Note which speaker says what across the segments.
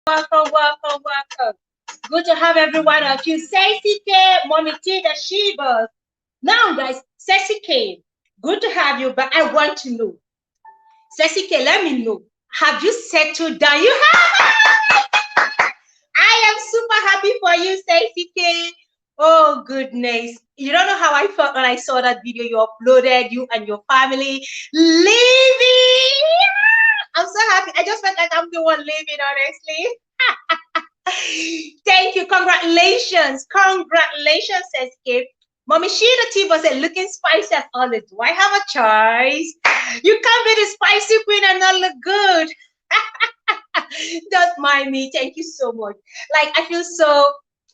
Speaker 1: Welcome, welcome, welcome. Good to have everyone of you. Sexy K, Mommy T, the Shebas. Now, guys, Sexy K, good to have you, but I want to know. Sexy K, let me know. Have you settled down? You have. I am super happy for you, Sexy K. Oh, goodness. You don't know how I felt when I saw that video you uploaded, you and your family leaving. I'm so happy. I just felt like I'm the one leaving, honestly. Thank you. Congratulations. Congratulations, Escape. Mommy Sheila T was looking spicy as always. Do I have a choice? You can't be the spicy queen and not look good. Don't mind me. Thank you so much. Like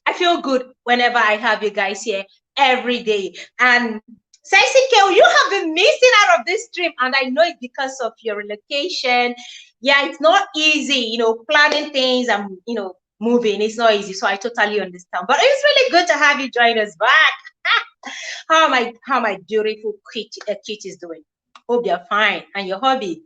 Speaker 1: I feel good whenever I have you guys here every day. And Sexy Kel, you have been missing out of this trip, and I know it's because of your relocation. Yeah, it's not easy, planning things and moving. It's not easy, so I totally understand. But it's really good to have you join us back. How my beautiful kitties doing? Hope you're fine. And your hobby?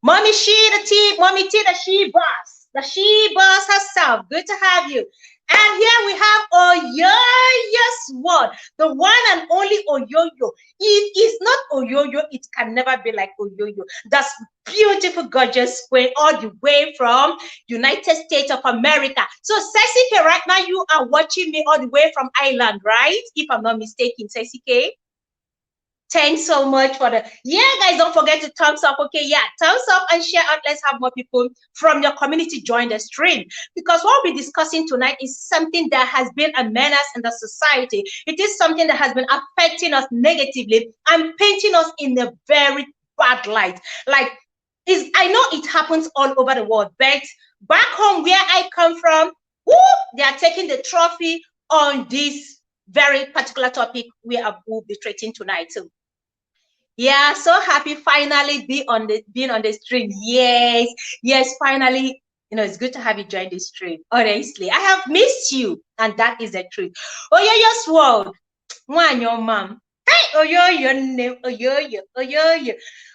Speaker 1: Mommy T, the she boss herself. Good to have you. And here we have Oyoyo's one, the one and only Oyoyo. It is not Oyoyo, it can never be like Oyoyo. That's beautiful, gorgeous queen, all the way from United States of America. So, Sexy K, right now you are watching me all the way from Ireland, right? If I'm not mistaken, Sexy K. Thanks so much for the guys. Don't forget to thumbs up. Okay, thumbs up and share out. Let's have more people from your community join the stream, because what we'll be discussing tonight is something that has been a menace in the society. It is something that has been affecting us negatively and painting us in a very bad light. Like, I know it happens all over the world, but back home where I come from, woo, they are taking the trophy on this very particular topic we'll be treating tonight. So yeah, so happy finally being on the stream. Yes, yes, finally. It's good to have you join the stream. Honestly, I have missed you, and that is the truth. Oh yeah, yes, world. One your mom. Hey, oh your name. Oh yo.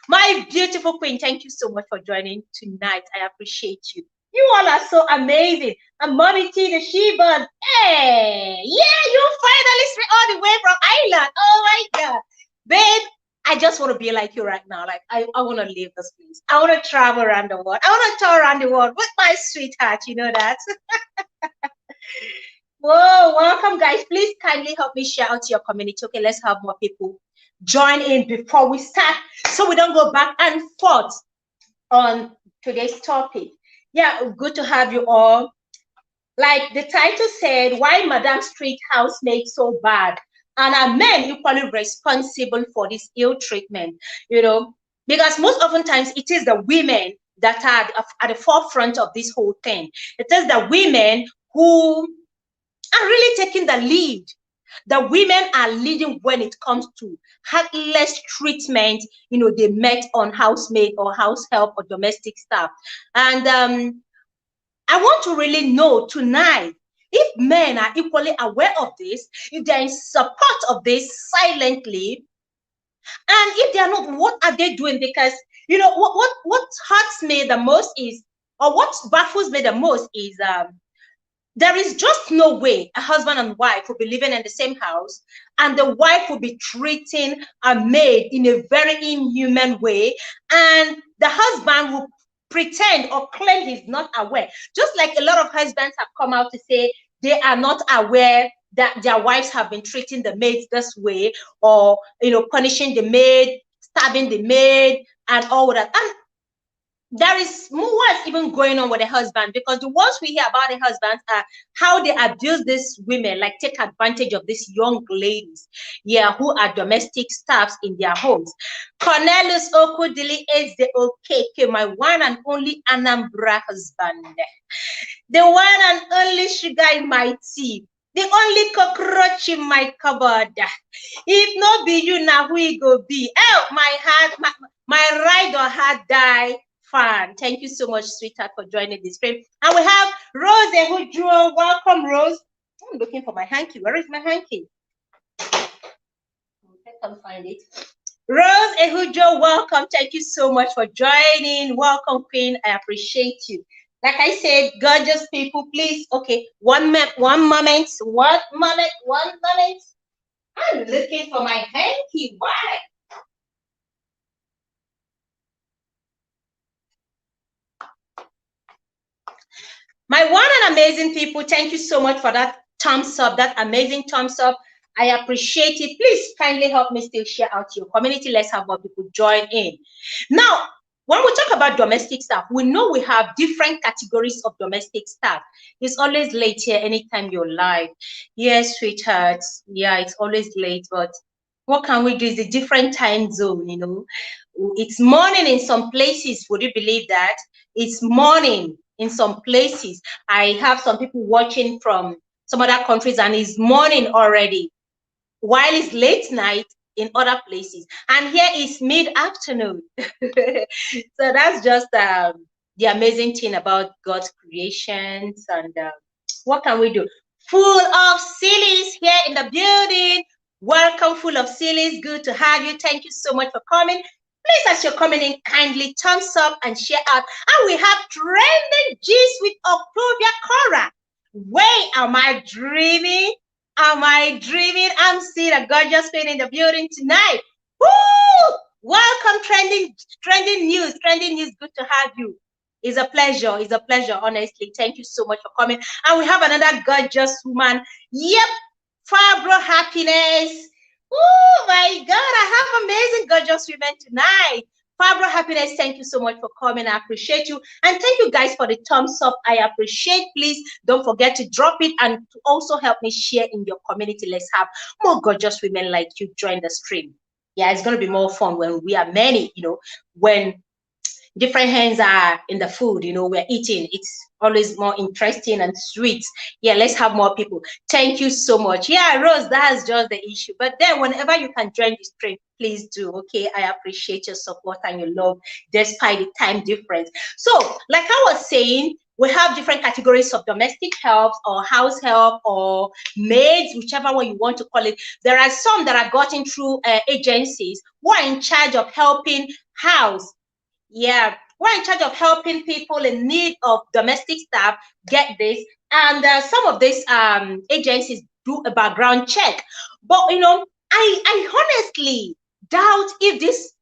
Speaker 1: My beautiful queen, thank you so much for joining tonight. I appreciate you. You all are so amazing. And Mommy T, the She-Bird. Hey, yeah, you finally straight all the way from Ireland. Oh my God. Babe, I just want to be like you right now. Like, I want to leave this place. I want to travel around the world. I want to tour around the world with my sweetheart. You know that? Whoa, welcome, guys. Please kindly help me share out to your community. Okay, let's have more people join in before we start so we don't go back and forth on today's topic. Yeah, good to have you all. Like the title said, why Madam Street housemaid so bad? And are men equally responsible for this ill treatment? Because most oftentimes it is the women that are at the forefront of this whole thing. It is the women who are really taking the lead. The women are leading when it comes to heartless treatment, they met on housemaid or house help or domestic staff. And I want to really know tonight if men are equally aware of this, if they're in support of this silently, and if they are not, what are they doing? Because what hurts me the most is, or what baffles me the most is, there is just no way a husband and wife will be living in the same house and the wife will be treating a maid in a very inhuman way, and the husband will pretend or claim he's not aware. Just like a lot of husbands have come out to say they are not aware that their wives have been treating the maids this way, or punishing the maid, stabbing the maid, and all that. And there is more even going on with the husband, because the ones we hear about the husbands are how they abuse these women, like take advantage of these young ladies, who are domestic staffs in their homes. Cornelius Okudili is the Okeke, my one and only Anambra husband, the one and only sugar in my tea, the only cockroach in my cupboard. If not be you, now who it go be? Oh, my heart, my ride or heart die. Fan. Thank you so much, sweetheart, for joining this stream. And we have Rose Ehudro. Welcome, Rose. I'm looking for my hanky. Where is my hanky? I can't find it. Rose Ehudro, welcome. Thank you so much for joining. Welcome, Queen. I appreciate you. Like I said, gorgeous people, please. Okay, one moment. I'm looking for my hanky. Why? My one and amazing people, thank you so much for that thumbs up, that amazing thumbs up. I appreciate it. Please kindly help me still share out to your community. Let's have more people join in. Now, when we talk about domestic staff, we know we have different categories of domestic staff. It's always late here anytime you're live. Yes, sweethearts. Yeah, it's always late, but what can we do? It's a different time zone, It's morning in some places. Would you believe that? It's morning in some places. I have some people watching from some other countries and it's morning already, while it's late night in other places. And here is mid-afternoon. So that's just the amazing thing about God's creations. And what can we do? Full of sillies here in the building. Welcome, full of sillies. Good to have you. Thank you so much for coming. Please, as you're coming in, kindly thumbs up and share out. And we have trending gist with Octavia Cora. Wait, am I dreaming? Am I dreaming? I'm seeing a gorgeous queen in the building tonight. Woo! Welcome, trending news. Trending news, good to have you. It's a pleasure. It's a pleasure, honestly. Thank you so much for coming. And we have another gorgeous woman. Yep, Fabro Happiness. Oh my God, I have amazing, gorgeous women tonight. Fabro Happiness, thank you so much for coming. I appreciate you. And thank you guys for the thumbs up. I appreciate. Please don't forget to drop it and to also help me share in your community. Let's have more gorgeous women like you join the stream. Yeah, it's going to be more fun when we are many, when different hands are in the food, we're eating. It's always more interesting and sweet. Yeah, let's have more people. Thank you so much. Yeah, Rose, that's just the issue. But then whenever you can join the stream, please do. Okay, I appreciate your support and your love despite the time difference. So like I was saying, we have different categories of domestic help or house help or maids, whichever one you want to call it. There are some that are gotten through agencies who are in charge of helping house. Yeah, we're in charge of helping people in need of domestic staff get this. And some of these agencies do a background check. But, I honestly doubt if these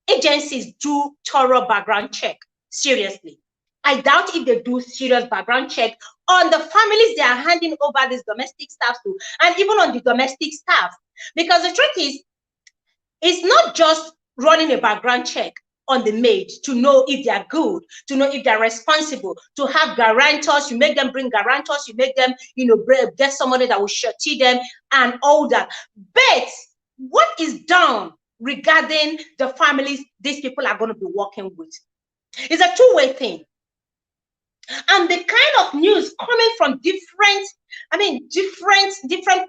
Speaker 1: agencies do thorough background check. Seriously. I doubt if they do serious background check on the families they are handing over these domestic staff to, and even on the domestic staff. Because the truth is, it's not just running a background check on the maid to know if they are good, to know if they're responsible, to have guarantors. You make them bring guarantors, you make them, get somebody that will surety them and all that. But what is done regarding the families these people are going to be working with? It's a two-way thing. And the kind of news coming from different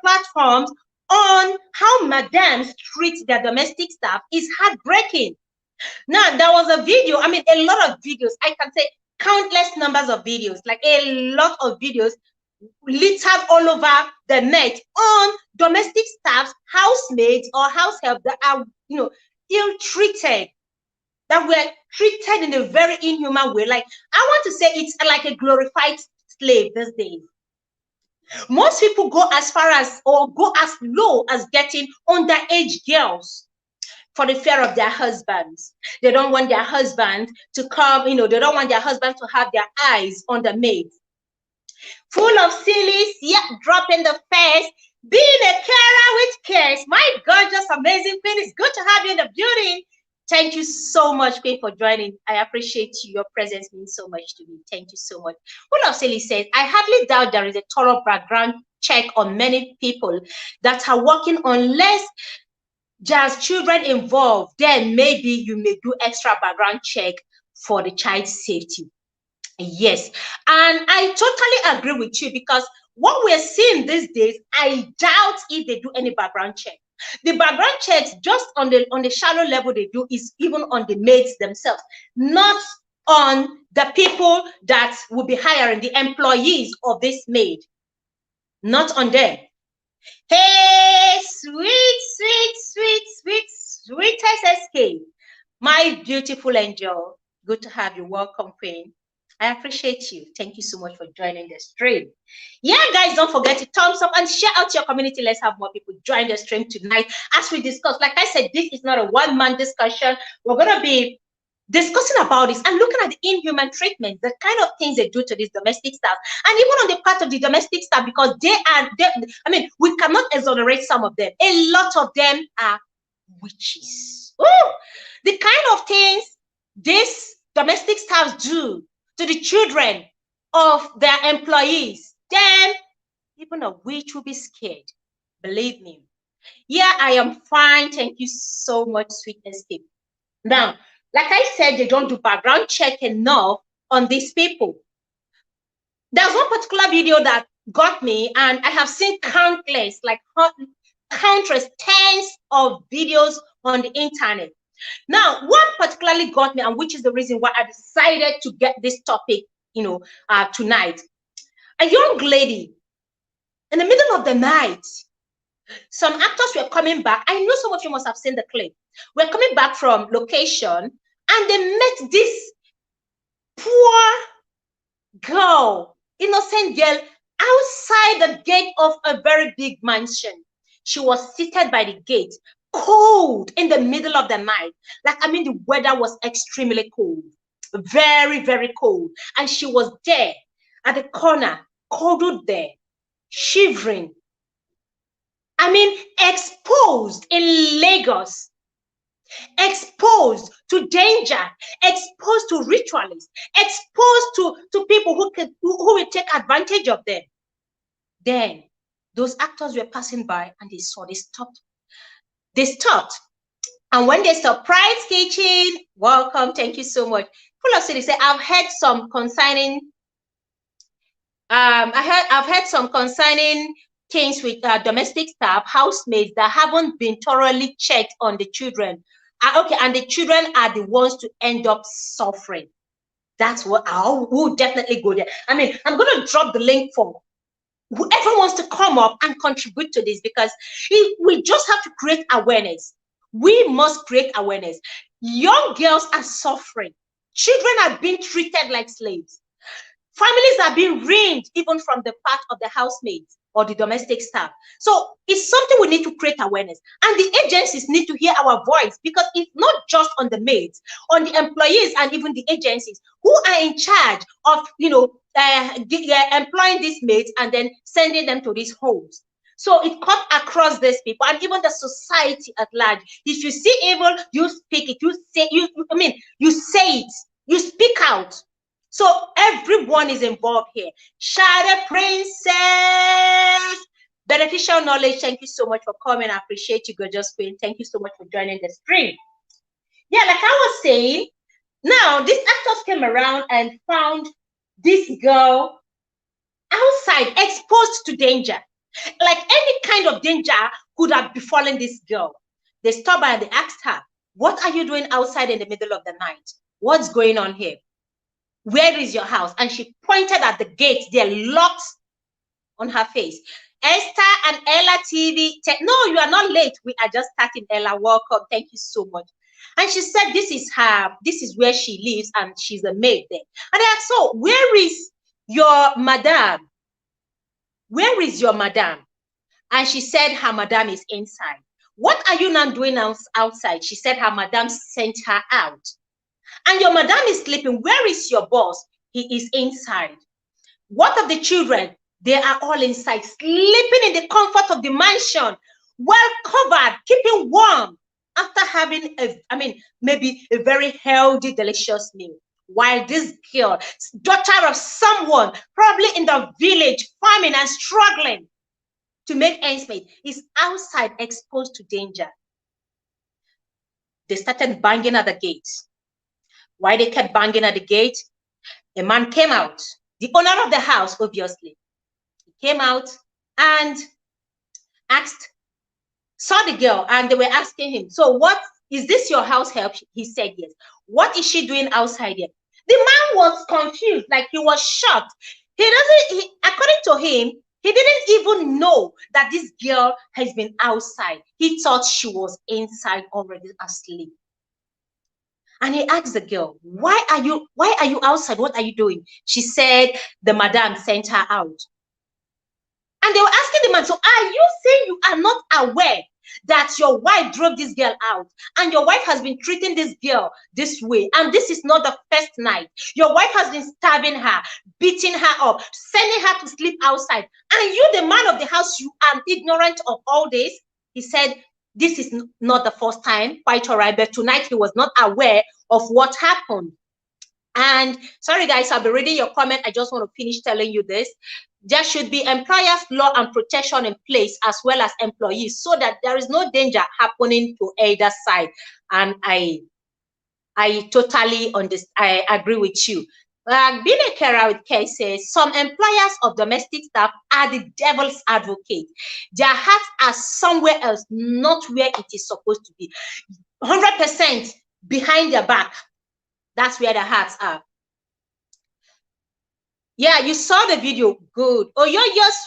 Speaker 1: platforms on how madams treat their domestic staff is heartbreaking. Now, there was a video, a lot of videos, I can say countless numbers of videos, like a lot of videos littered all over the net on domestic staffs, housemaids or house help that are, ill-treated, that were treated in a very inhuman way. Like, I want to say it's like a glorified slave these days. Most people go as far as or go as low as getting underage girls for the fear of their husbands. They don't want their husband to come, they don't want their husband to have their eyes on the maid. Full of sillies, yeah, dropping the face, being a carer with cares. My God, just amazing thing. It's good to have you in the building. Thank you so much, Queen, for joining. I appreciate you. Your presence means so much to me. Thank you so much. Full of silly says, I hardly doubt there is a thorough background check on many people that are working unless there's children involved. Then maybe you may do extra background check for the child's safety. Yes, and I totally agree with you, because what we're seeing these days, I doubt if they do any background check. The background checks just on the shallow level they do is even on the maids themselves, not on the people that will be hiring, the employees of this maid, not on them. Hey, sweetest escape, my beautiful angel. Good to have you. Welcome, Queen. I appreciate you. Thank you so much for joining the stream. Yeah, guys, don't forget to thumbs up and share out to your community. Let's have more people join the stream tonight as we discuss. Like I said, this is not a one-man discussion. We're going to be discussing about this and looking at the inhuman treatment, the kind of things they do to these domestic staff, and even on the part of the domestic staff, because we cannot exonerate some of them. A lot of them are witches. Ooh, the kind of things these domestic staff do to the children of their employees, then even a witch will be scared. Believe me. Yeah, I am fine. Thank you so much, sweet escape. Now, like I said, they don't do background check enough on these people. There's one particular video that got me, and I have seen countless, countless tens of videos on the internet. Now, what particularly got me, and which is the reason why I decided to get this topic, tonight. A young lady, in the middle of the night, some actors were coming back. I know some of you must have seen the clip. We're coming back from location, and they met this poor girl, innocent girl, outside the gate of a very big mansion. She was seated by the gate, cold, in the middle of the night. The weather was extremely cold, very, very cold. And she was there at the corner, cuddled there, shivering. Exposed in Lagos, exposed to danger, exposed to ritualists, exposed to people who will take advantage of them. Then those actors were passing by and they saw, they stopped. And when they surprise kitchen, welcome, thank you so much. Full of city say, I've heard some concerning I've heard some concerning things with domestic staff, housemaids that haven't been thoroughly checked on the children. Okay, and the children are the ones to end up suffering. That's what I will definitely go there. I mean, I'm going to drop the link for whoever wants to come up and contribute to this, because we just have to create awareness. We must create awareness. Young girls are suffering. Children are being treated like slaves. Families are being ruined even from the part of the housemaids or the domestic staff. So it's something we need to create awareness. And the agencies need to hear our voice, because it's not just on the maids, on the employees and even the agencies who are in charge of, employing these maids and then sending them to these homes. So it cuts across these people and even the society at large. If you see evil, you speak it. You say it. You speak out. So everyone is involved here. Shadow Princess, beneficial knowledge. Thank you so much for coming. I appreciate you, gorgeous queen. Thank you so much for joining the stream. Yeah, like I was saying, now these actors came around and found this girl outside, exposed to danger. Like any kind of danger could have befallen this girl. They stopped by and they asked her, what are you doing outside in the middle of the night? What's going on here? Where is your house? And she pointed at the gate. They're locked on her face. Esther and Ella TV. No, you are not late. We are just starting. Ella, welcome. Thank you so much. And she said, this is where she lives, and she's a maid there. And I asked, so where is your madam? Where is your madam? And she said her madam is inside. What are you now doing outside? She said her madam sent her out. And your madam is sleeping. Where is your boss? He is inside. What of the children? They are all inside, sleeping in the comfort of the mansion, well covered, keeping warm, after having maybe a very healthy, delicious meal. While this girl, daughter of someone, probably in the village, farming and struggling to make ends meet, is outside, exposed to danger. They started banging at the gate. Why they kept banging at the gate? A man came out, the owner of the house, obviously. He came out and saw the girl, and they were asking him, so what, is this your house help? He said yes. What is she doing outside here? The man was confused, like he was shocked. According to him, he didn't even know that this girl has been outside. He thought she was inside already asleep. And he asked the girl, why are you outside? What are you doing? She said the madam sent her out. And they were asking the man, so are you saying you are not aware that your wife drove this girl out, and your wife has been treating this girl this way, and this is not the first night? Your wife has been stabbing her, beating her up, sending her to sleep outside, and you, the man of the house, you are ignorant of all this? He said, this is not the first time, quite all right, but tonight he was not aware of what happened. And sorry guys, I'll be reading your comment. I just want to finish telling you this. There should be employers' law and protection in place, as well as employees, so that there is no danger happening to either side. And I totally understand. I agree with you. Being a carer with care says some employers of domestic staff are the devil's advocate. Their hearts are somewhere else, not where it is supposed to be. 100% behind their back. That's where their hearts are. Yeah, you saw the video. Good. Oh, your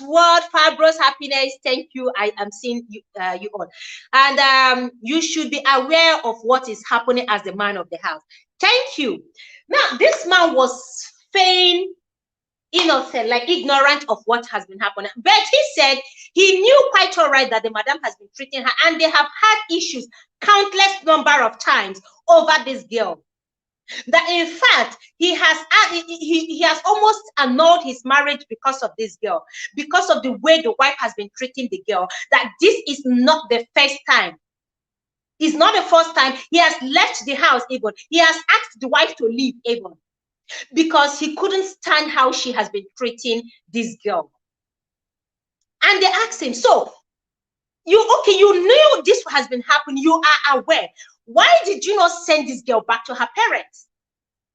Speaker 1: word, fibrous happiness. Thank you. I am seeing you, you all. And you should be aware of what is happening as the man of the house. Thank you. Now, this man was feigning innocent, like ignorant of what has been happening. But he said he knew quite all right that the madam has been treating her, and they have had issues countless number of times over this girl. That in fact he has almost annulled his marriage because of this girl, because of the way the wife has been treating the girl. That this is not the first time. It's not the first time. He has left the house even. He has asked the wife to leave even, because he couldn't stand how she has been treating this girl. And they asked him, so You knew this has been happening. You are aware. Why did you not send this girl back to her parents?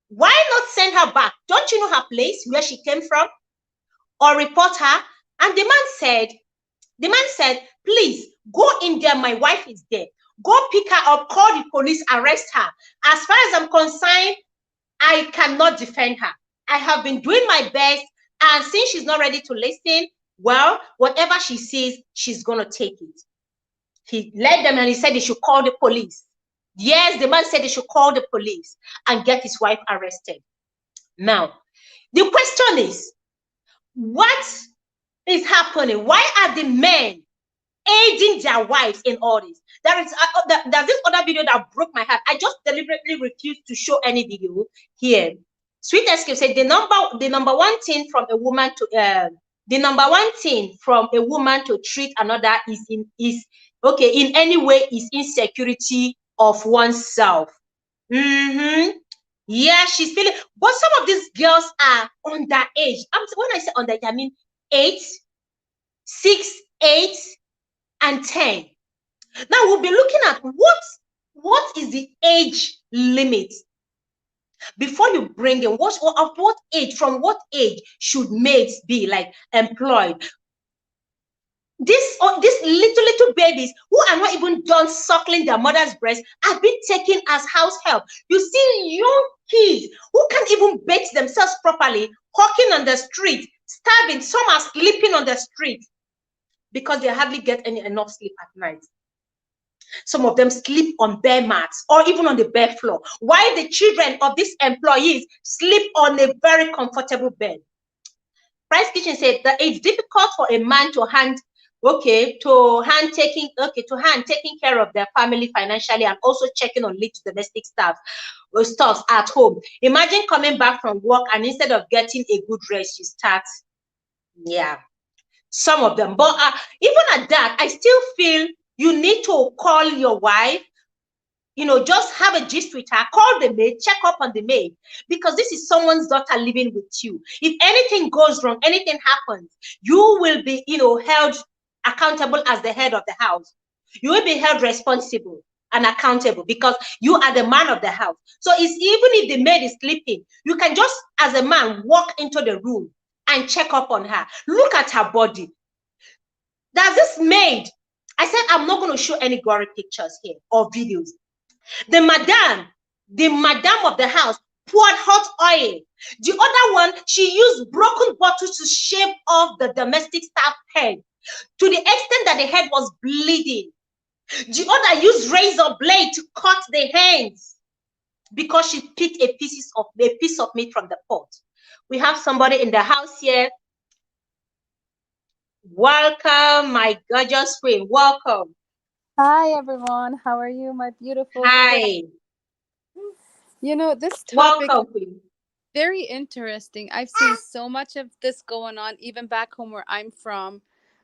Speaker 1: Why not send her back? Don't you know her place, where she came from? Or report her? And the man said, please go in there. My wife is there. Go pick her up, call the police, arrest her. As far as I'm concerned, I cannot defend her. I have been doing my best. And since she's not ready to listen, well, whatever she says, she's going to take it. He led them and he said they should call the police. Yes, the man said they should call the police and get his wife arrested. Now, the question is, what is happening? Why are the men aiding their wives in all this? There's this other video that broke my heart. I just deliberately refused to show any video here. Sweet Escape said the number one thing from a woman to the number one thing from a woman to treat another in any way is insecurity of oneself. Yeah, she's feeling, but some of these girls are underage. When I say underage, I mean 8, 6, 8, and 10. Now we'll be looking at what is the age limit before you bring in what age, from what age should maids be like employed? These little babies who are not even done suckling their mother's breast are being taken as house help. You see young kids who can't even bathe themselves properly, hawking on the street, starving. Some are sleeping on the street because they hardly get enough sleep at night. Some of them sleep on bare mats or even on the bare floor, while the children of these employees sleep on a very comfortable bed. Price Kitchen said that it's difficult for a man to hand taking care of their family financially and also checking on little domestic stuff at home. Imagine coming back from work and instead of getting a good rest, you start, some of them. But even at that, I still feel you need to call your wife, just have a gist with her, call the maid, check up on the maid, because this is someone's daughter living with you. If anything goes wrong, anything happens, you will be, held accountable as the head of the house. You will be held responsible and accountable because you are the man of the house. So it's even if the maid is sleeping, you can just, as a man, walk into the room and check up on her. Look at her body. There's this maid. I said, I'm not going to show any gory pictures here or videos. The madam of the house poured hot oil. The other one, she used broken bottles to shave off the domestic staff head to the extent that the head was bleeding. The other used razor blade to cut the hands because she picked a piece of meat from the pot. We have somebody in the house here. Welcome, my gorgeous queen. Welcome.
Speaker 2: Hi, everyone. How are you, my beautiful
Speaker 1: Hi.
Speaker 2: This topic
Speaker 1: Welcome,
Speaker 2: is
Speaker 1: queen.
Speaker 2: very interesting. I've seen so much of this going on, even back home where I'm from.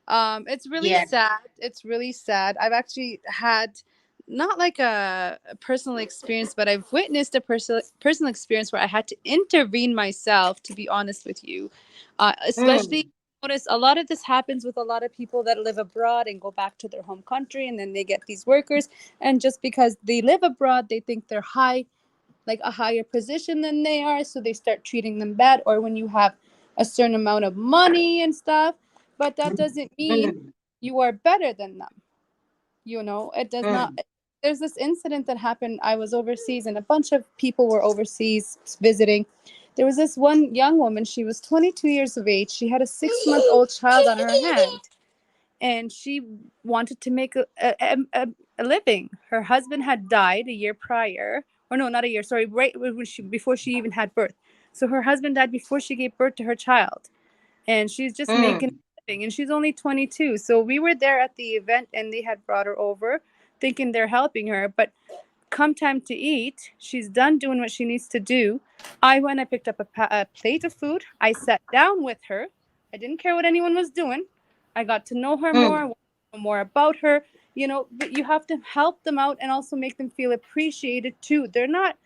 Speaker 2: It's really sad. It's really sad. I've actually had not like a personal experience, but I've witnessed a personal experience where I had to intervene myself, to be honest with you. Especially notice a lot of this happens with a lot of people that live abroad and go back to their home country, and then they get these workers, and just because they live abroad, they think they're like a higher position than they are, so they start treating them bad. Or when you have a certain amount of money and stuff, but that doesn't mean you are better than them. It does not. There's this incident that happened. I was overseas and a bunch of people were overseas visiting. There was this one young woman. She was 22 years of age. She had a 6-month-old child on her hand, and she wanted to make a living. Her husband had died a year prior, or no, not a year, sorry, right before she even had birth. So her husband died before she gave birth to her child, and she's just making a living, and she's only 22. So we were there at the event, and they had brought her over thinking they're helping her, but come time to eat, she's done doing what she needs to do. I went, I picked up a plate of food. I sat down with her. I didn't care what anyone was doing. I got to know her more about her. But you have to help them out and also make them feel appreciated too. They're not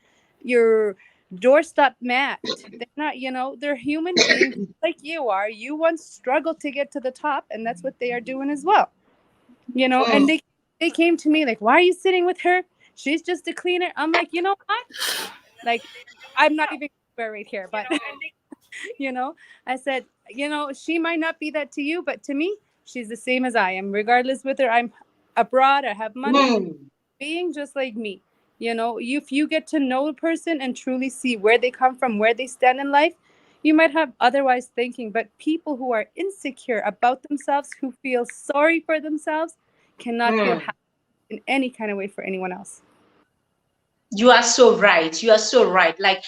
Speaker 2: your doorstep mat. They're not, they're human beings like you are. You once struggled to get to the top, and that's what they are doing as well. you know, and
Speaker 1: Mm,
Speaker 2: they came to me like, why are you sitting with her? She's just a cleaner. I'm like, you know what? Like, I'm not even swear right here, but you know, I said, you know, she might not be that to you, but to me, she's the same as I am. Regardless whether I'm abroad, I have money,
Speaker 1: mm.
Speaker 2: being just like me. You know, if you get to know a person and truly see where they come from, where they stand in life, you might have otherwise thinking. But people who are insecure about themselves, who feel sorry for themselves, cannot feel
Speaker 1: Mm.
Speaker 2: happy in any kind of way for anyone else.
Speaker 1: You are so right. You are so right. Like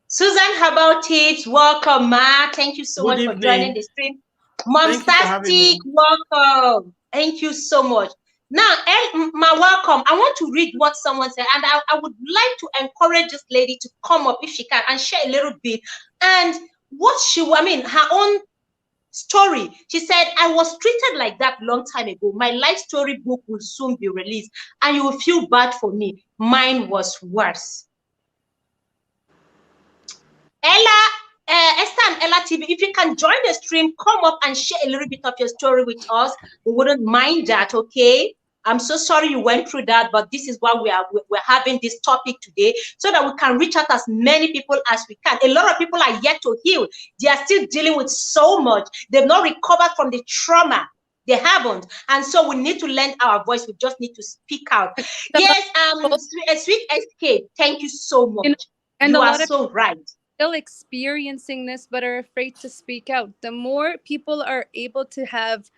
Speaker 1: Susan Herbal Tips, welcome, Ma. Thank you so
Speaker 3: Good
Speaker 1: much for joining
Speaker 3: evening.
Speaker 1: the stream. Mom
Speaker 3: Thank you for having
Speaker 1: Stastic,
Speaker 3: me.
Speaker 1: welcome. Thank you so much. Now, Ma, welcome. I want to read what someone said, and I would like to encourage this lady to come up if she can and share a little bit. And I mean, her own story. She said, I was treated like that long time ago. My life story book will soon be released, and you will feel bad for me. Mine was worse. Ella, Esther and Ella TV, if you can join the stream, come up and share a little bit of your story with us. We wouldn't mind that, okay? I'm so sorry you went through that, but this is why we're having this topic today, so that we can reach out as many people as we can. A lot of people are yet to heal. They are still dealing with so much. They've not recovered from the trauma. They haven't. And so we need to lend our voice. We just need to speak out.
Speaker 2: A lot
Speaker 1: Yes,
Speaker 2: of people,
Speaker 1: Sweet Escape, thank you so
Speaker 2: you know,
Speaker 1: much.
Speaker 2: and
Speaker 1: You
Speaker 2: a
Speaker 1: are
Speaker 2: lot of
Speaker 1: so right.
Speaker 2: still experiencing this but are afraid to speak out. The more people are able to have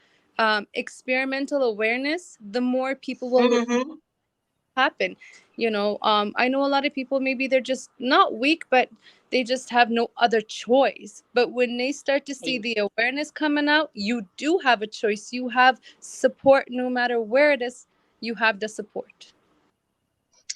Speaker 2: experimental awareness, the more people will
Speaker 1: Mm-hmm.
Speaker 2: happen. You know, I know a lot of people, maybe they're just not weak, but they just have no other choice. But when they start to see the awareness coming out, you do have a choice. You have support no matter where it is, you have the support.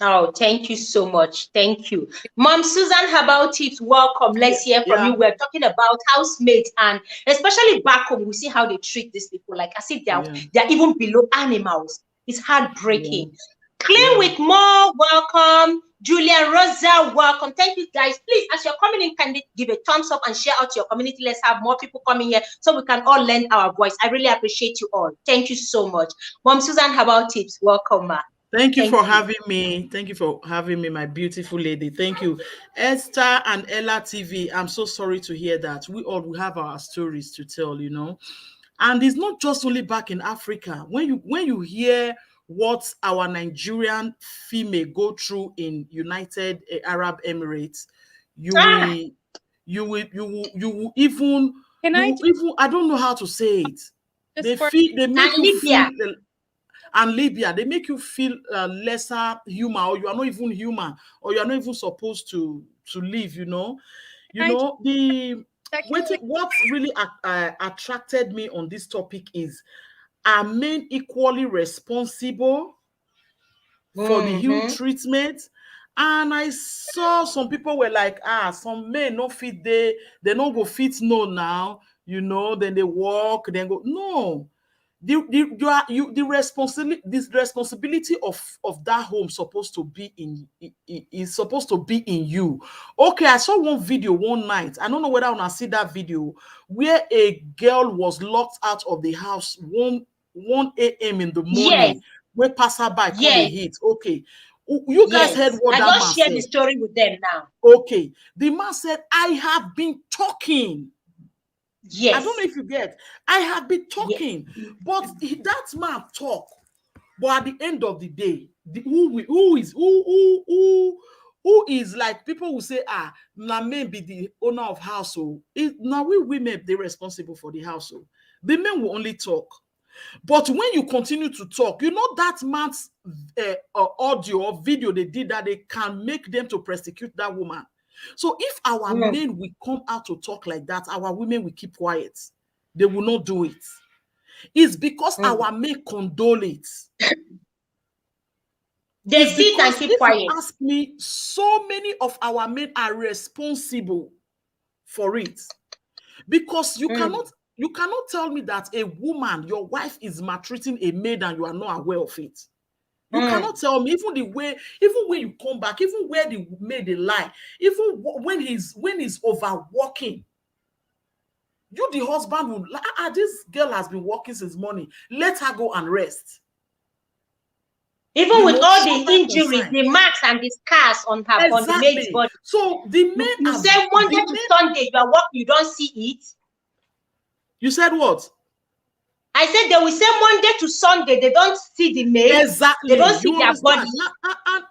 Speaker 1: Oh, thank you so much. Thank you. Mom Susan, how about it? Welcome.
Speaker 3: Yeah,
Speaker 1: Let's hear from you.
Speaker 3: yeah,
Speaker 1: We're talking about housemates, and especially back home, we see how they treat these people like as if
Speaker 3: yeah,
Speaker 1: they're even below animals. It's
Speaker 3: yeah,
Speaker 1: heartbreaking. Clean
Speaker 3: yeah.
Speaker 1: with more, welcome. Julia Rosa, welcome. Thank you guys. Please, as you're coming in, can you give a thumbs up and share out to your community? Let's have more people coming here so we can all lend our voice. I really appreciate you all. Thank you so much. Mom Susan, how about tips? Welcome, ma.
Speaker 3: Thank you for
Speaker 1: Thank you.
Speaker 3: having me. Thank you for having me, my beautiful lady. Thank you. Esther and Ella TV. I'm so sorry to hear that. We all we have our stories to tell, you know. And it's not just only back in Africa. When you hear what our Nigerian female go through in United Arab Emirates, you
Speaker 1: Ah,
Speaker 3: will even
Speaker 2: Can I
Speaker 3: I don't know how to say it.
Speaker 2: just for
Speaker 3: They
Speaker 1: and
Speaker 3: make you feel
Speaker 1: Libya.
Speaker 3: and Libya, they make you feel lesser human, or you are not even human, or you are not even supposed to live.
Speaker 2: can I just
Speaker 3: The
Speaker 2: check in? Like,
Speaker 3: what really attracted me on this topic is, are men equally responsible for the ill
Speaker 1: Mm-hmm.
Speaker 3: treatment? And I saw some people were like, some men no fit, they no go fit no now, then they walk, then go. No, the responsibility, this responsibility of that home supposed to be is supposed to be in you. Okay, I saw one video one night. I don't know whether I see that video, where a girl was locked out of the house 1 a.m. in the
Speaker 1: Yes,
Speaker 3: morning, where passerby call a
Speaker 1: yes,
Speaker 3: hit. Okay, you guys heard
Speaker 1: yes.
Speaker 3: what
Speaker 1: I
Speaker 3: that
Speaker 1: just
Speaker 3: man
Speaker 1: share the
Speaker 3: said.
Speaker 1: story with them now.
Speaker 3: Okay, the man said, I have been talking. I don't know
Speaker 1: Yes,
Speaker 3: if you get. I have been
Speaker 1: yes,
Speaker 3: talking, but that man talk. But at the end of the day, who is, like, people will say, now maybe the owner of household. Now we women, they responsible for the household. The men will only talk. But when you continue to talk, that man's audio or video they did, that they can make them to prosecute that woman. So if our
Speaker 1: mm,
Speaker 3: men will come out to talk like that, our women will keep quiet. They will not do it. It's because
Speaker 1: mm.
Speaker 3: our men condole it.
Speaker 1: They
Speaker 3: It's
Speaker 1: sit and
Speaker 3: because,
Speaker 1: keep
Speaker 3: if you
Speaker 1: quiet.
Speaker 3: ask me, so many of our men are responsible for it. Because
Speaker 1: Mm,
Speaker 3: you cannot tell me that a woman, your wife, is maltreating a maid and you are not aware of it. You
Speaker 1: mm,
Speaker 3: cannot tell me, even when you come back, even where the maid they lie, even when he's overworking, you, the husband, will, this girl has been working since morning. Let her go and rest.
Speaker 1: Even
Speaker 3: You
Speaker 1: with
Speaker 3: know,
Speaker 1: all
Speaker 3: show
Speaker 1: the
Speaker 3: that
Speaker 1: injuries,
Speaker 3: concern.
Speaker 1: the marks and the scars on the maid's
Speaker 3: Exactly.
Speaker 1: body.
Speaker 3: So the
Speaker 1: You,
Speaker 3: men
Speaker 1: you
Speaker 3: are
Speaker 1: say Monday
Speaker 3: the
Speaker 1: to
Speaker 3: men.
Speaker 1: Sunday, you are working, you don't see it.
Speaker 3: You said what?
Speaker 1: I said they will say Monday to Sunday, they don't see the maids, they
Speaker 3: Exactly.
Speaker 1: don't see
Speaker 3: You
Speaker 1: their
Speaker 3: understand?
Speaker 1: bodies.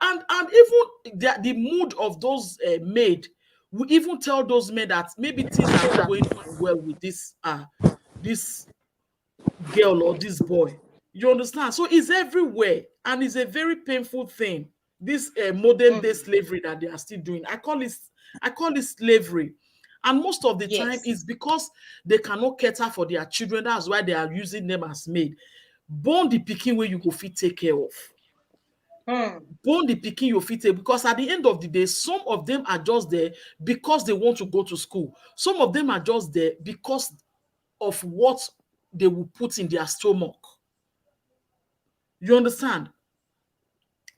Speaker 3: And even the mood of those maid, we even tell those men that maybe things are not going on well with this girl or this boy. You understand? So it's everywhere, and it's a very painful thing. This modern day slavery that they are still doing. I call it slavery. And most of the time
Speaker 1: Yes.
Speaker 3: it's because they cannot cater for their children. That's why they are using them as maid. Born the pikin where you go fit take care of. Born the pikin you fit take, because at the end of the day, some of them are just there because they want to go to school. Some of them are just there because of what they will put in their stomach. You understand?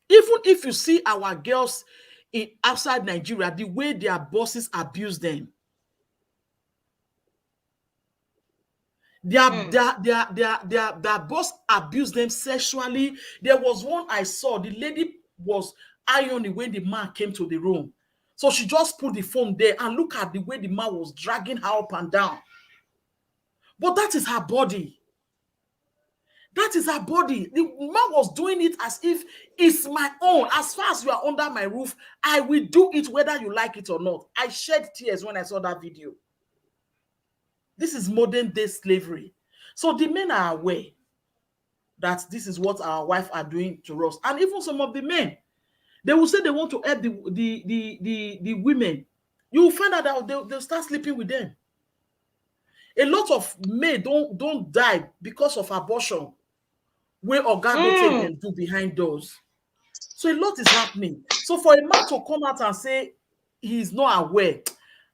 Speaker 3: Even if you see our girls outside Nigeria, the way their bosses abuse them, their boss abused them sexually. There was one I saw, the lady was ironing when the man came to the room. So she just put the phone there and look at the way the man was dragging her up and down. But that is her body. That is her body. The man was doing it as if it's my own. As far as you are under my roof, I will do it whether you like it or not. I shed tears when I saw that video. This is modern day slavery. So the men are aware that this is what our wives are doing to us. And even some of the men, they will say they want to help the women. You will find out that they'll start sleeping with them. A lot of men don't die because of abortion, where oga go take them do behind doors. So a lot is happening. So for a man to come out and say he's not aware,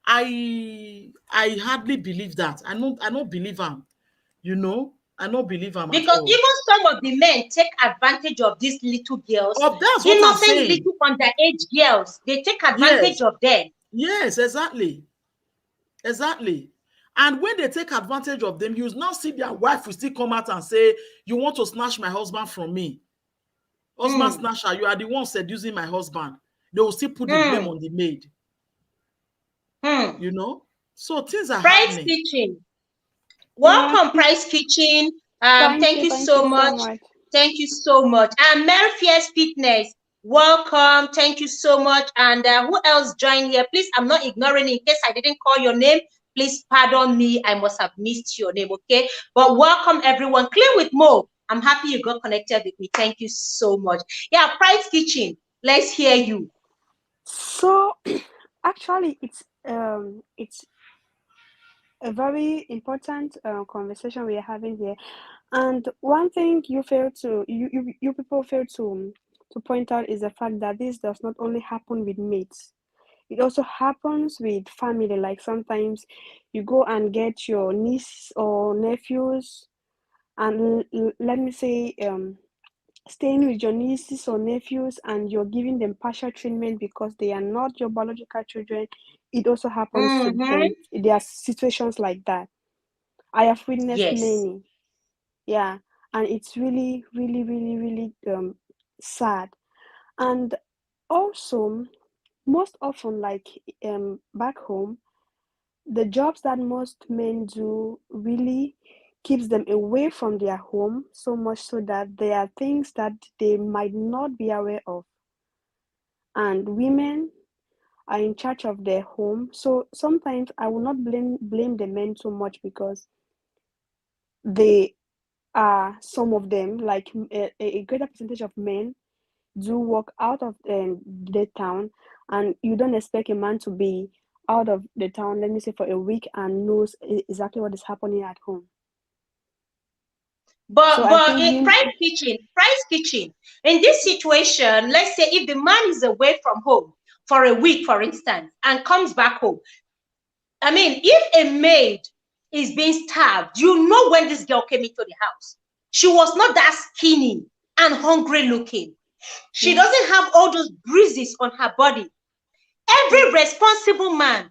Speaker 3: I hardly believe that. I don't believe him. You know, I don't believe him at
Speaker 1: Because
Speaker 3: all.
Speaker 1: even some of the men take advantage of these little girls,
Speaker 3: Oh, that's what I'm
Speaker 1: innocent
Speaker 3: saying.
Speaker 1: little underage girls. They take advantage
Speaker 3: Yes,
Speaker 1: of them.
Speaker 3: yes, exactly. Exactly. And when they take advantage of them, you now see their wife will still come out and say, you want to snatch my husband from me. Husband snatcher, you are the one seducing my husband. They will still put the blame on the maid. You know? So things are
Speaker 1: Price
Speaker 3: happening.
Speaker 1: Kitchen.
Speaker 2: Yeah.
Speaker 1: Welcome, Price Kitchen. Thank you
Speaker 2: Thank you
Speaker 1: so
Speaker 2: so
Speaker 1: much.
Speaker 2: much.
Speaker 1: Thank you so much. And Mary Fierce Fitness. Welcome. Thank you so much. And who else joined here? Please, I'm not ignoring in case I didn't call your name. Please pardon me. I must have missed your name, okay? But welcome, everyone. Clean with Mo. I'm happy you got connected with me. Thank you so much. Yeah, Price Kitchen. Let's hear you.
Speaker 2: So actually it's a very important conversation we are having here. And one thing you people fail to point out is the fact that this does not only happen with mates. It also happens with family. Like sometimes you go and get your niece or nephews, and let me say, staying with your nieces or nephews, and you're giving them partial treatment because they are not your biological children. It also happens to there are situations like that. I have witnessed
Speaker 1: Yes.
Speaker 2: many. Yeah, and it's really, really, really, really sad. And also, most often, like back home, the jobs that most men do really keeps them away from their home, so much so that there are things that they might not be aware of. And women are in charge of their home. So sometimes I will not blame the men so much, because they are, some of them, like a greater percentage of men do work out of the town, and you don't expect a man to be out of the town, let me say, for a week and knows exactly what is happening at home. So I
Speaker 1: But
Speaker 2: think
Speaker 1: in Price Kitchen, in this situation, let's say if the man is away from home for a week, for instance, and comes back home, I mean, if a maid is being starved, you know when this girl came into the house, she was not that skinny and hungry looking. She doesn't have all those bruises on her body. Every responsible man,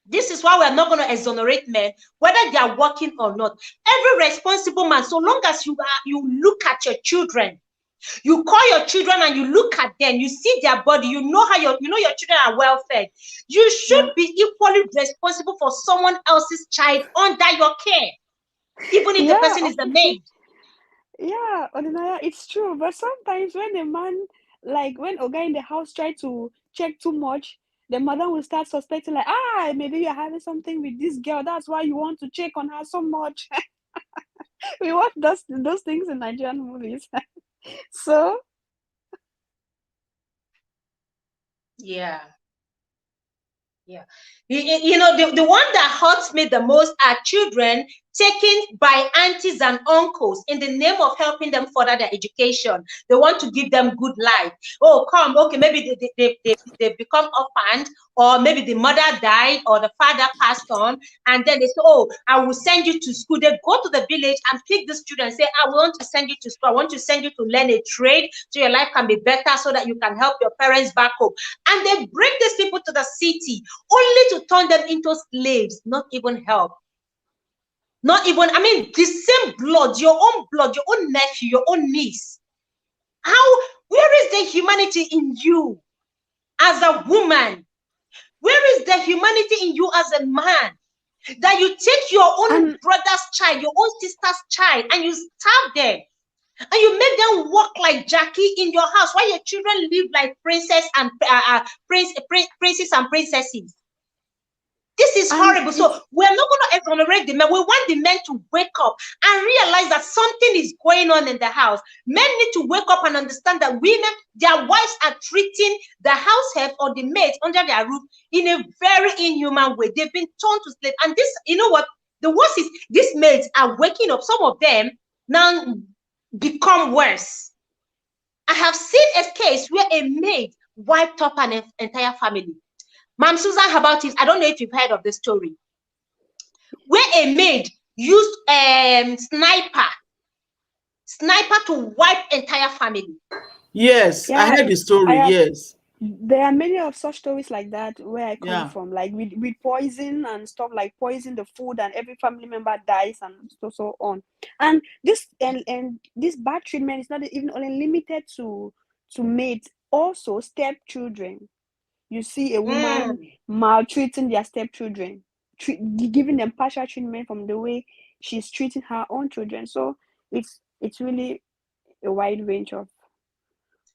Speaker 1: this is why we're not going to exonerate men, whether they are working or not. Every responsible man, so long as you look at your children, You call your children and you look at them, you see their body, you know how your children are well fed. You should be equally responsible for someone else's child under your care, even if the person is the maid.
Speaker 4: Yeah, Odinaya, it's true. But sometimes when a man, like when a guy in the house try to check too much, the mother will start suspecting, like, maybe you're having something with this girl. That's why you want to check on her so much. We watch those things in Nigerian movies. So
Speaker 1: Yeah. Yeah. You know, the one that hurts me the most are children taken by aunties and uncles in the name of helping them further their education. They want to give them good life. Oh, come, okay, maybe they become orphaned, or maybe the mother died or the father passed on, and then they say, oh, I will send you to school. They go to the village and pick these children and say, I want to send you to school. I want to send you to learn a trade so your life can be better, so that you can help your parents back home. And they bring these people to the city only to turn them into slaves, not even help. Not even, I mean, the same blood, your own nephew, your own niece. Where is the humanity in you as a woman? Where is the humanity in you as a man? That you take your own brother's child, your own sister's child, and you starve them. And you make them work like Jackie in your house, while your children live like princes and princes and princesses. This is horrible. So we're not going to exonerate the men. We want the men to wake up and realize that something is going on in the house. Men need to wake up and understand that women, their wives are treating the househelp or the maids under their roof in a very inhuman way. They've been turned to slaves. And this, you know what? The worst is these maids are waking up. Some of them now become worse. I have seen a case where a maid wiped up an entire family. Ma'am Susan, how about it? I don't know if you've heard of this story. Where a maid used sniper to wipe entire family.
Speaker 3: Yes, I heard the story. Yes.
Speaker 4: There are many of such stories like that where I come from, like with poison and stuff, like poison the food and every family member dies and so on. And this this bad treatment is not even only limited to maids, also stepchildren. You see a woman maltreating their stepchildren, giving them partial treatment from the way she's treating her own children. So it's really a wide range of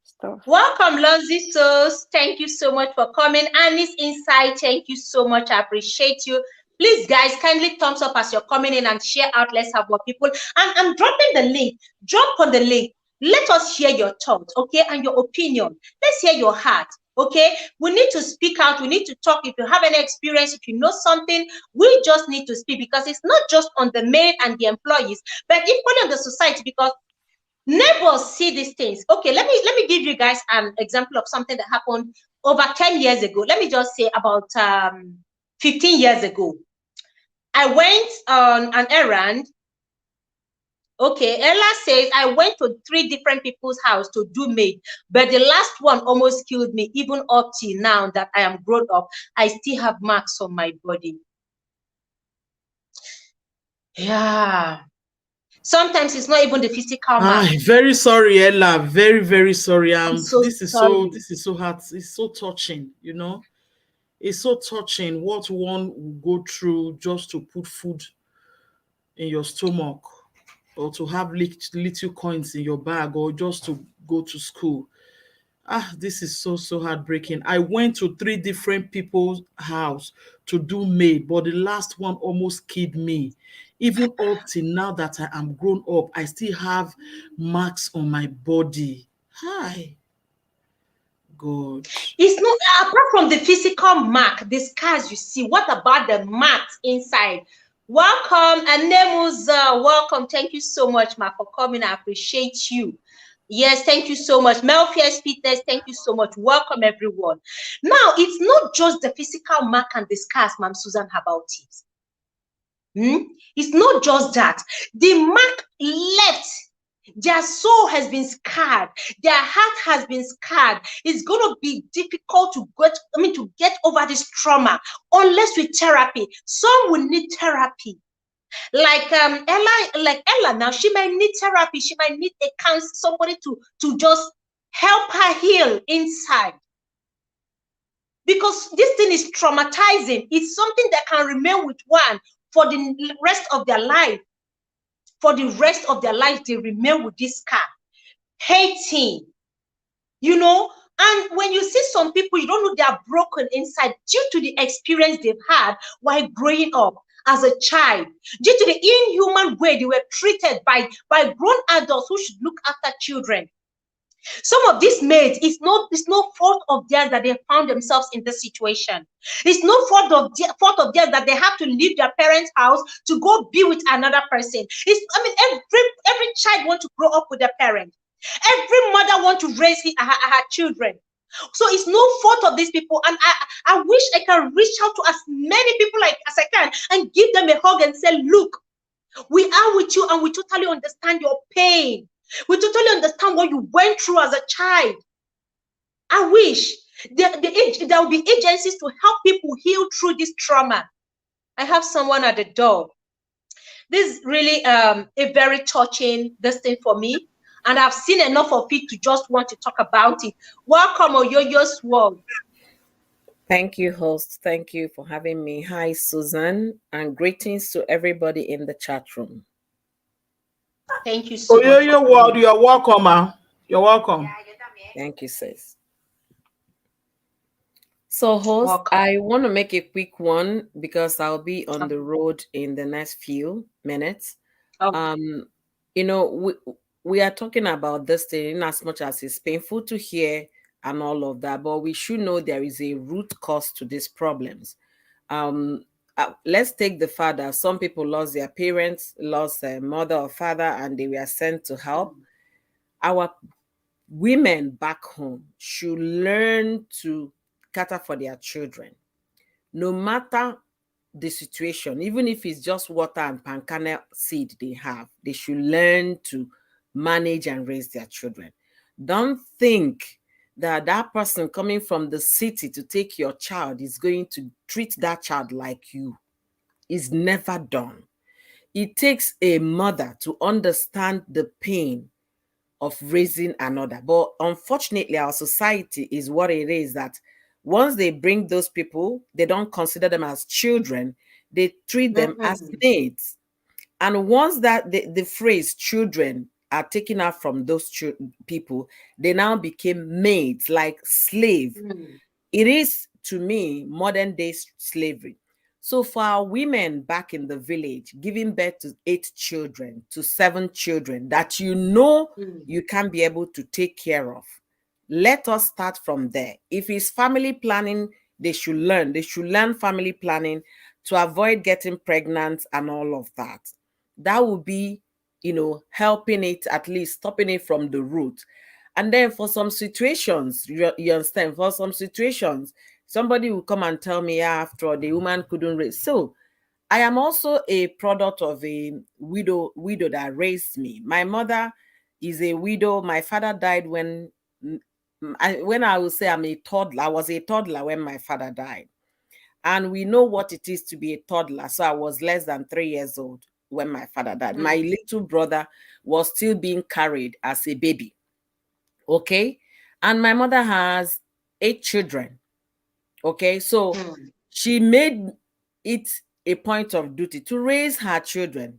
Speaker 4: stuff.
Speaker 1: Welcome, Lonzi Sauce. Thank you so much for coming. Annie's Insight, thank you so much. I appreciate you. Please, guys, kindly thumbs up as you're coming in and share out. Let's have more people. And I'm dropping the link. Jump on the link. Let us hear your thoughts, okay, and your opinion. Let's hear your heart. Okay, we need to speak out. We need to talk. If you have any experience, if you know something, we just need to speak, because it's not just on the maid and the employees, but equally on the society, because neighbors see these things. Okay, let me give you guys an example of something that happened over 10 years ago. Let me just say about 15 years ago. I went on an errand. Okay, Ella says, I went to 3 different people's house to do maid, but the last one almost killed me. Even up till now that I am grown up, I still have marks on my body. Yeah. Sometimes it's not even the physical mark.
Speaker 3: Very sorry, Ella. Very, very sorry. This is so hard. It's so touching, you know. It's so touching what one will go through just to put food in your stomach, or to have little coins in your bag, or just to go to school. This is so heartbreaking. I went to 3 different people's house to do maid, but the last one almost killed me. Even up till now that I am grown up, I still have marks on my body. Hi, God.
Speaker 1: It's not, apart from the physical mark, the scars you see. What about the marks inside? Welcome, Anemuza. Welcome. Thank you so much, Ma, for coming. I appreciate you. Yes, thank you so much. Melfias Fitness, thank you so much. Welcome, everyone. Now, it's not just the physical mark and the scars, Ma'am Susan, about it. It's not just that. The mark left. Their soul has been scarred. Their heart has been scarred. It's going to be difficult to get over this trauma unless with therapy. Some will need therapy. Like Ella now, she might need therapy. She might need a counsel, somebody to just help her heal inside. Because this thing is traumatizing. It's something that can remain with one for the rest of their life. For the rest of their life, they remain with this scar, hating, you know. And when you see some people, you don't know they are broken inside due to the experience they've had while growing up as a child, due to the inhuman way they were treated by grown adults who should look after children. Some of these maids, it's no fault of theirs that they found themselves in this situation. It's no fault of theirs that they have to leave their parents' house to go be with another person. Every child wants to grow up with their parent. Every mother wants to raise her children. So it's no fault of these people. And I wish I can reach out to as many people as I can and give them a hug and say, look, we are with you and we totally understand your pain. We totally understand what you went through as a child. I wish there will be agencies to help people heal through this trauma. I have someone at the door. This is really a very touching thing for me. And I've seen enough of it to just want to talk about it. Welcome, Oyoyo's World.
Speaker 5: Thank you, host. Thank you for having me. Hi, Susan, and greetings to everybody in the chat room.
Speaker 1: Thank you so much.
Speaker 3: Oyoyo World, you're welcome, ma. You're welcome.
Speaker 5: Thank you, sis. So, host, welcome. I want to make a quick one because I'll be on the road in the next few minutes. Okay. You know, we are talking about this thing in as much as it's painful to hear and all of that, but we should know there is a root cause to these problems. Let's take the fact that some people lost their parents, lost their mother or father, and they were sent to help. Our women back home should learn to cater for their children, no matter the situation. Even if it's just water and pancana seed they have, they should learn to manage and raise their children. Don't think that that person coming from the city to take your child is going to treat that child like you. It's never done. It takes a mother to understand the pain of raising another. But unfortunately, our society is what it is, that once they bring those people, they don't consider them as children. They treat them as maids. And once that the phrase children are taken out from those people, they now became maids, like slave. It is, to me, modern day slavery. So for our women back in the village, giving birth to 8 children, to 7 children that you know you can be able to take care of, let us start from there. If it's family planning, they should learn. They should learn family planning to avoid getting pregnant and all of that. That would be, you know, helping it, at least stopping it from the root. And then for some situations, you understand, for some situations, somebody will come and tell me, after all, the woman couldn't raise. So I am also a product of a widow that raised me. My mother is a widow. My father died when I would say I'm a toddler. I was a toddler when my father died. And we know what it is to be a toddler. So I was less than 3 years old when my father died. My little brother was still being carried as a baby. Okay. And my mother has 8 children. Okay. So she made it a point of duty to raise her children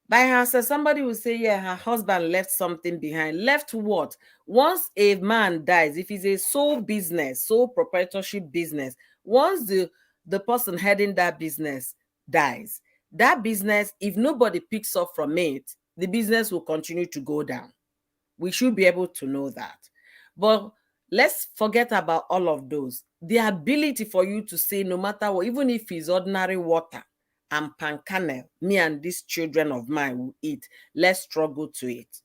Speaker 5: by herself. Somebody will say, yeah, her husband left something behind. Left what? Once a man dies, if it's a sole business, sole proprietorship business, once the person heading that business dies, that business, if nobody picks up from it, the business will continue to go down. We should be able to know that. But let's forget about all of those. The ability for you to say, no matter what, even if it's ordinary water and pancana, me and these children of mine will eat. Let's struggle to it.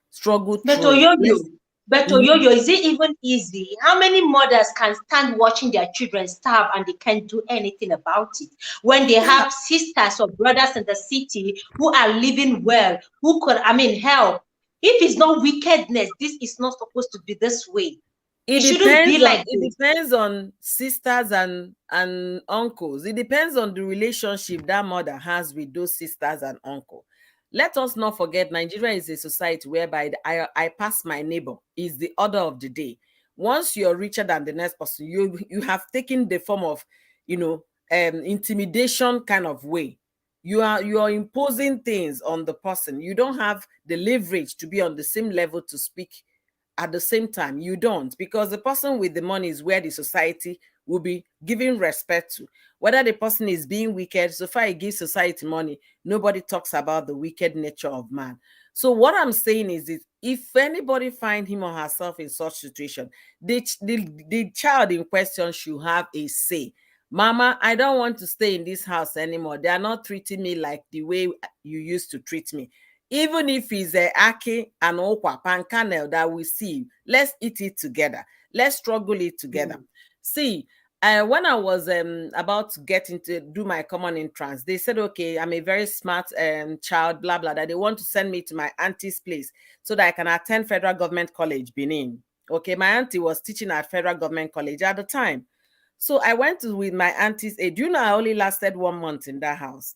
Speaker 5: Struggle
Speaker 1: but
Speaker 5: through it.
Speaker 1: But Oyoyo, is it even easy? How many mothers can stand watching their children starve and they can't do anything about it? When they have sisters or brothers in the city who are living well, who could, help. If it's not wickedness, this is not supposed to be this way. It shouldn't be like this.
Speaker 5: It depends on sisters and uncles. It depends on the relationship that mother has with those sisters and uncle. Let us not forget, Nigeria is a society whereby I pass my neighbor is the order of the day. Once you're richer than the next person, you have taken the form of, intimidation kind of way. You are imposing things on the person. You don't have the leverage to be on the same level to speak at the same time. You don't, because the person with the money is where the society will be giving respect to. Whether the person is being wicked, so far he gives society money, nobody talks about the wicked nature of man. So what I'm saying is, if anybody find him or herself in such situation, the child in question should have a say. Mama, I don't want to stay in this house anymore. They are not treating me like the way you used to treat me. Even if it's a aki and okwa pankanel that we see, let's eat it together. Let's struggle it together. See, when I was about to get into do my common entrance, they said, okay, I'm a very smart child, blah, blah, that they want to send me to my auntie's place so that I can attend Federal Government College, Benin. Okay, my auntie was teaching at Federal Government College at the time. So I went with my auntie's aid. Do you know I only lasted 1 month in that house?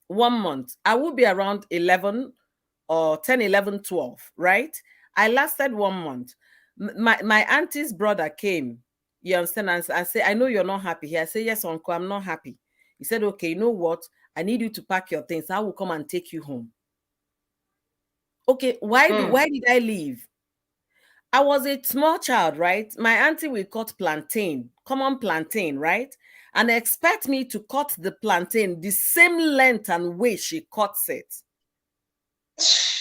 Speaker 5: 1 month. I will be around 11 or 10, 11, 12, right? I lasted 1 month. My auntie's brother came, you understand, and I say, I know you're not happy here. I say, yes, uncle, I'm not happy. He said, okay, you know what? I need you to pack your things. I will come and take you home. Okay, why did I leave? I was a small child, right? My auntie will cut plantain, common plantain, right? And expect me to cut the plantain the same length and way she cuts it.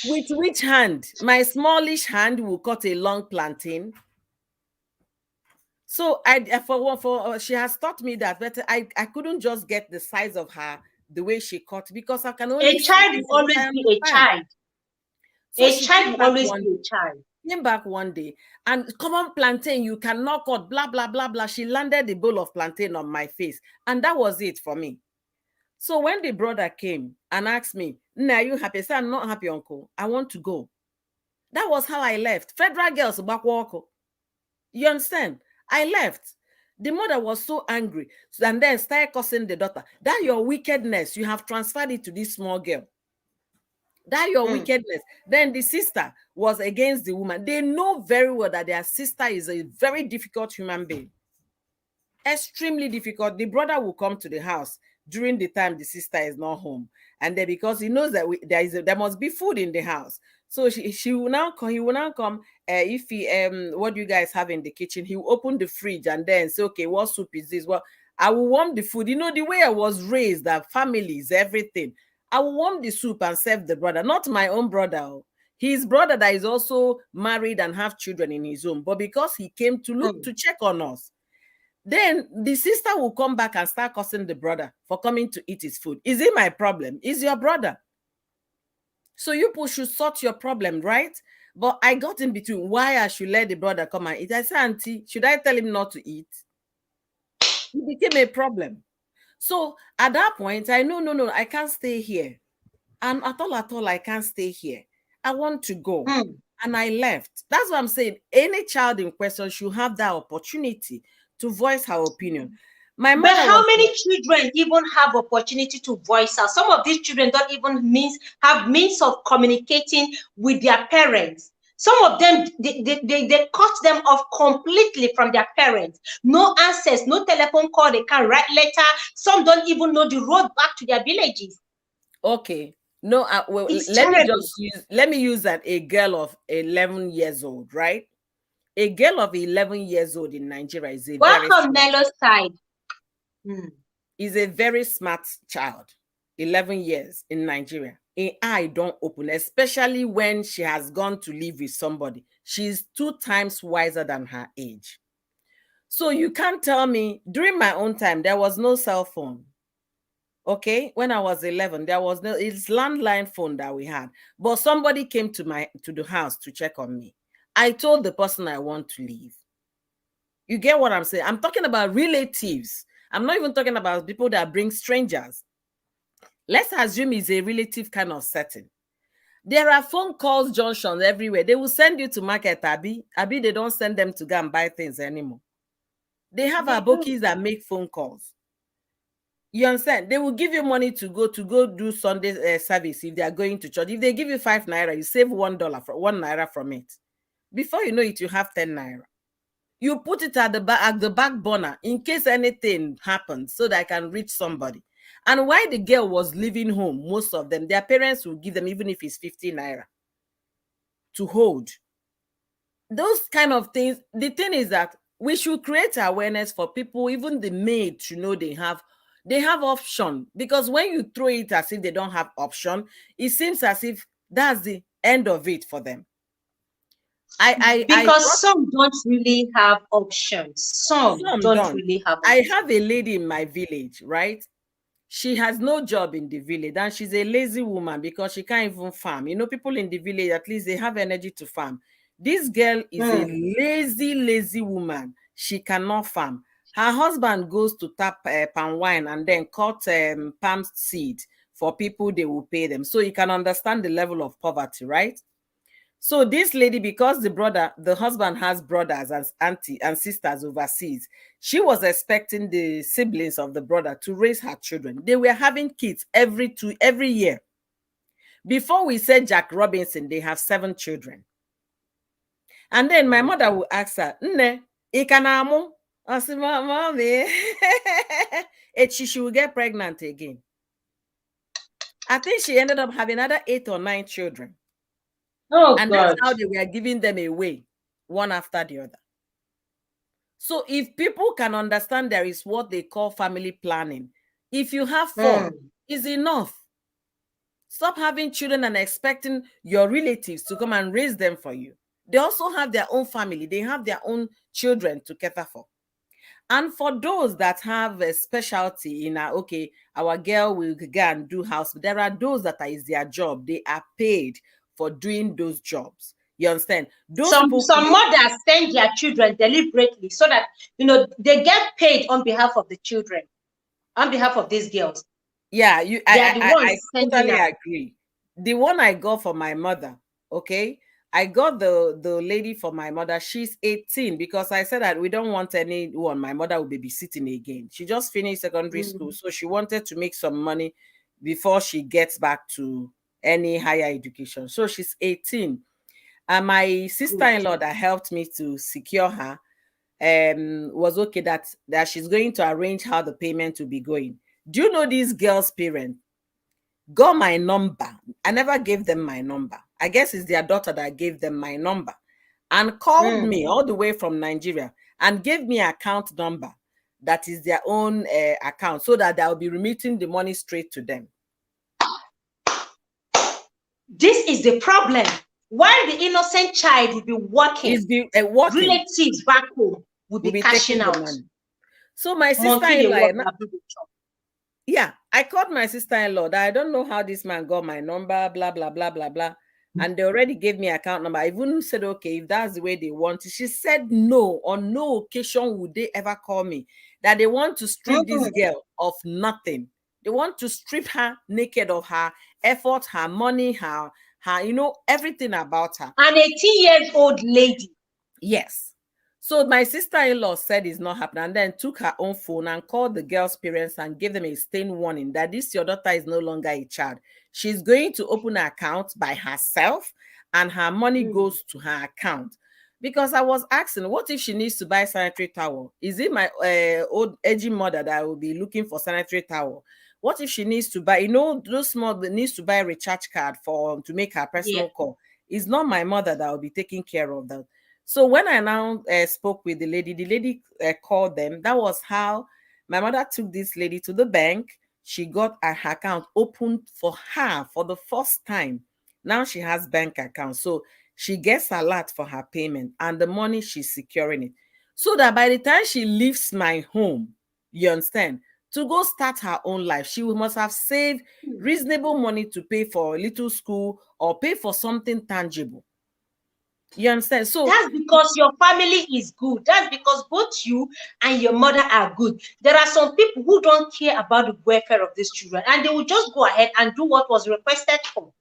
Speaker 5: With which hand? My smallish hand will cut a long plantain. So she has taught me that, but I couldn't just get the size of her the way she cut, because I can only
Speaker 1: a child will always be a child. So a child will always be a child.
Speaker 5: Came back one day and common plantain, you cannot cut, blah, blah, blah, blah. She landed the bowl of plantain on my face. And that was it for me. So when the brother came and asked me, are you happy? I said, I'm not happy, uncle. I want to go. That was how I left. Federal girls back walk. You understand? I left. The mother was so angry. And then started cursing the daughter. That your wickedness, you have transferred it to this small girl. That your wickedness. Then the sister was against the woman. They know very well that their sister is a very difficult human being. Extremely difficult. The brother will come to the house during the time the sister is not home. And then because he knows that there must be food in the house. So he will now come. If he what do you guys have in the kitchen? He will open the fridge and then say, okay, what soup is this? Well, I will warm the food. You know, the way I was raised, that families, everything. I will warm the soup and serve the brother, not my own brother. His brother that is also married and have children in his home. But because he came to look to check on us, then the sister will come back and start cursing the brother for coming to eat his food. Is it my problem? Is your brother? So you people should sort your problem, right? But I got in between why I should let the brother come and eat. I said, auntie, should I tell him not to eat? It became a problem. So at that point, I know, no, I can't stay here. And at all, I can't stay here. I want to go. And I left. That's what I'm saying. Any child in question should have that opportunity to voice her opinion.
Speaker 1: But how many children even have opportunity to voice out? Some of these children don't even have means of communicating with their parents. Some of them, they cut them off completely from their parents. No access, no telephone call, they can't write letter. Some don't even know the road back to their villages.
Speaker 5: Okay. No, well, let me use that a girl of 11 years old, right? A girl of 11 years old in Nigeria is a
Speaker 1: very on Melo's side.
Speaker 5: Is a very smart child. 11 years in Nigeria. An eye don't open, especially when she has gone to live with somebody. She's 2 times wiser than her age. So you can't tell me, during my own time, there was no cell phone. Okay, when I was 11, there was it's landline phone that we had. But somebody came to the house to check on me. I told the person I want to leave. You get what I'm saying? I'm talking about relatives. I'm not even talking about people that bring strangers. Let's assume it's a relative kind of setting. There are phone calls junctions everywhere. They will send you to market, Abi. They don't send them to go and buy things anymore. They have abokis that make phone calls. You understand? They will give you money to go do Sunday service if they are going to church. If they give you 5 naira, you save $1 for 1 naira from it. Before you know it, you have 10 naira. You put it at the back burner in case anything happens, so that I can reach somebody. And while the girl was leaving home, most of them, their parents will give them, even if it's 50 naira, to hold. Those kind of things. The thing is that we should create awareness for people, even the maid, to know they have option. Because when you throw it as if they don't have option, it seems as if that's the end of it for them.
Speaker 1: Because some don't really have options. Some don't really have options.
Speaker 5: I have a lady in my village, right? She has no job in the village, and she's a lazy woman because she can't even farm. You know, people in the village, at least they have energy to farm. This girl is a lazy woman. She cannot farm. Her husband goes to tap palm wine and then cut palm seed for people. They will pay them. So you can understand the level of poverty, right? So this lady, because the husband has brothers and auntie and sisters overseas, she was expecting the siblings of the brother to raise her children. They were having kids every year. Before we said Jack Robinson, they have 7 children. And then my mother will ask her, "Nne, ikanamu?" I said, "Mommy," and she will get pregnant again. I think she ended up having another 8 or 9 children. And God. That's how they were giving them away, one after the other. So if people can understand, there is what they call family planning. If you have 4, is enough. Stop having children and expecting your relatives to come and raise them for you. They also have their own family. They have their own children to cater for. And for those that have a specialty in our girl will go and do house, there are those that is their job. They are paid for doing those jobs. You understand?
Speaker 1: Some mothers send their children deliberately so that they get paid on behalf of the children, on behalf of these girls.
Speaker 5: Yeah, I totally agree. The one I got for my mother, okay, I got the lady for my mother. She's 18 because I said that we don't want anyone. My mother will be sitting again. She just finished secondary school, so she wanted to make some money before she gets back to any higher education. So she's 18. And my sister-in-law that helped me to secure her was okay that she's going to arrange how the payment will be going. Do you know this girl's parent got my number? I never gave them my number. I guess it's their daughter that gave them my number and called me all the way from Nigeria and gave me an account number that is their own account so that they'll be remitting the money straight to them.
Speaker 1: This is the problem. While the innocent child will be working, relatives back home will be cashing out.
Speaker 5: So my sister-in-law, yeah, I called my sister-in-law that I don't know how this man got my number, blah, blah, blah, blah, blah. And they already gave me account number. I even said, okay, if that's the way they want it. She said no, on no occasion would they ever call me. That they want to strip this girl of nothing. They want to strip her naked of her effort, her money, her everything about her.
Speaker 1: An 18-year-old lady.
Speaker 5: Yes. So my sister-in-law said it's not happening, and then took her own phone and called the girl's parents and gave them a stern warning that your daughter is no longer a child. She's going to open an account by herself and her money goes to her account. Because I was asking, what if she needs to buy sanitary towel? Is it my old aging mother that will be looking for sanitary towel? What if she needs to buy, those small needs to buy a recharge card to make her personal call? It's not my mother that will be taking care of that. So when I now spoke with the lady called them. That was how my mother took this lady to the bank. She got her account opened for her for the first time. Now she has bank account. So she gets a lot for her payment and the money she's securing it. So that by the time she leaves my home, you understand, to go start her own life, she must have saved reasonable money to pay for a little school or pay for something tangible. You understand? So
Speaker 1: that's because your family is good. That's because both you and your mother are good. There are some people who don't care about the welfare of these children and they will just go ahead and do what was requested for.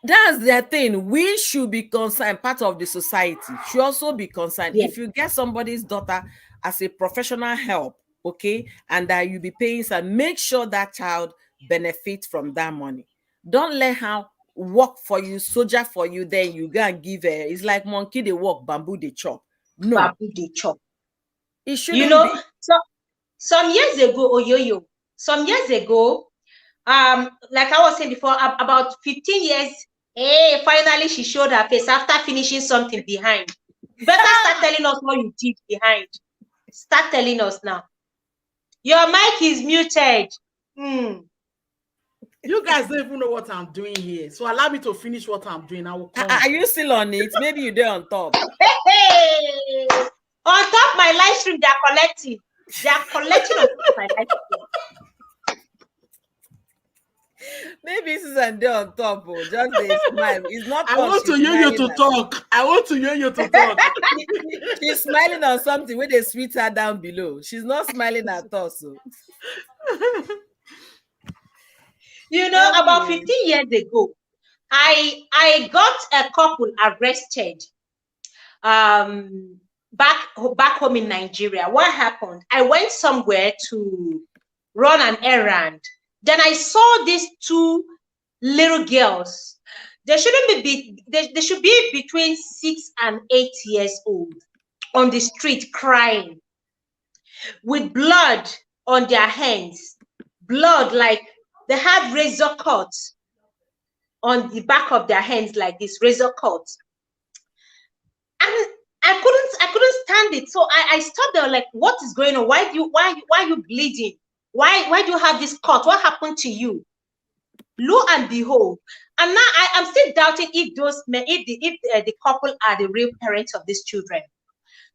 Speaker 5: That's their thing. We should be concerned, part of the society should also be concerned.
Speaker 1: Yes.
Speaker 5: If you get somebody's daughter as a professional help, okay, and that you be paying some, make sure that child benefit from that money. Don't let her work for you, soldier for you, then you go and give her. It's like monkey they walk, bamboo they chop. No,
Speaker 1: Babu they chop.
Speaker 5: it
Speaker 1: You
Speaker 5: shouldn't
Speaker 1: know,
Speaker 5: be.
Speaker 1: so some years ago, Oyoyo, some years ago, like I was saying before, about 15 years, hey, finally she showed her face after finishing something behind. Better start telling us what you did behind. Start telling us now. Your mic is muted.
Speaker 3: You guys don't even know what I'm doing here. So allow me to finish what I'm doing. I will come.
Speaker 5: Are you still on it? Maybe you're there on top.
Speaker 1: Hey! On top my live stream, they are collecting. They are collecting on top my live stream.
Speaker 5: Maybe Susan there on top. Oh, just a smile. It's not.
Speaker 3: I want to hear you to talk. I want to hear you to talk.
Speaker 5: She's smiling on something with a sweet her down below. She's not smiling at us. So.
Speaker 1: You know, about 15 years ago, I got a couple arrested back home in Nigeria. What happened? I went somewhere to run an errand. Then I saw these two little girls. They shouldn't be they should be between 6 and 8 years old, on the street crying with blood on their hands. Blood, like they had razor cuts on the back of their hands, like this, razor cuts. And I couldn't stand it. So I stopped there, like, what is going on? Why are you bleeding? Why do you have this cut? What happened to you? Lo and behold, and now I'm still doubting if the couple are the real parents of these children.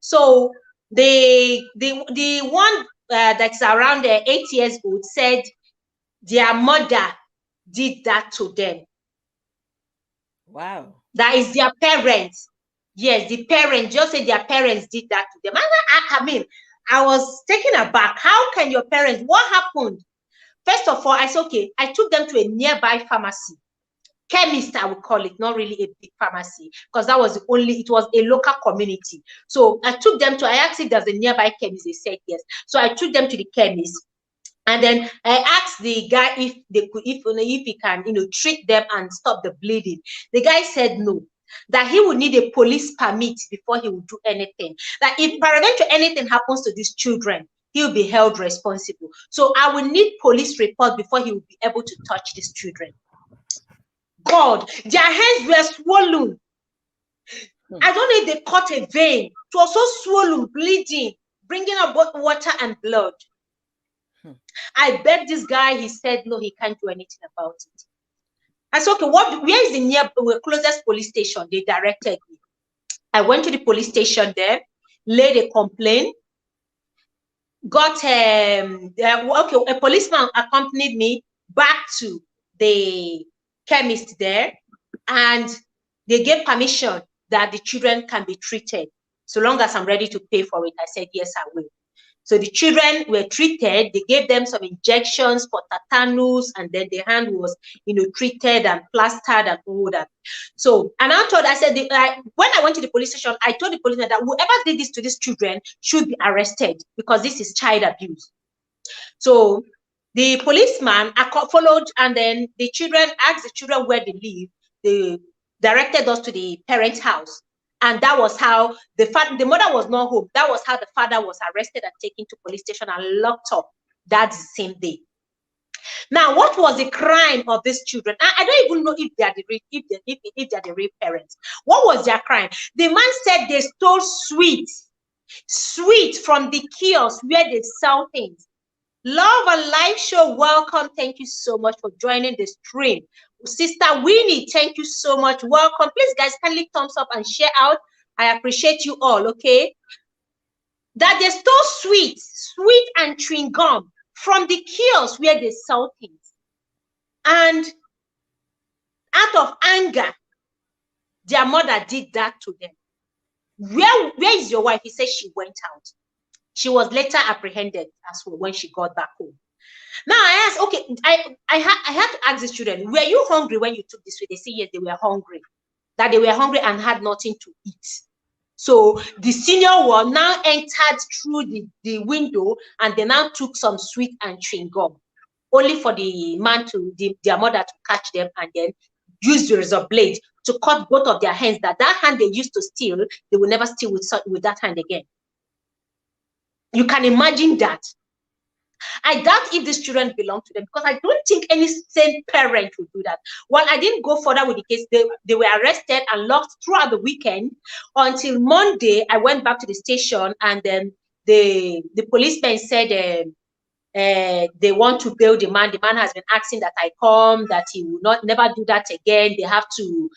Speaker 1: So the one that's around 8 years old said their mother did that to them.
Speaker 5: Wow.
Speaker 1: That is their parents. Yes, the parents just said their parents did that to them. I mean, I was taken aback. How can your parents? What happened? First of all, I said, okay, I took them to a nearby pharmacy. Chemist, I would call it, not really a big pharmacy, because that was it was a local community. So I took them to, I asked if there's a nearby chemist. They said yes. So I took them to the chemist. And then I asked the guy if he can, treat them and stop the bleeding. The guy said no, that he would need a police permit before he would do anything. That if peradventure anything happens to these children, he'll be held responsible. So I will need police report before he will be able to touch these children. God, their hands were swollen. I don't know if they cut a vein. It was so swollen, bleeding, bringing up both water and blood. I begged this guy. He said no, he can't do anything about it. I said, okay, where is the closest police station? They directed me. I went to the police station there, laid a complaint, got a policeman accompanied me back to the chemist there, and they gave permission that the children can be treated so long as I'm ready to pay for it. I said yes, I will. So the children were treated. They gave them some injections for tetanus, and then the hand was, treated and plastered and all that. So, and I said, when I went to the police station, I told the policeman that whoever did this to these children should be arrested because this is child abuse. So the policeman followed, and then the children asked the children where they live. They directed us to the parents' house. And that was how the mother was not home. That was how the father was arrested and taken to police station and locked up that same day. Now, what was the crime of these children? I don't even know if they are the real parents. What was their crime? The man said they stole sweet from the kiosk where they sell things. Love and Life Show, welcome. Thank you so much for joining the stream. Sister Winnie, thank you so much. Welcome. Please, guys, kindly thumbs up and share out. I appreciate you all, okay? That they stole sweet and chewing gum from the kiosk where they sell things. And out of anger, their mother did that to them. Where is your wife? He said she went out. She was later apprehended as well when she got back home. Now I asked, okay, I had to ask the children, were you hungry when you took this food? They say yes, they were hungry. That they were hungry and had nothing to eat. So the senior one now entered through the window and they now took some sweet and chewing gum, only for the man their mother to catch them and then use the razor blade to cut both of their hands. That hand they used to steal, they will never steal with that hand again. You can imagine that. I doubt if these children belong to them, because I don't think any sane parent would do that. Well, I didn't go further with the case. They were arrested and locked throughout the weekend until Monday. I went back to the station, and then the policeman said they want to bail the man. The man has been asking that I come, that he will never do that again. They have to,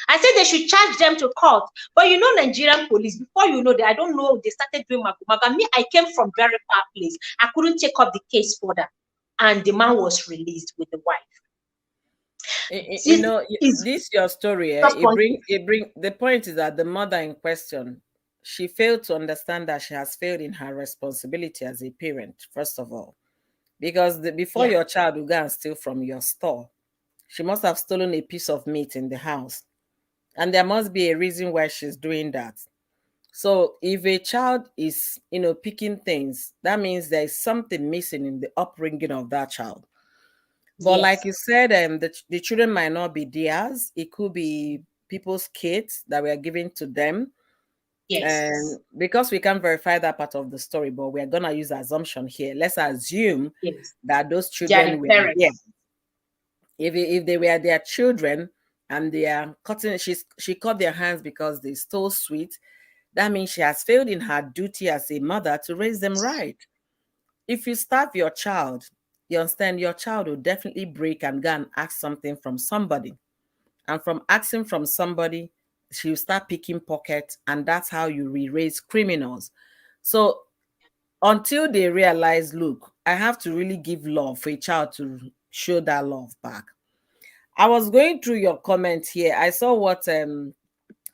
Speaker 1: I said they should charge them to court. But Nigerian police, before I don't know, they started doing magumaga. Me, I came from very far place. I couldn't take up the case further. And the man was released with the wife.
Speaker 5: This your story. The point is that the mother in question, she failed to understand that she has failed in her responsibility as a parent, first of all. Because before your child will go and steal from your store, she must have stolen a piece of meat in the house. And there must be a reason why she's doing that. So if a child is, picking things, that means there is something missing in the upbringing of that child. But like you said, the children might not be theirs. It could be people's kids that were given to them.
Speaker 1: Yes.
Speaker 5: And because we can't verify that part of the story, but we're gonna use assumption here. Let's assume that those children were there. If they were their children and they are cutting, she cut their hands because they stole sweet, that means she has failed in her duty as a mother to raise them right. If you starve your child, you understand, your child will definitely break and go and ask something from somebody. And from asking from somebody, she'll start picking pockets, and that's how you re-raise criminals. So until they realize, look, I have to really give love for a child to show that love back. I was going through your comments here. I saw what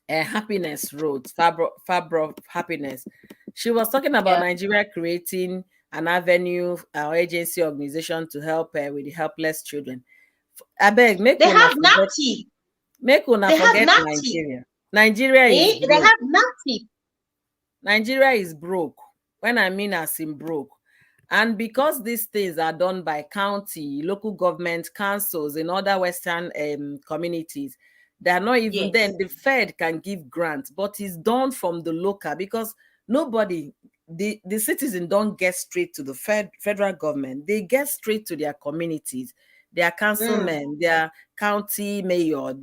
Speaker 5: Happiness wrote, Fabro Happiness. She was talking about Nigeria creating an avenue or agency organization to help with the helpless children. I beg,
Speaker 1: they have nothing.
Speaker 5: Make una forget Nigeria. Nigeria is broke.
Speaker 1: They have nothing.
Speaker 5: Nigeria is broke. When I mean as in broke. And because these things are done by county, local government, councils in other Western communities, they are not even then the Fed can give grants, but it's done from the local, because nobody, the citizen don't get straight to the federal government. They get straight to their communities, their councilmen, their county mayor,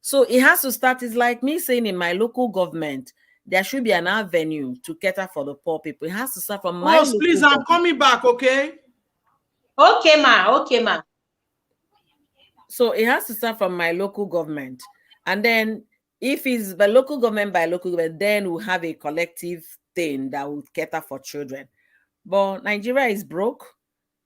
Speaker 5: so it has to start. It's like me saying in my local government, there should be an avenue to cater for the poor people. It has to start from my
Speaker 3: local please, I'm coming back, okay?
Speaker 1: Okay, ma.
Speaker 5: So it has to start from my local government. And then if it's by local government, then we'll have a collective thing that will cater for children. But Nigeria is broke.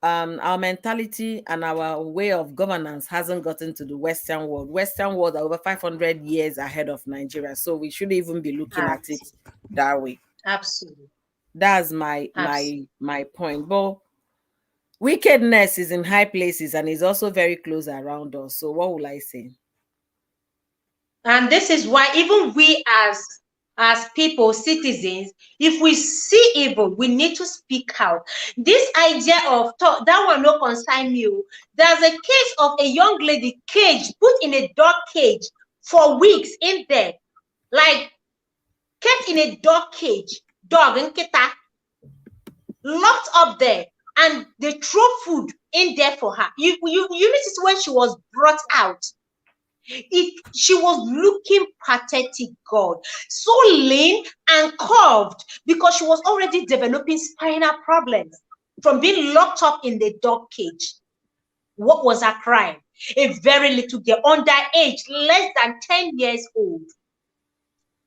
Speaker 5: Our mentality and our way of governance hasn't gotten to the Western world. Western world are over 500 years ahead of Nigeria. So we shouldn't even be looking at it that way.
Speaker 1: Absolutely.
Speaker 5: That's my point. But wickedness is in high places and is also very close around us. So what will I say?
Speaker 1: And this is why even we as people, citizens, if we see evil, we need to speak out. This idea of that one no concern you. There's a case of a young lady caged, put in a dog cage for weeks in there, like kept in a dog cage, dog and kita, locked up there, and they throw food in there for her. You notice when she was brought out, she was looking pathetic, God, so lean and curved, because she was already developing spinal problems from being locked up in the dog cage. What was her crime? A very little girl, underage, less than 10 years old.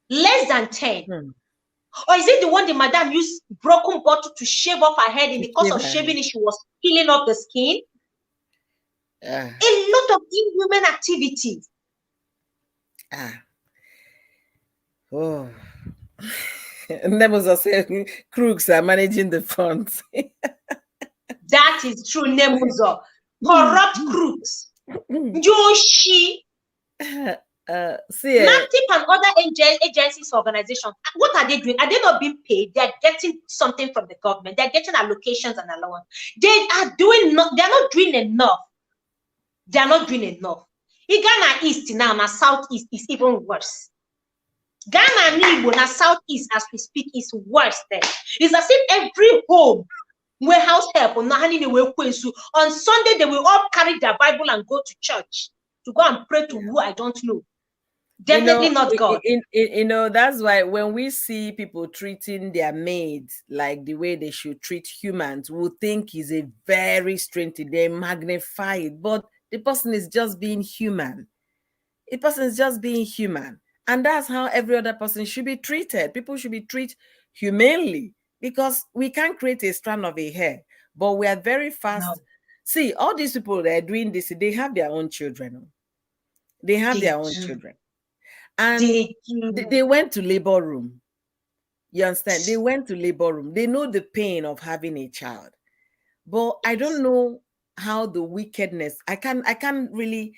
Speaker 1: Less than 10. Or is it the one the madam used broken bottle to shave off her head? In the course of shaving it, she was peeling off the skin? A lot of inhuman activities.
Speaker 5: And there was also crooks are managing the funds.
Speaker 1: That That is true, Nemuzo. Corrupt crooks. Joshi.
Speaker 5: See,
Speaker 1: NACTIP and other agencies, organizations, what are they doing? Are they not being paid? They're getting something from the government. They're getting allocations and allowance. They are doing they're not doing enough. They are not doing enough. In Ghana East now, and Southeast is even worse. Ghana and Igbo and Southeast, as we speak, is worse there. It's as if every home where house help on Sunday they will all carry their Bible and go to church to go and pray to who I don't know. Definitely not God.
Speaker 5: That's why when we see people treating their maids like the way they should treat humans, we think is a very strange thing. They magnify it, but the person is just being human. A person is just being human. And that's how every other person should be treated. People should be treated humanely, because we can't create a strand of a hair, but we are very fast. No. See, all these people that are doing this, they have their own children. They have their own children. And they went to labor room. You understand? They went to labor room. They know the pain of having a child. But I don't know how the wickedness, I can't really,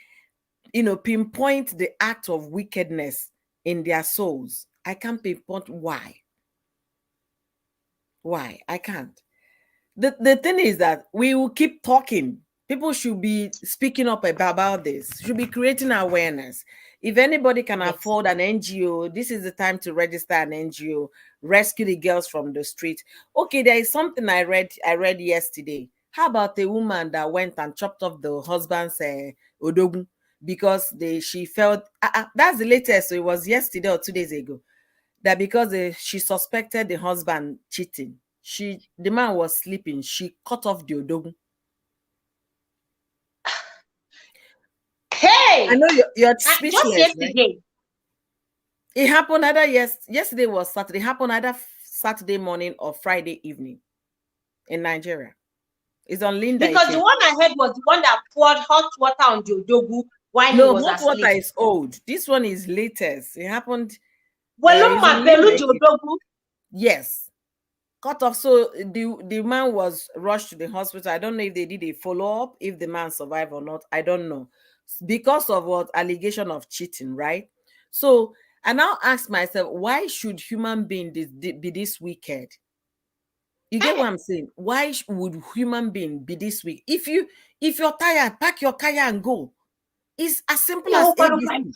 Speaker 5: pinpoint the act of wickedness in their souls. I can't pinpoint why. Why? I can't. The thing is that we will keep talking. People should be speaking up about this, should be creating awareness. If anybody can afford an NGO, this is the time to register an NGO, rescue the girls from the street. Okay, there is something I read yesterday. How about a woman that went and chopped off the husband's odogun because she felt, that's the latest, so it was yesterday or 2 days ago, that because she suspected the husband cheating, the man was sleeping, she cut off the odogun.
Speaker 1: Hey,
Speaker 5: I know you're speechless.
Speaker 1: Just yesterday.
Speaker 5: Right? It happened either yesterday was Saturday. It happened either Saturday morning or Friday evening in Nigeria. It's on Linda.
Speaker 1: Because the one I heard was the one that poured hot water on the odogu while he was asleep.
Speaker 5: Hot water is old. This one is latest. It happened. Yes. Cut off. So the man was rushed to the hospital. I don't know if they did a follow-up, if the man survived or not. I don't know. Because of what? Allegation of cheating, right? So I now ask myself, why should human beings be this wicked? You get what I'm saying? Why would human being be this weak? If you're tired, pack your car and go. It's as simple as ABC.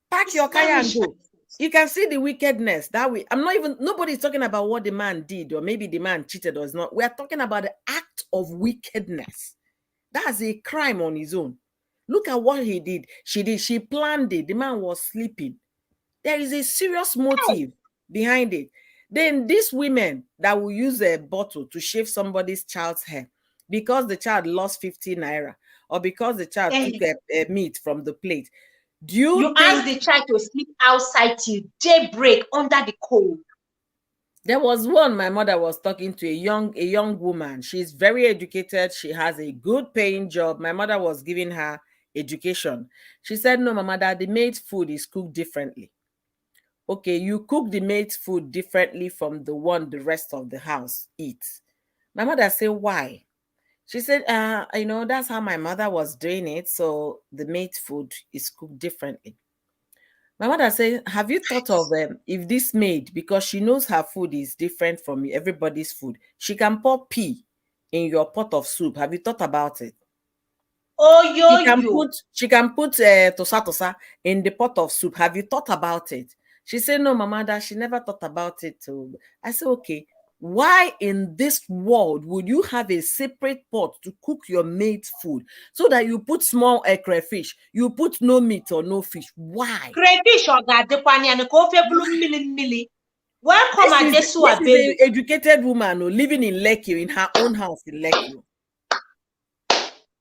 Speaker 5: Pack your car and go. You can see the wickedness that way. Nobody's talking about what the man did, or maybe the man cheated or not. We are talking about the act of wickedness. That's a crime on his own. Look at what he did. She planned it. The man was sleeping. There is a serious motive behind it. Then these women that will use a bottle to shave somebody's child's hair because the child lost 50 naira or because the child took a meat from the plate. Do you
Speaker 1: ask the child to sleep outside till daybreak under the cold?
Speaker 5: There was one, my mother was talking to a young woman. She's very educated. She has a good paying job. My mother was giving her education. She said, no, my mother, the maid's food is cooked differently. Okay, you cook the maid's food differently from the one the rest of the house eats. My mother said, why? She said, that's how my mother was doing it. So the maid's food is cooked differently. My mother said, have you thought of if this maid, because she knows her food is different from everybody's food, she can pour pea in your pot of soup. Have you thought about it? She can put tosa in the pot of soup. Have you thought about it? She said, no, Mama, that she never thought about it. I said, okay, why in this world would you have a separate pot to cook your maid's food so that you put small crayfish, you put no meat or no fish? Why?
Speaker 1: Crayfish or welcome
Speaker 5: this is an educated woman living in Lekki, in her own house in Lekki.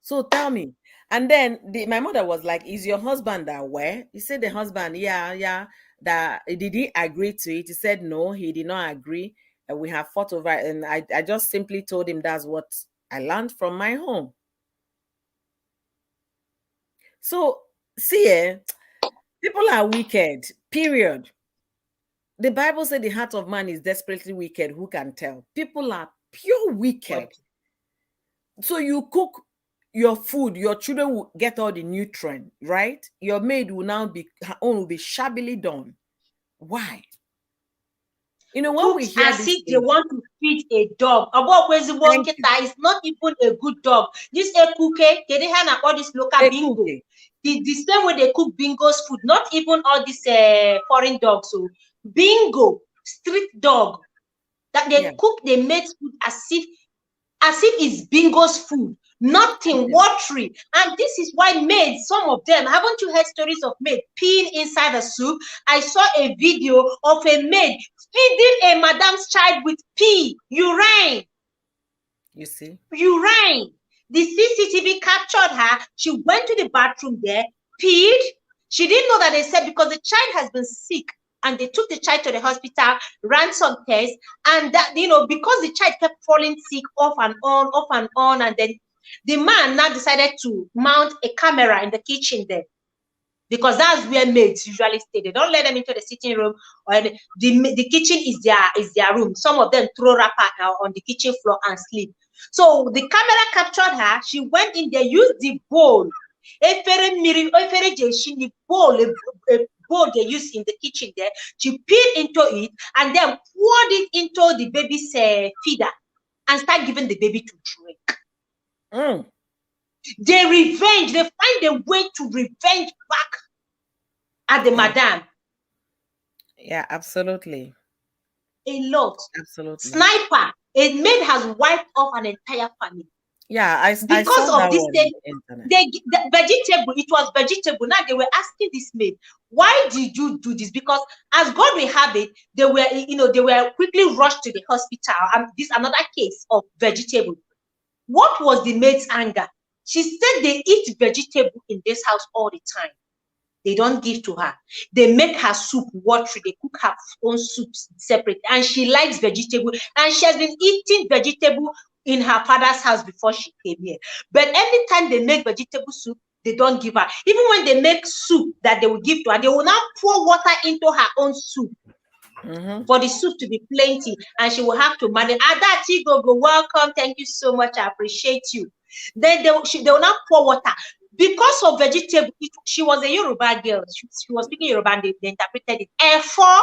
Speaker 5: So tell me. And then my mother was like, is your husband aware? He said the husband, yeah, that did he agree to it? He said no, he did not agree. We have fought over it, and I just simply told him that's what I learned from my home. So see, people are wicked, period. The Bible said the heart of man is desperately wicked. Who can tell? People are pure wicked. So you cook your food, your children will get all the nutrient, right? Your maid will now be, her own will be shabbily done. Why? You know, when we
Speaker 1: Cooks
Speaker 5: hear
Speaker 1: as
Speaker 5: this
Speaker 1: if they
Speaker 5: thing,
Speaker 1: want to feed a dog.
Speaker 5: thank you.
Speaker 1: Is not even a good dog. This ekuke, they have all this local bingo.
Speaker 5: Okay.
Speaker 1: The same way they cook bingo's food, not even all these foreign dogs. So bingo, street dog, that they cook, they make food as if it's bingo's food, nothing watery. And this is why maids, some of them, haven't you heard stories of maids peeing inside the soup? I saw a video of a maid feeding a madam's child with pee, urine.
Speaker 5: You see?
Speaker 1: Urine. The CCTV captured her. She went to the bathroom there, peed. She didn't know that they said because the child has been sick, and they took the child to the hospital, ran some tests, and that, you know, because the child kept falling sick off and on, and then the man now decided to mount a camera in the kitchen there, because that's where maids usually stay. They don't let them into the sitting room, or the kitchen is their room. Some of them throw wrapper on the kitchen floor and sleep. So the camera captured her. She went in there, used the bowl, a bowl they use in the kitchen there. She peed into it and then poured it into the baby's feeder and start giving the baby to drink. They revenge. They find a way to revenge back at the madam.
Speaker 5: Yeah, absolutely.
Speaker 1: A lot.
Speaker 5: Absolutely.
Speaker 1: Sniper. A maid has wiped off an entire family.
Speaker 5: Yeah, I
Speaker 1: because
Speaker 5: saw
Speaker 1: of this thing. The vegetable, it was vegetable. Now they were asking this maid, why did you do this? Because as God will have it, they were quickly rushed to the hospital. And this another case of vegetable. What was the maid's anger? She said they eat vegetable in this house all the time. They don't give to her. They make her soup watery. They cook her own soup separate. And she likes vegetable. And she has been eating vegetable in her father's house before she came here. But anytime they make vegetable soup, they don't give her. Even when they make soup that they will give to her, they will now pour water into her own soup. For the soup to be plenty, and she will have to manage. Adati go, welcome, thank you so much, I appreciate you. Then they will now pour water. Because of vegetable, she was a Yoruba girl. She was speaking Yoruba, and they interpreted it. Efo.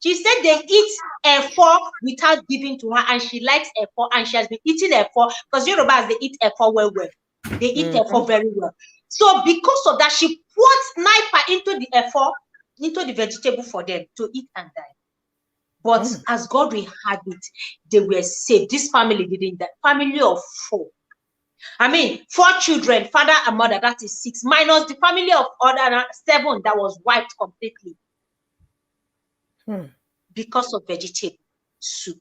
Speaker 1: She said they eat efo without giving to her, and she likes efo, and she has been eating efo because Yorubas, they eat efo well. They eat efo very well. So because of that, she poured sniper into the efo, into the vegetable for them to eat and die. But as God will have it, they were saved. This family didn't die. Family of 4. I mean, 4 children, father and mother, that is 6, minus the family of other 7 that was wiped completely. Because of vegetable soup.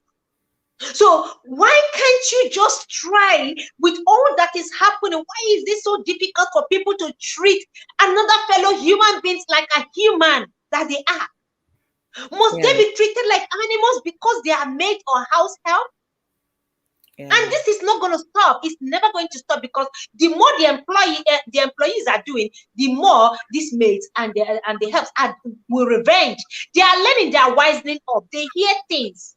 Speaker 1: So why can't you just try with all that is happening? Why is this so difficult for people to treat another fellow human beings like a human that they are? Must they be treated like animals because they are maid or house help? And this is not going to stop. It's never going to stop, because the more the employees are doing, the more these maids and the helps will revenge. They are learning, they are wising up. They hear things.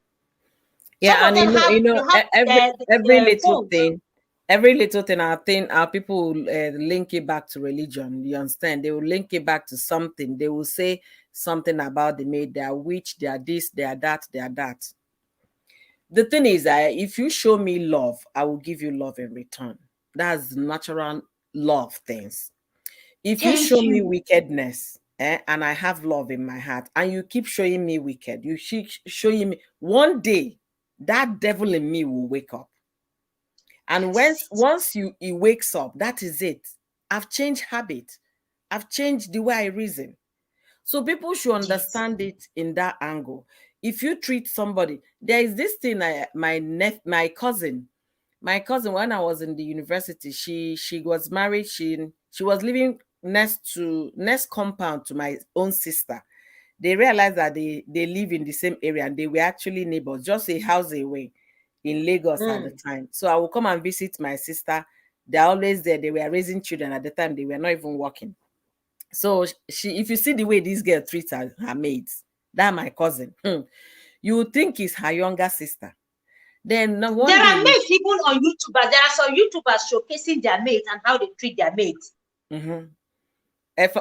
Speaker 5: Yeah, and every little thing, I think our people link it back to religion. You understand? They will link it back to something. They will say something about the maid. They are witch. They are this. They are that. They are that. The thing is, if you show me love, I will give you love in return. That's natural love things. If you show me wickedness, and I have love in my heart, and you keep showing me wicked, you keep showing me, one day that devil in me will wake up. And once he wakes up, that is it. I've changed habit. I've changed the way I reason. So people should understand it in that angle. If you treat somebody, there is this thing. My cousin, when I was in the university, she was married. She was living next compound to my own sister. They realized that they live in the same area, and they were actually neighbors, just a house away in Lagos at the time. So I will come and visit my sister. They're always there. They were raising children at the time. They were not even working. So if you see the way this girl treats her maids, that my cousin, you would think it's her younger sister. Then
Speaker 1: there are maids even on YouTube. There are some YouTubers showcasing their maids and how they treat their maids.
Speaker 5: Mm-hmm.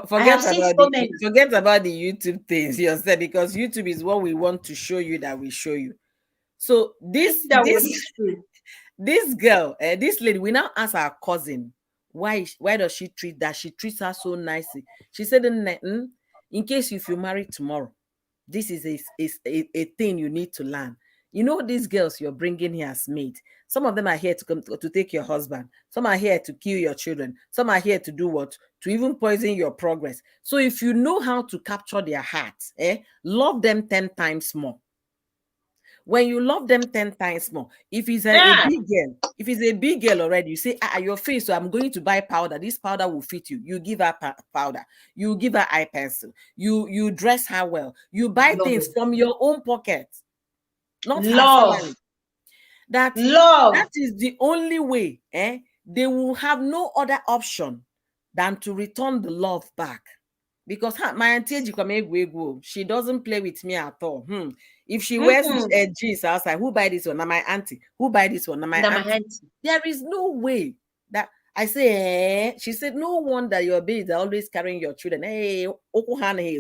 Speaker 1: Forget
Speaker 5: about the YouTube things you said, because YouTube is what we want to show you that we show you. So this girl, this lady, we now ask our cousin why does she treat that? She treats her so nicely. She said, in case if you marry tomorrow, this is a thing you need to learn. You know, these girls you're bringing here as maids, some of them are here to come to take your husband. Some are here to kill your children. Some are here to do what? To even poison your progress. So if you know how to capture their hearts, love them 10 times more. When you love them 10 times more, if it's a big girl already, you say, your face, so I'm going to buy powder. This powder will fit you. You give her powder. You give her eye pencil. You dress her well. You buy things from your own pocket, not her salary. That is the only way. They will have no other option than to return the love back. Because my auntie, she doesn't play with me at all. If she wears jeans outside, who buy this one? Now my auntie. Who buy this one? Now my auntie. There is no way that I say, she said, no wonder your babies are always carrying your children. Hey,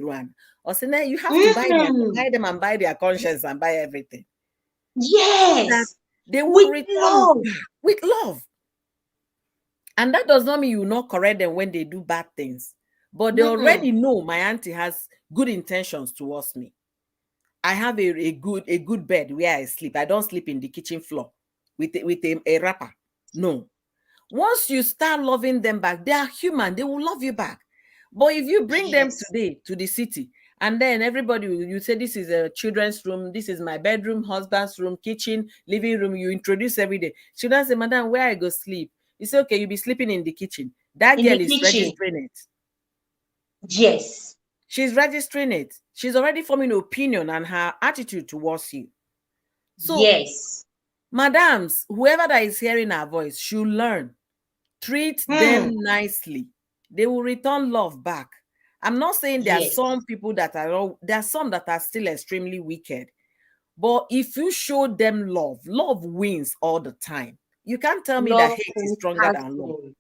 Speaker 5: run. Or say, you have to buy them and buy their conscience and buy everything.
Speaker 1: Yes.
Speaker 5: That they will return with love. And that does not mean you will not correct them when they do bad things. But they already know my auntie has good intentions towards me. I have a good bed where I sleep. I don't sleep in the kitchen floor with a wrapper. No. Once you start loving them back, they are human. They will love you back. But if you bring them today to the city, and then everybody, you say, this is a children's room, this is my bedroom, husband's room, kitchen, living room, you introduce every day. She doesn't say, madam, where I go sleep? You say, okay, you'll be sleeping in the kitchen. That girl is registering it.
Speaker 1: Yes.
Speaker 5: She's registering it. She's already forming an opinion and her attitude towards you. So, madams, whoever that is hearing our voice should learn. Treat them nicely. They will return love back. I'm not saying there are some people there are some that are still extremely wicked. But if you show them love wins all the time. You can't tell me that hate is stronger than love.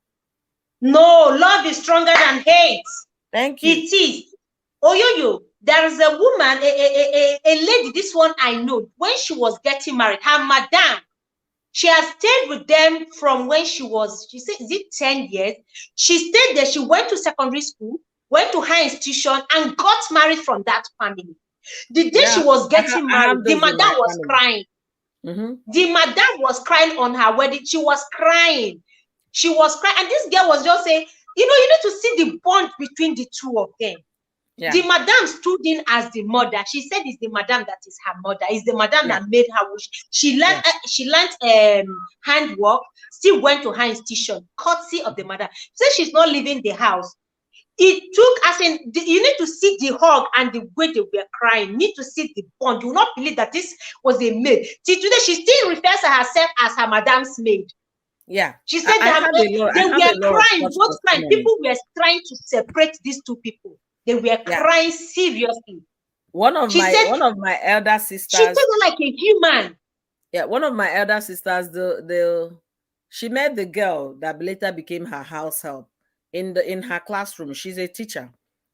Speaker 1: No, love is stronger than hate.
Speaker 5: Thank you.
Speaker 1: It is. Oyoyo, there is a woman, a lady, this one I know, when she was getting married, her madam, she has stayed with them from when she said, is it 10 years? She stayed there. She went to secondary school, went to higher institution, and got married from that family. The day she was getting married, the madam was crying. The madam was crying on her wedding. She was crying. And this girl was just saying, you need to see the bond between the two of them. Yeah. The madam stood in as the mother. She said it's the madam that is her mother. It's the madam that made her wish. She learned handwork, still went to her institution, courtesy of the madam. So she's not leaving the house. It took, you need to see the hug and the way they were crying. You need to see the bond. You will not believe that this was a maid. See, today she still refers to herself as her madam's maid.
Speaker 5: Yeah.
Speaker 1: She said they were crying, both crying. People were trying to separate these two people. They were crying seriously.
Speaker 5: One of my elder sisters.
Speaker 1: She said like a human.
Speaker 5: Yeah, one of my elder sisters, she met the girl that later became her house help in her classroom. She's a teacher.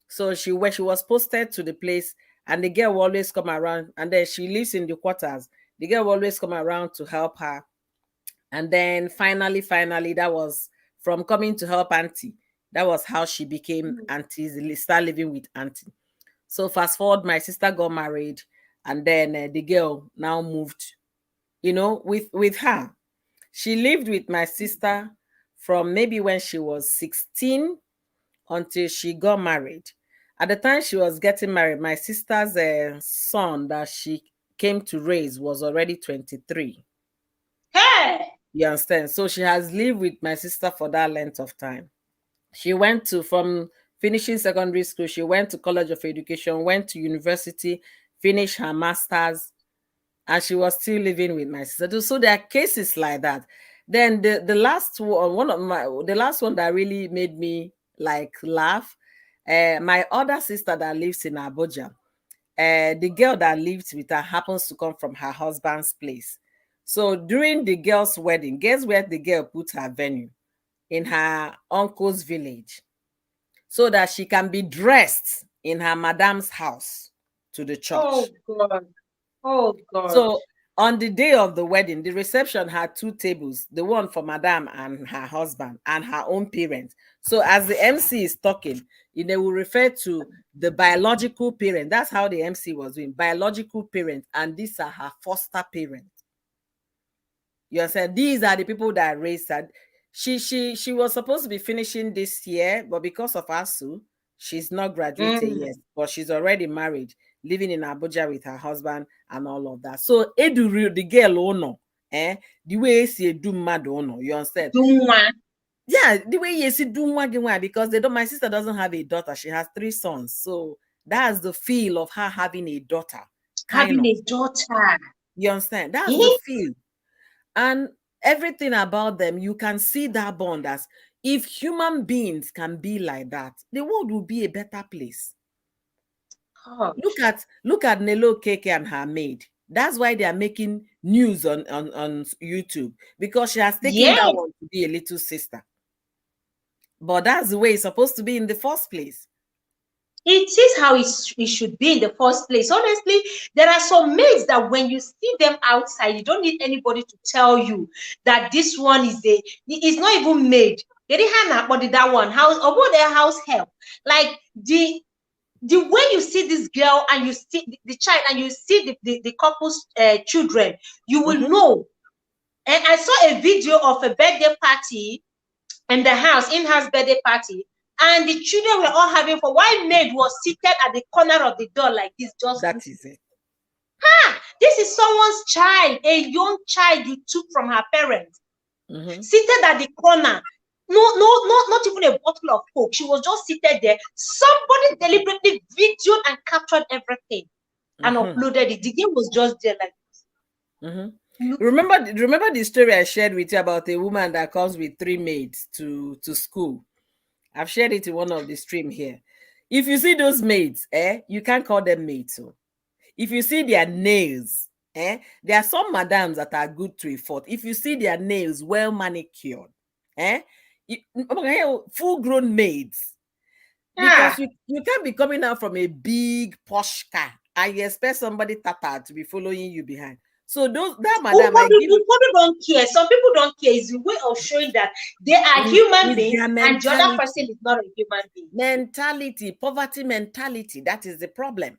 Speaker 5: So she was posted to the place, and the girl will always come around, and then she lives in the quarters. The girl will always come around to help her. And then finally, that was from coming to help auntie. That was how she became auntie, start living with auntie. So fast forward, my sister got married, and then the girl now moved, with her. She lived with my sister from maybe when she was 16 until she got married. At the time she was getting married, my sister's son that she came to raise was already 23.
Speaker 1: Hey!
Speaker 5: You understand? So she has lived with my sister for that length of time. She went from finishing secondary school, she went to College of Education, went to university, finished her master's, and she was still living with my sister. So there are cases like that. Then the last one that really made me laugh, my other sister that lives in Abuja, the girl that lives with her happens to come from her husband's place. So during the girl's wedding, guess where the girl put her venue? In her uncle's village, so that she can be dressed in her madam's house to the church.
Speaker 1: Oh God. Oh God.
Speaker 5: So on the day of the wedding, the reception had 2 tables, the one for madam and her husband and her own parents. So as the MC is talking, they will refer to the biological parent. That's how the MC was doing, biological parent, and these are her foster parents. You understand? These are the people that raised her. She was supposed to be finishing this year, but because of ASU, she's not graduated yet. But she's already married, living in Abuja with her husband and all of that. So Edu, the girl, the way she do mad, you understand? Yeah, the way you see do because my sister doesn't have a daughter; she has 3 sons. So that's the feel of her having a daughter.
Speaker 1: Having a daughter.
Speaker 5: You understand? That's the feel. And everything about them, you can see that bond as if human beings can be like that, the world will be a better place. Oh. Look at Nelo Keke and her maid. That's why they are making news on YouTube, because she has taken that one to be a little sister. But that's the way it's supposed to be in the first place.
Speaker 1: It is how it should be in the first place. Honestly, there are some maids that when you see them outside, you don't need anybody to tell you that this one is not even maid. They didn't have that one house or their house help. Like the way you see this girl and you see the child and you see the couple's children, you will know. And I saw a video of a birthday party in the house, in-house birthday party. And the children were all having for one maid was seated at the corner of the door like this. Just
Speaker 5: that is it.
Speaker 1: This is someone's child, a young child you took from her parents, seated at the corner. Not even a bottle of Coke. She was just seated there. Somebody deliberately videoed and captured everything and uploaded it. The game was just there like this.
Speaker 5: Remember the story I shared with you about a woman that comes with 3 maids to school? I've shared it in one of the stream here. If you see those maids, you can't call them maids. So if you see their nails, there are some madams that are good to a fault. If you see their nails well manicured, full-grown maids, because you can't be coming out from a big posh car and you expect somebody tata to be following you behind. So that madam,
Speaker 1: people don't care. Some people don't care. It's a way of showing that they are human beings and the other person is not a human being.
Speaker 5: Mentality, poverty mentality. That is the problem.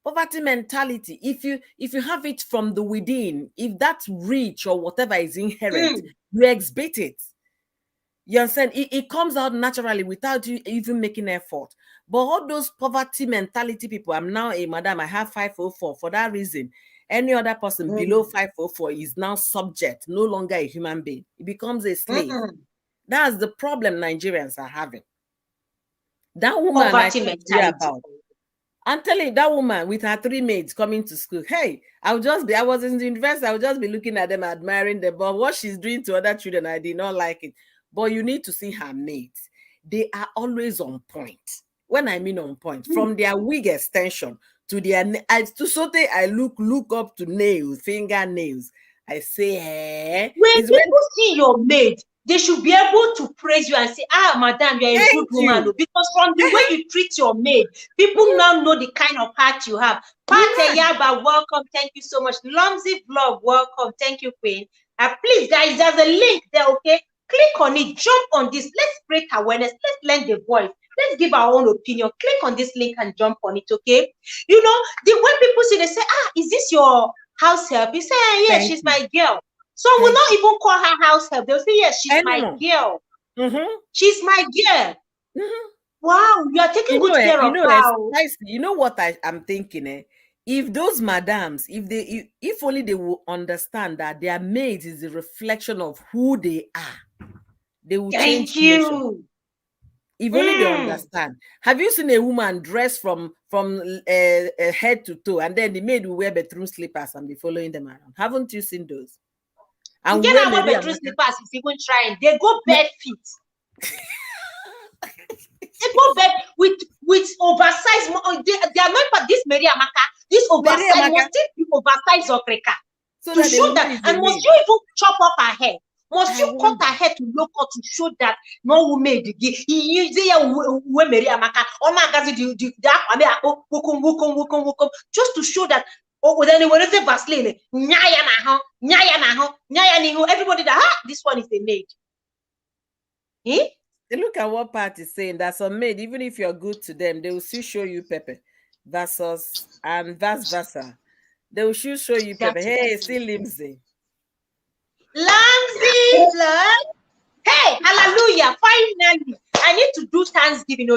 Speaker 5: Poverty mentality. If you have it from the within, if that's rich or whatever is inherent, you exhibit it. You understand? It comes out naturally without you even making effort. But all those poverty mentality people, I'm now a madam, I have 504. For that reason, any other person below 504 is now subject, no longer a human being. It becomes a slave. That's the problem Nigerians are having. That woman
Speaker 1: poverty mentality.
Speaker 5: About, I'm telling you, that woman with her 3 maids coming to school, hey, I was in the university, I would just be looking at them, admiring them. But what she's doing to other children, I did not like it. But you need to see her maids. They are always on point. When I mean on point, from their wig extension to their I look up to nails, fingernails. I say,
Speaker 1: when people see your maid, they should be able to praise you and say, madam, you're a good woman. Because from the way you treat your maid, people now know the kind of heart you have. Pateyaba, welcome. Thank you so much. Lumsy Vlog, welcome. Thank you, Queen. Please, guys, there's a link there, okay? Click on it, jump on this. Let's break awareness. Let's learn the voice. Let's give our own opinion. Click on this link and jump on it, okay? You know, when people see, they say, is this your house help? You say, yeah, she's my girl. So we'll not even call her house help. They'll say, yes, she's my girl. She's my girl. Wow, you are taking good care of her.
Speaker 5: You know what I'm thinking, If those madams, if only they will understand that their maids is a reflection of who they are, they will change. Thank you. If only they understand. Have you seen a woman dressed from head to toe, and then the maid will wear bedroom slippers and be following them around? Haven't you seen those?
Speaker 1: And you get bedroom slippers is even trying. They go bare feet. They go bare with oversized. They are not this Mary Amaka. This oversized must still be oversized okreka.
Speaker 5: So
Speaker 1: to
Speaker 5: that
Speaker 1: show that, and must you even chop off her hair? Must you cut her hair to look up to show that no woman just to show that then when they Vaseline, everybody that this one is a maid.
Speaker 5: Eh? Look at what Pat is saying. That's a maid, even if you're good to them, they will still show you pepper. Versus and vice versa. They will still show you pepper. Hey, see Limsey.
Speaker 1: Hey, hallelujah. Finally, I need to do Thanksgiving.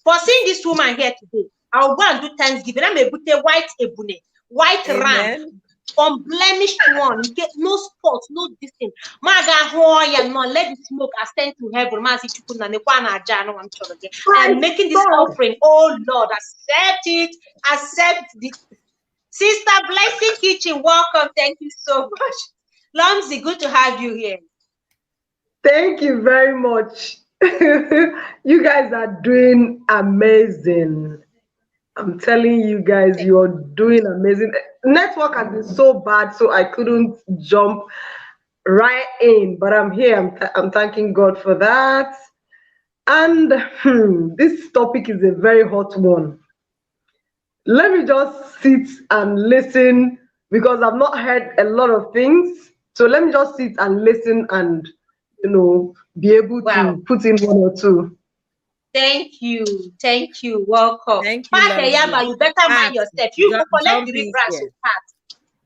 Speaker 1: For seeing this woman here today, I'll go and do Thanksgiving. I'm a white ebony, white ram, unblemished one. You get no spots, no distance. Let the smoke ascend to heaven. I'm making this offering. Oh Lord, accept it. Accept the Sister Blessing Kitchen. Welcome. Thank you so much. Lamsey, good to have you here.
Speaker 6: Thank you very much. You guys are doing amazing. I'm telling you guys, you're doing amazing. Network has been so bad, so I couldn't jump right in, but I'm here. I'm thanking God for that. And this topic is a very hot one. Let me just sit and listen because I've not heard a lot of things. So let me just sit and listen and, be able to put in one or two.
Speaker 1: Thank you. Thank you. Welcome.
Speaker 5: Thank you,
Speaker 1: Pat, you better mind yourself. You go collect the reference to Pat.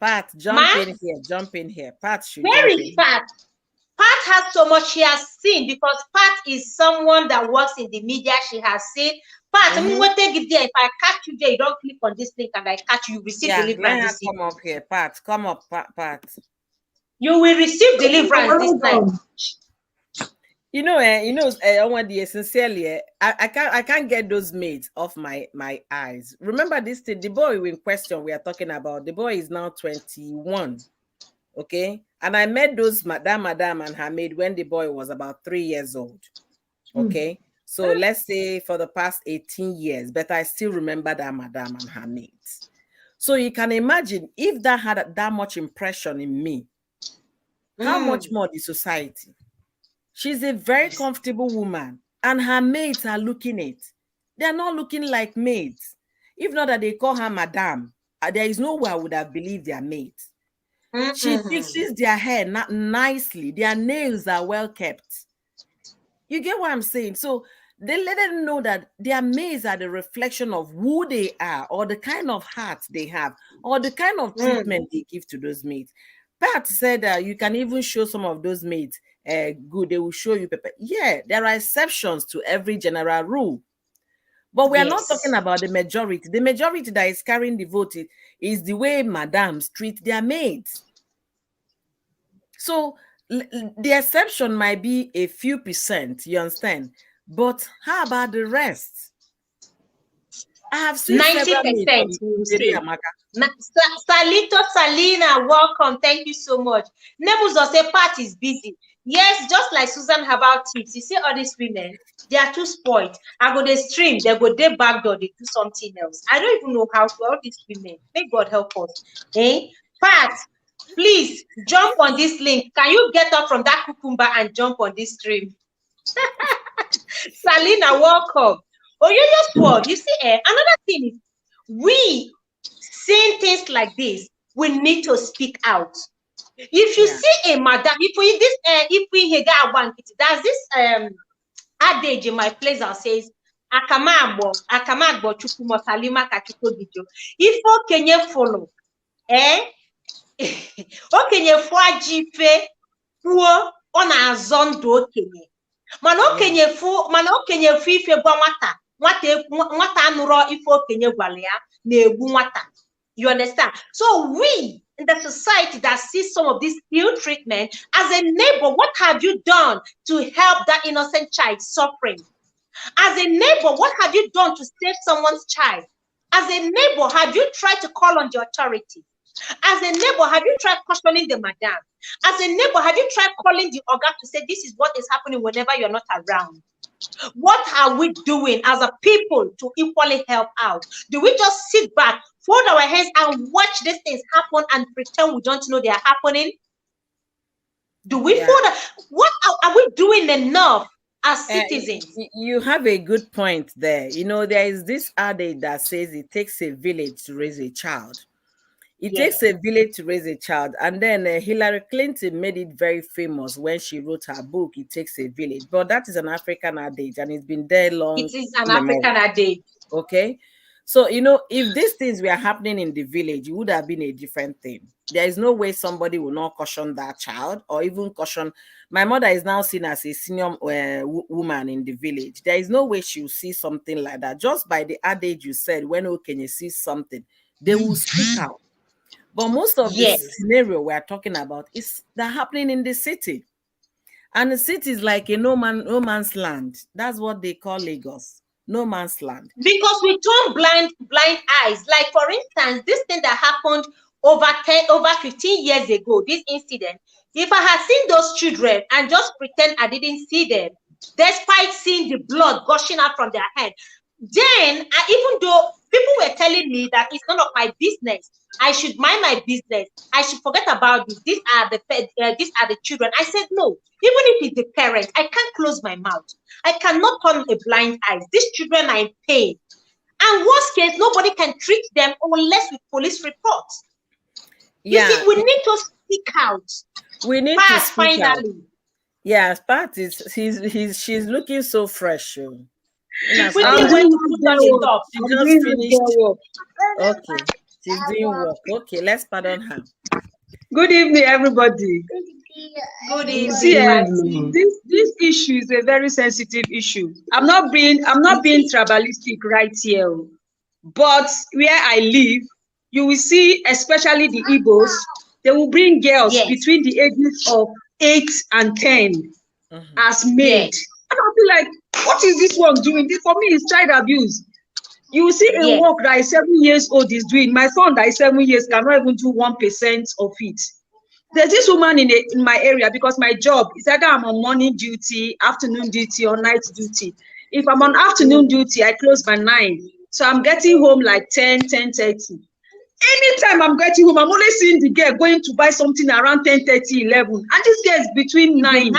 Speaker 5: Pat, jump in here. Jump in here. Pat should
Speaker 1: Very
Speaker 5: jump in.
Speaker 1: Pat. Pat has so much she has seen because Pat is someone that works in the media. She has seen. Pat, if I catch you there, you don't click on this link and I catch you, receive deliverance.
Speaker 5: Come up here, Pat. Come up, Pat.
Speaker 1: You will receive deliverance this night.
Speaker 5: I want the sincerely. I can't get those maids off my eyes. Remember this thing, the boy in question we are talking about. The boy is now 21. Okay, and I met those madam and her maid when the boy was about 3 years old. Okay, so let's say for the past 18 years, but I still remember that madam and her maid. So you can imagine if that had that much impression in me, how much more the society. She's a very comfortable woman, and her maids are looking it. They're not looking like maids. If not that they call her madam, there is no way I would have believed they're maids. She fixes their hair nicely. Their nails are well kept. You get what I'm saying? So they let them know that their maids are the reflection of who they are, or the kind of heart they have, or the kind of treatment they give to those maids. Pat said you can even show some of those maids good. They will show you pepper. Yeah, there are exceptions to every general rule. But we are not talking about the majority. The majority that is carrying the vote is the way madams treat their maids. So the exception might be a few percent, you understand? But how about the rest? I have seen
Speaker 1: 90%. Salito Salina, welcome. Thank you so much. Nemuzo say Pat is busy. Yes, just like Susan about tips. You see all these women, they are too spoiled. I go they stream, they go they backdoor, they do something else. I don't even know how to all these women. May God help us. Pat, please jump on this link. Can you get up from that cucumber and jump on this stream? Salina, welcome. Oh, you just what you see. Another thing is, we seeing things like this, we need to speak out. If you see a madam, if we hear that one, there's this adage in my place that says, "Akamagbo chukumo salima kakito bijo." If okenye follow, okenye fuajife puo ona azondo okenye. Mana okenye fu ife gwa nwata anụrụ ife okenye gwara ya na-egbu nwata. You understand? So we in the society that sees some of this ill treatment, as a neighbor, what have you done to help that innocent child suffering? As a neighbor, what have you done to save someone's child? As a neighbor, have you tried to call on the authority? As a neighbor, have you tried questioning the madam? As a neighbor, have you tried calling the oga to say this is what is happening whenever you're not around? What are we doing as a people to equally help out? Do we just sit back fold our hands and watch these things happen and pretend we don't know they are happening? Do we fold? What are we doing enough as citizens?
Speaker 5: You have a good point there. You know, there is this adage that says it takes a village to raise a child. It takes a village to raise a child. And then Hillary Clinton made it very famous when she wrote her book, It Takes a Village. But that is an African adage and it's been there long.
Speaker 1: It is an African adage.
Speaker 5: Okay. So, you know, if these things were happening in the village, it would have been a different thing. There is no way somebody will not caution that child or even caution. My mother is now seen as a senior woman in the village. There is no way she will see something like that. Just by the adage you said, when Okenye sees something, they will speak out. But most of this scenario we're talking about is that happening in the city. And the city is like a no man's land. That's what they call Lagos. No man's land.
Speaker 1: Because we turn blind eyes. Like, for instance, this thing that happened over 15 years ago, this incident, if I had seen those children and just pretend I didn't see them, despite seeing the blood gushing out from their head, then even though people were telling me that it's none of my business, I should mind my business, I should forget about this, these are the children, I said no. Even if it's the parent, I can't close my mouth. I cannot turn a blind eye. These children are in pain, and worst case, nobody can treat them unless with police reports. You see, we need to speak out.
Speaker 5: We need to speak out. Yeah, Pat she's looking so fresh.
Speaker 1: We need to put it up.
Speaker 5: She just finished. Okay, she's doing work. Okay, let's pardon her.
Speaker 7: Good evening, everybody.
Speaker 1: Good evening.
Speaker 7: See, this issue is a very sensitive issue. I'm not being tribalistic right here, but where I live, you will see, especially the Igbos, they will bring girls between the ages of 8 and 10 as maid. And I'll be like, what is this one doing? This for me is child abuse. You will see a work that is 7 years old is doing. My son that is 7 years cannot even do 1% of it. There's this woman in my area, because my job is either I'm on morning duty, afternoon duty, or night duty. If I'm on afternoon duty, I close by 9. So I'm getting home like 10:30. Anytime I'm getting home, I'm only seeing the girl going to buy something around 10:30, 11. And this girl is between 9.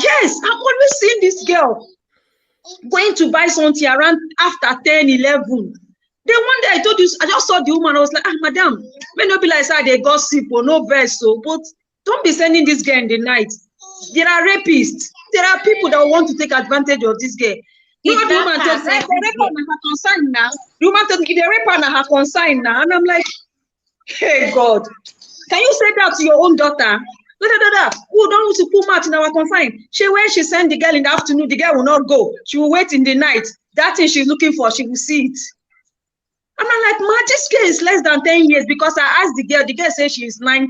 Speaker 7: Yes, I'm always seeing this girl going to buy something around after 10, 11. Then one day I told you, I just saw the woman, I was like, madam, may not be like they gossip or no verse, so, but don't be sending this girl in the night. There are rapists. There are people that want to take advantage of this girl. You know, the woman tells me, the rape on her consign now. The woman tells me, the rape on her consign now. And I'm like, hey, God, can you say that to your own daughter? Who don't want to put mouth in our consign? When she send the girl in the afternoon, the girl will not go. She will wait in the night. That thing she's looking for, she will see it. And I'm like, ma, this girl is less than 10 years, because I asked the girl says she is 9+.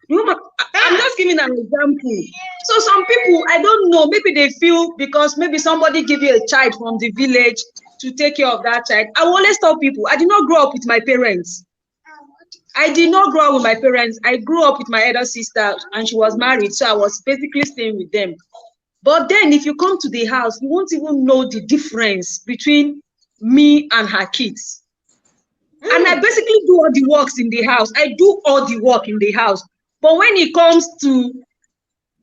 Speaker 7: I'm just giving an example. So some people, I don't know, maybe they feel because maybe somebody give you a child from the village to take care of that child. I will always tell people, I did not grow up with my parents. I did not grow up with my parents. I grew up with my elder sister, and she was married, so I was basically staying with them. But then if you come to the house, you won't even know the difference between me and her kids. And I basically do all the works in the house. I do all the work in the house. But when it comes to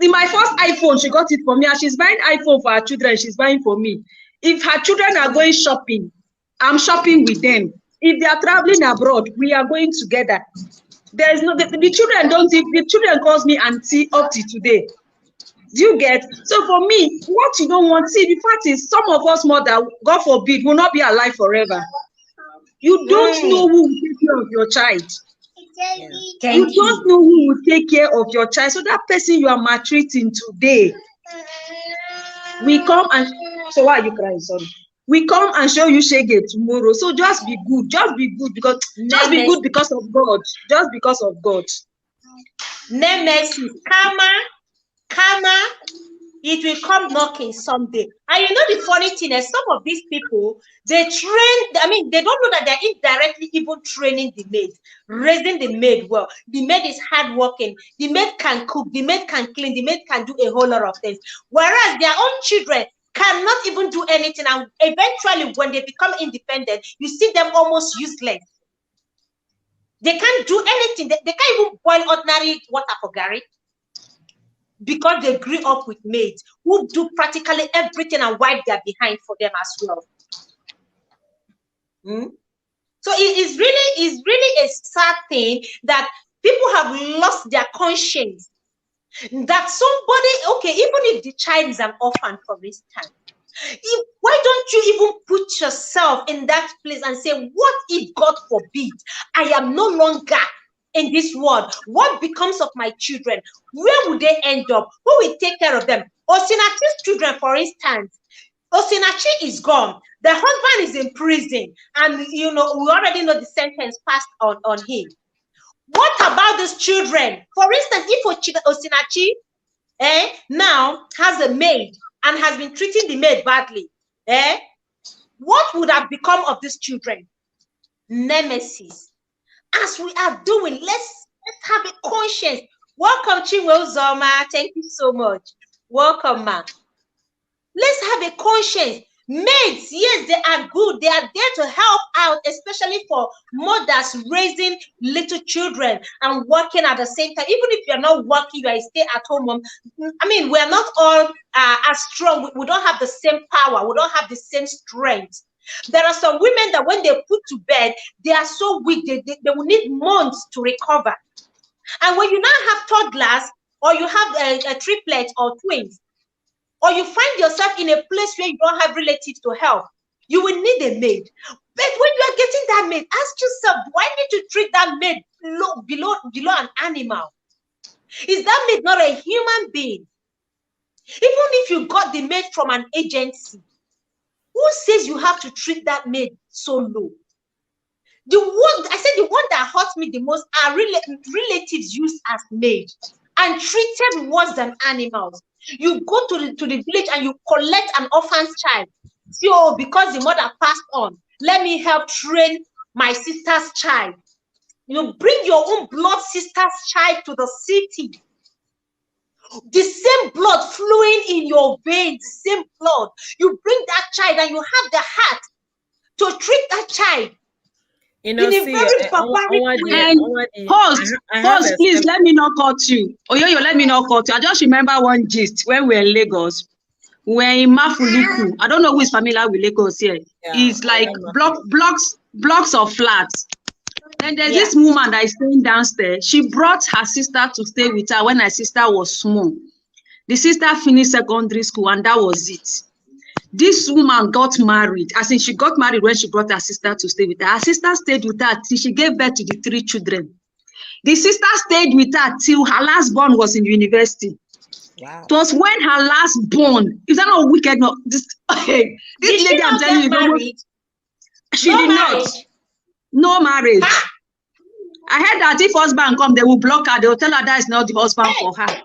Speaker 7: my first iPhone, she got it for me, and she's buying iPhone for her children, she's buying for me. If her children are going shopping, I'm shopping with them. If they are traveling abroad, we are going together. There is no, the children don't, if the children calls me auntie up to today. Do you get? So for me, what you don't want, see, the fact is, some of us mother, God forbid, will not be alive forever. You don't know who will take care of your child. You don't know who will take care of your child. So that person you are maltreating today, we come and, so why are you crying, sorry? We come and show you shege tomorrow. So just be good. Just be good because of God. Just because of God.
Speaker 1: Nemesis, karma, it will come knocking someday. And you know the funny thing is, some of these people, they don't know that they're indirectly even training the maid, raising the maid well. The maid is hardworking. The maid can cook. The maid can clean. The maid can do a whole lot of things. Whereas their own children cannot even do anything. And eventually, when they become independent, you see them almost useless. They can't do anything. They can't even boil ordinary water for Gary, because they grew up with maids who do practically everything and wipe their behind for them as well. So it is really a sad thing that people have lost their conscience. That somebody, okay, even if the child is an orphan, for instance, why don't you even put yourself in that place and say, what if, God forbid, I am no longer in this world? What becomes of my children? Where would they end up? Who will take care of them? Osinachi's children, for instance, Osinachi is gone. The husband is in prison, and we already know the sentence passed on him. What about these children? For instance, if Osinachi now has a maid and has been treating the maid badly, what would have become of these children? Nemesis. As we are doing, let's have a conscience. Welcome, Chinwe Uzoma. Thank you so much. Welcome, ma. Let's have a conscience. Maids, yes, they are good. They are there to help out, especially for mothers raising little children and working at the same time. Even if you're not working, you are a stay-at-home mom. I mean, we're not all as strong. We don't have the same power. We don't have the same strength. There are some women that when they put to bed, they are so weak, they will need months to recover. And when you now have toddlers, or you have a triplet or twins, or you find yourself in a place where you don't have relatives to help, you will need a maid. But when you are getting that maid, ask yourself, do I need to treat that maid below an animal? Is that maid not a human being? Even if you got the maid from an agency, who says you have to treat that maid so low? The one that hurts me the most are relatives used as maids and treated worse than animals. You go to the village and you collect an orphan's child. So because the mother passed on, let me help train my sister's child. You bring your own blood sister's child to the city. The same blood flowing in your veins, the same blood. You bring that child and you have the heart to treat that child. In a very barbaric way.
Speaker 7: Host, please let me not cut you. Oyoyo, let me not cut you. I just remember one gist when we were in Lagos. We were in Mafuliku. I don't know who is familiar with Lagos here. Yeah, it's like blocks of flats. And there's this woman that is staying downstairs. She brought her sister to stay with her when her sister was small. The sister finished secondary school and that was it. This woman got married. As in, she got married when she brought her sister to stay with her. Her sister stayed with her till she gave birth to the 3 children. The sister stayed with her till her last born was in university. Wow. It was when her last born, is that not wicked? No, this lady, I'm telling you, she did not. No marriage. I heard that if husband come, they will block her. They will tell her that is not the husband for her.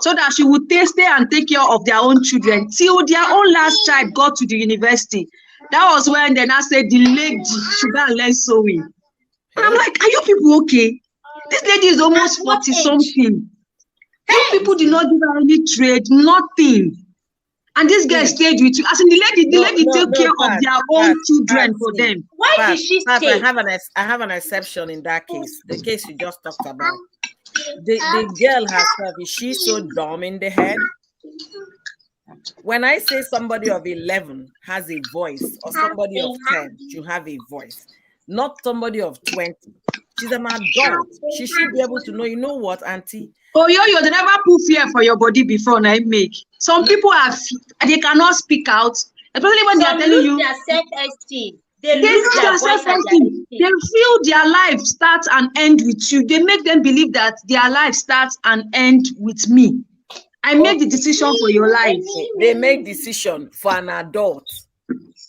Speaker 7: So that she would stay and take care of their own children till their own last child got to the university. That was when they now said the lady should go and learn sewing. And I'm like, are you people okay? This lady is almost 40 something. These people did not give her any trade, nothing. And this girl stayed with you. As in the lady took care of their own children for them.
Speaker 1: Why did she stay?
Speaker 5: I have an exception in that case. The case you just talked about. The girl herself, is she so dumb in the head? When I say somebody of 11 has a voice, or somebody of 10 should have a voice, not somebody of 20. She's an adult. She should be able to know, you know what, auntie?
Speaker 7: Oh, you never put fear for your body before I make. Some people they cannot speak out, especially when they are telling you.
Speaker 1: Their self-esteem.
Speaker 7: They lose their self-esteem. They feel their life starts and ends with you. They make them believe that their life starts and ends with me. I make the decision for your life.
Speaker 5: They make decision for an adult.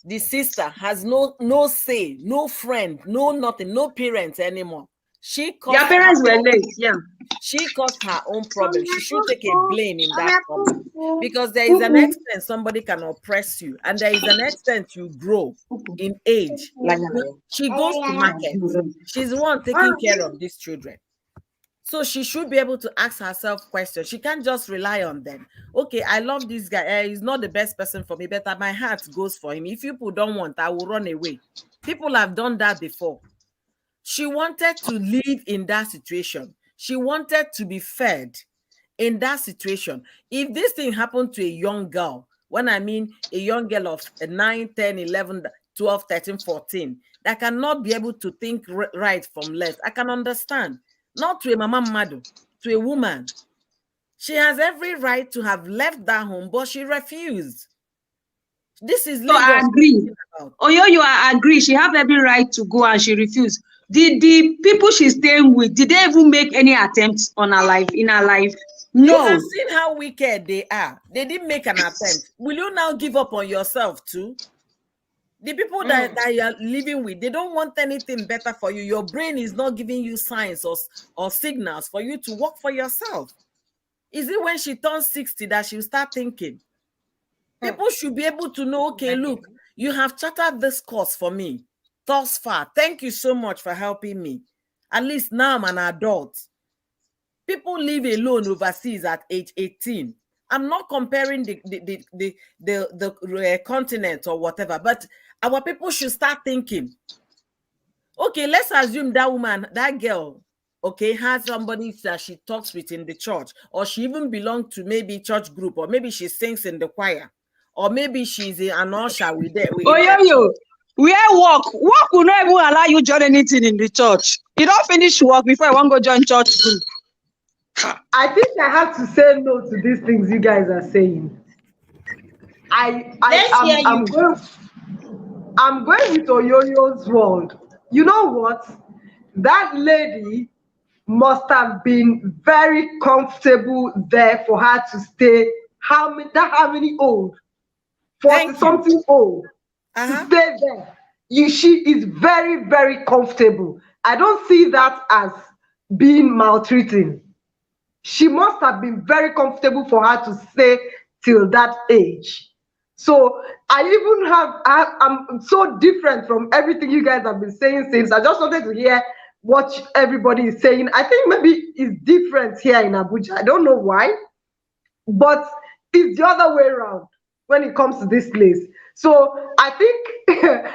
Speaker 5: The sister has no say, no friend, no nothing, no parents anymore.
Speaker 7: Their parents were late, yeah.
Speaker 5: She caused her own problem. She should take a blame in that problem. Because there is an extent somebody can oppress you, and there is an extent you grow in age. She goes to market. She's the one taking care of these children. So she should be able to ask herself questions. She can't just rely on them. Okay, I love this guy. He's not the best person for me, but my heart goes for him. If people don't want, I will run away. People have done that before. She wanted to live in that situation. She wanted to be fed in that situation. If this thing happened to a young girl, when I mean a young girl of 9, 10, 11, 12, 13, 14, that cannot be able to think right from left, I can understand. Not to a mama madu, to a woman. She has every right to have left that home, but she refused. This is
Speaker 7: So I
Speaker 5: Lagos.
Speaker 7: agree. Oyoyo, I agree. She have every right to go and she refused. Did the people she's staying with, did they even make any attempts on her life, in her life? No.
Speaker 5: You have seen how wicked they are. They didn't make an attempt. Will you now give up on yourself too? The people that you are living with, they don't want anything better for you. Your brain is not giving you signs or signals for you to work for yourself. Is it when she turns 60 that she'll start thinking? People should be able to know, okay, look, you have chartered this course for me thus far. Thank you so much for helping me. At least now I'm an adult. People live alone overseas at age 18. I'm not comparing the continent or whatever, but our people should start thinking. Okay, let's assume that woman, that girl, okay, has somebody that she talks with in the church, or she even belongs to maybe church group, or maybe she sings in the choir, or maybe she's an usher with it.
Speaker 7: Oyoyo, where work will not even allow you join anything in the church. You don't finish work before you want to go join church group.
Speaker 6: I think I have to say no to these things you guys are saying. I'm going with Oyoyo's world. You know what? That lady must have been very comfortable there for her to stay. How many old? 40 something old to stay there. She is very, very comfortable. I don't see that as being maltreating. She must have been very comfortable for her to stay till that age. So I'm so different from everything you guys have been saying since. I just wanted to hear what everybody is saying. I think maybe it's different here in Abuja. I don't know why, but it's the other way around when it comes to this place. So I think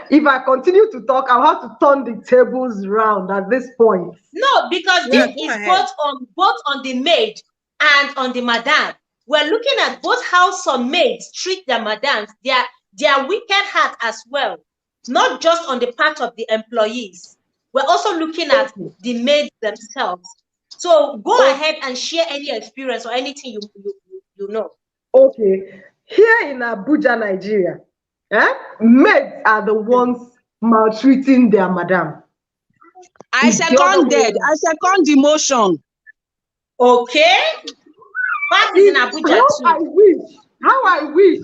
Speaker 6: if I continue to talk, I'll have to turn the tables round at this point.
Speaker 1: No, because this is both on the maid and on the madam. We're looking at both how some maids treat their madams, their wicked heart as well, not just on the part of the employees. We're also looking at the maids themselves. So go ahead and share any experience or anything you know.
Speaker 6: Okay, here in Abuja, Nigeria, maids are the ones maltreating their madam.
Speaker 7: I second that. I second the motion.
Speaker 1: Okay. But in Abuja too.
Speaker 6: How I wish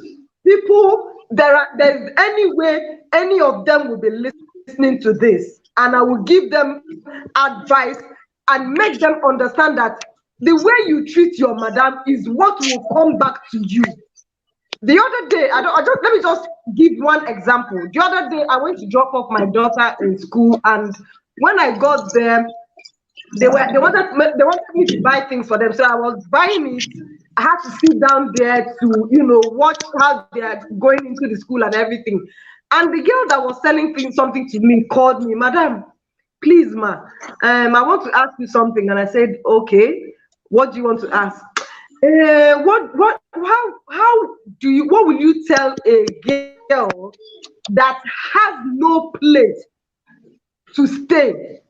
Speaker 6: people there's any way any of them will be listening to this, and I will give them advice and make them understand that the way you treat your madam is what will come back to you. The other day, let me just give one example. The other day, I went to drop off my daughter in school, and when I got there, they wanted me to buy things for them. So I was buying it. I had to sit down there to, watch how they are going into the school and everything. And the girl that was selling something to me called me, "Madam, please, ma, I want to ask you something." And I said, "Okay, what do you want to ask?" What will you tell a girl that has no place to stay,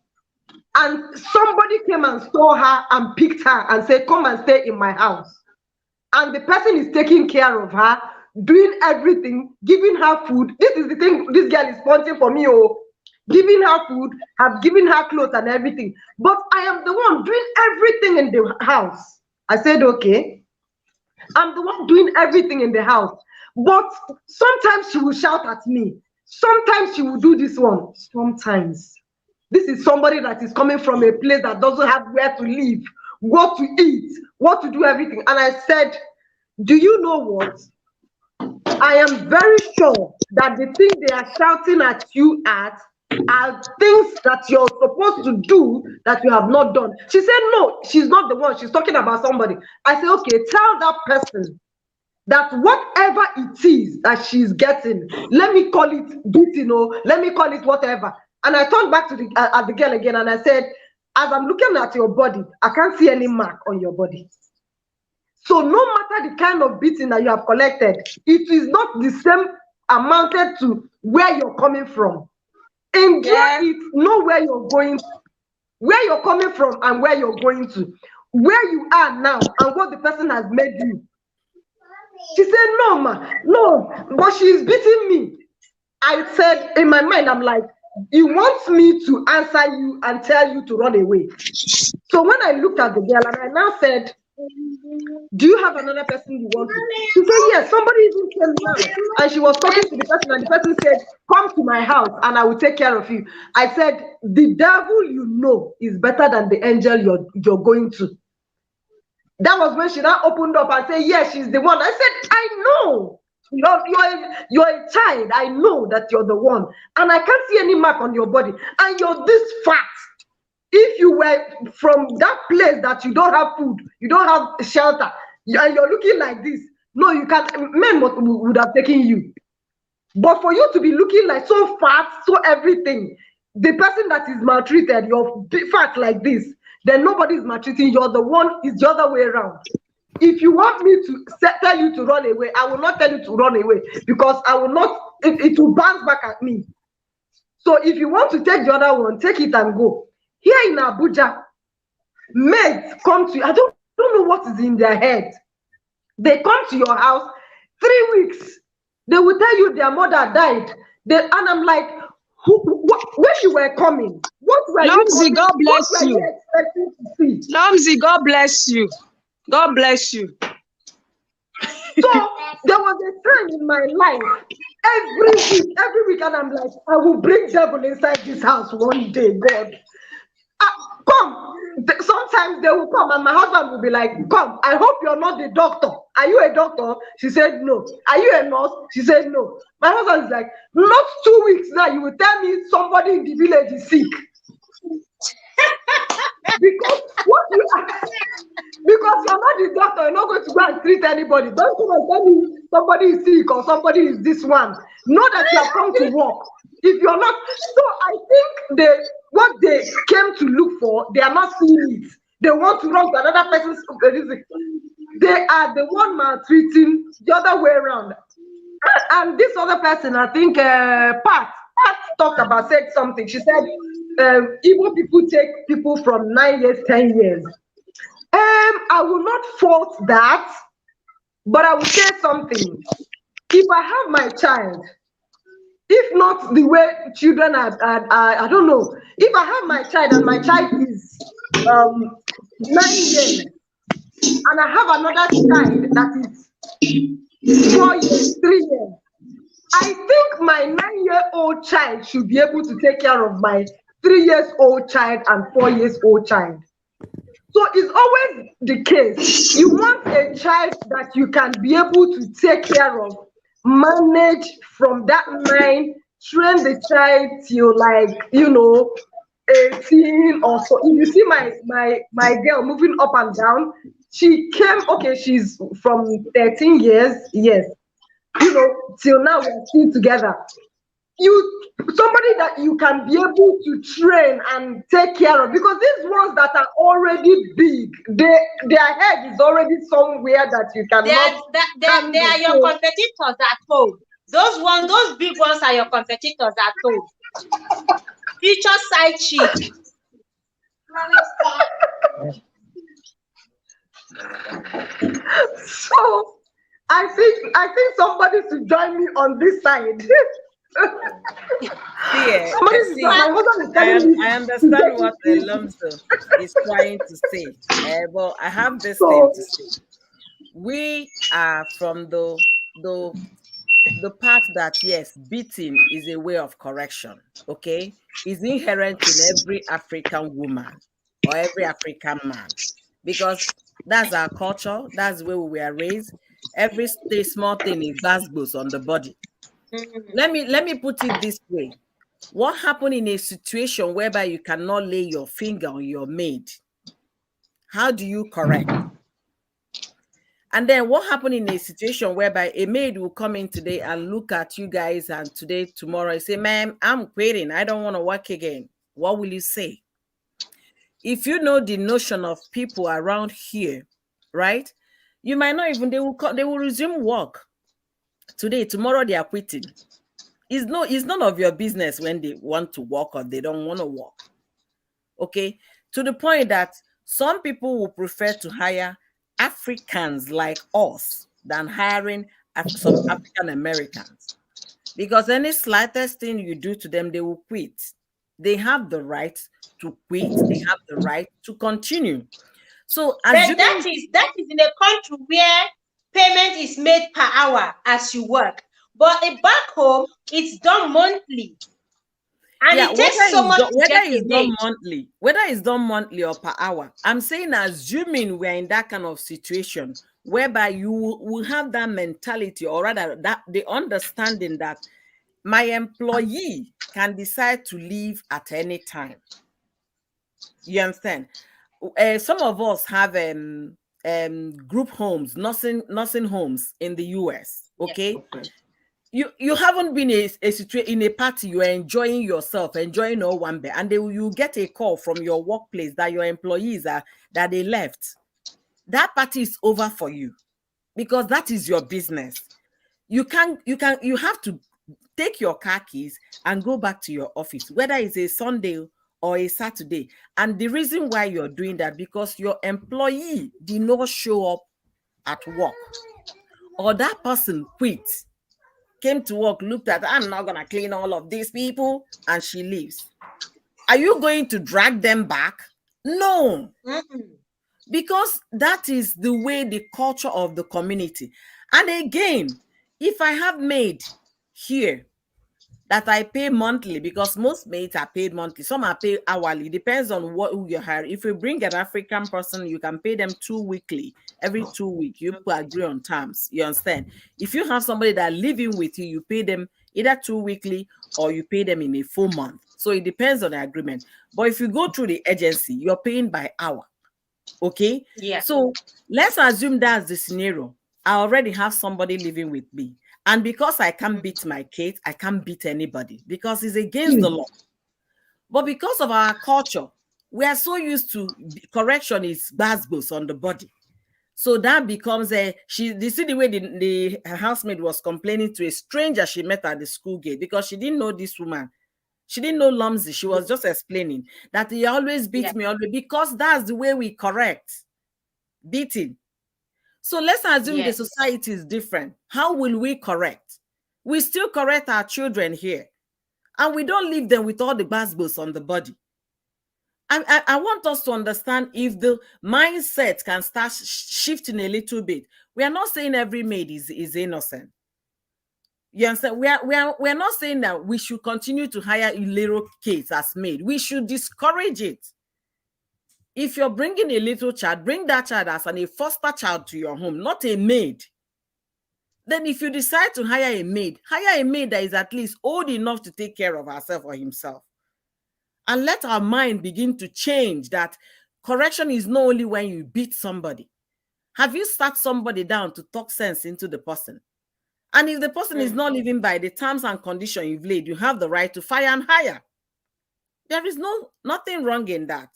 Speaker 6: and somebody came and saw her and picked her and said, "Come and stay in my house," and the person is taking care of her, doing everything, giving her food? This is the thing this girl is wanting for me, giving her food, have given her clothes and everything, but I am the one doing everything in the house. I said, "Okay, I'm the one doing everything in the house, but sometimes she will shout at me, sometimes she will do this one, sometimes." This is somebody that is coming from a place that doesn't have where to live, what to eat, what to do, everything. And I said, "Do you know what? I am very sure that the thing they are shouting at you at are things that you're supposed to do that you have not done. She said, no, she's not the one. She's talking about somebody. I said, okay, tell that person that whatever it is that she's getting, let me call it beating, or let me call it whatever. And I turned back to the girl again, and I said, as I'm looking at your body, I can't see any mark on your body. So no matter the kind of beating that you have collected, it is not the same amounted to where you're coming from. Enjoy it, know where you're going, where you're coming from and where you're going to, where you are now and what the person has made you. She said, no, ma, no, but she's beating me. I said, in my mind, I'm like, he wants me to answer you and tell you to run away. So when I looked at the girl and I now said, do you have another person you want to? She said, yes, somebody even came now. And she was talking to the person, and the person said, come to my house and I will take care of you. I said, the devil you know is better than the angel you're going to. That was when she now opened up and said, yes, she's the one. I said, I know. You're a child. I know that you're the one. And I can't see any mark on your body. And you're this fat. If you were from that place that you don't have food, you don't have shelter, and you're looking like this, no, you can't. Men would have taken you. But for you to be looking like so fat, so everything, the person that is maltreated, you're fat like this, then nobody is maltreating you. You're the one, is the other way around. If you want me to tell you to run away, I will not tell you to run away, because I will not, it will bounce back at me. So if you want to take the other one, take it and go. Here in Abuja, maids come to you. I don't know what is in their head. They come to your house 3 weeks. They will tell you their mother died. And I'm like, when you were coming, what were
Speaker 7: Lomzi,
Speaker 6: you?
Speaker 7: God bless
Speaker 6: what were
Speaker 7: you.
Speaker 6: Expecting to see?
Speaker 7: Lomzi, God bless you. God bless you.
Speaker 6: So there was a time in my life, every week, and I'm like, I will bring devil inside this house one day, God. Come. Sometimes they will come and my husband will be like, come, I hope you're not the doctor. Are you a doctor? She said no. Are you a nurse? She said no. My husband is like, not 2 weeks now, you will tell me somebody in the village is sick. Because what you are, because you're not the doctor, you're not going to go and treat anybody. Don't come and tell me somebody is sick or somebody is this one. Know that you have come to work. If you're not, so I think what they came to look for, they are not seeing it. They want to run to another person's. They are the one maltreating the other way around. And this other person, I think, Pat talked about, said something. She said, Igbo people take people from 9 years, 10 years. I will not fault that, but I will say something. If I have my child, if not the way children are, I don't know. If I have my child and my child is 9 years, and I have another child that is 4 years, 3 years, I think my 9-year-old child should be able to take care of my 3-year-old child and 4-year-old child. So it's always the case. You want a child that you can be able to take care of, manage from that 9, train the child till 18 or so. If you see my girl moving up and down, she came, okay, she's from 13 years, yes, till now we're still together. Somebody that you can be able to train and take care of, because these ones that are already big, their head is already somewhere that you cannot.
Speaker 1: They are your competitors at home. Those big ones are your competitors at home. Future side chick.
Speaker 6: So I think somebody should join me on this side.
Speaker 5: I understand what Lomzo is trying to say, but I have this thing to say. We are from the part that, yes, beating is a way of correction, okay? It's inherent in every African woman or every African man, because that's our culture, that's the way we were raised. Every small thing is basbos on the body. Let me put it this way. What happened in a situation whereby you cannot lay your finger on your maid? How do you correct? And then what happened in a situation whereby a maid will come in today and look at you guys and tomorrow say, ma'am, I'm quitting. I don't want to work again. What will you say? If you know the notion of people around here, right? You might not even, they will resume work today, tomorrow they are quitting. It's none of your business when they want to work or they don't want to work. Okay, to the point that some people will prefer to hire Africans like us than hiring some African Americans, because any slightest thing you do to them, they will quit. They have the right to quit. They have the right to continue. So
Speaker 1: that is in a country where payment is made per hour as you work, but back home it's done monthly. And it takes so much to get a maid.
Speaker 5: Whether it's done monthly or per hour, I'm saying assuming we're in that kind of situation whereby you will have that mentality, or rather that the understanding that my employee can decide to leave at any time. You understand? Some of us have group homes, nursing homes in the US. Okay. Yes. You haven't been in a party, you are enjoying yourself, enjoying all one bed, and you get a call from your workplace that your employees that they left. That party is over for you, because that is your business. You have to take your car keys and go back to your office, whether it's a Sunday or a Saturday. And the reason why you're doing that, because your employee did not show up at work, or that person quit, came to work, looked at, I'm not going to clean all of these people, and she leaves. Are you going to drag them back? No. Because that is the way, the culture of the community. And again, if I have maid here that I pay monthly, because most maids are paid monthly, some are paid hourly, depends on who you hire. If you bring an African person, you can pay them 2 weekly. Every 2 weeks, you agree on terms. You understand? If you have somebody that living with you, you pay them either 2 weekly or you pay them in a full month. So it depends on the agreement. But if you go through the agency, you're paying by hour. Okay?
Speaker 1: Yeah.
Speaker 5: So let's assume that's the scenario. I already have somebody living with me. And because I can't beat my kids, I can't beat anybody, because it's against the law. But because of our culture, we are so used to correction is basbos on the body. So that becomes you see the way the housemaid was complaining to a stranger she met at the school gate, because she didn't know this woman. She didn't know Lumsey. She was just explaining that he always beats me, always, because that's the way we correct. Beating. So let's assume the society is different. How will we correct? We still correct our children here, and we don't leave them with all the basbos on the body. I want us to understand, if the mindset can start shifting a little bit. We are not saying every maid is innocent. You understand? We are not saying that we should continue to hire little kids as maid. We should discourage it. If you're bringing a little child, bring that child as a foster child to your home, not a maid. Then if you decide to hire a maid that is at least old enough to take care of herself or himself. And let our mind begin to change, that correction is not only when you beat somebody. Have you sat somebody down to talk sense into the person? And if the person is not living by the terms and conditions you've laid, you have the right to fire and hire. There is nothing wrong in that.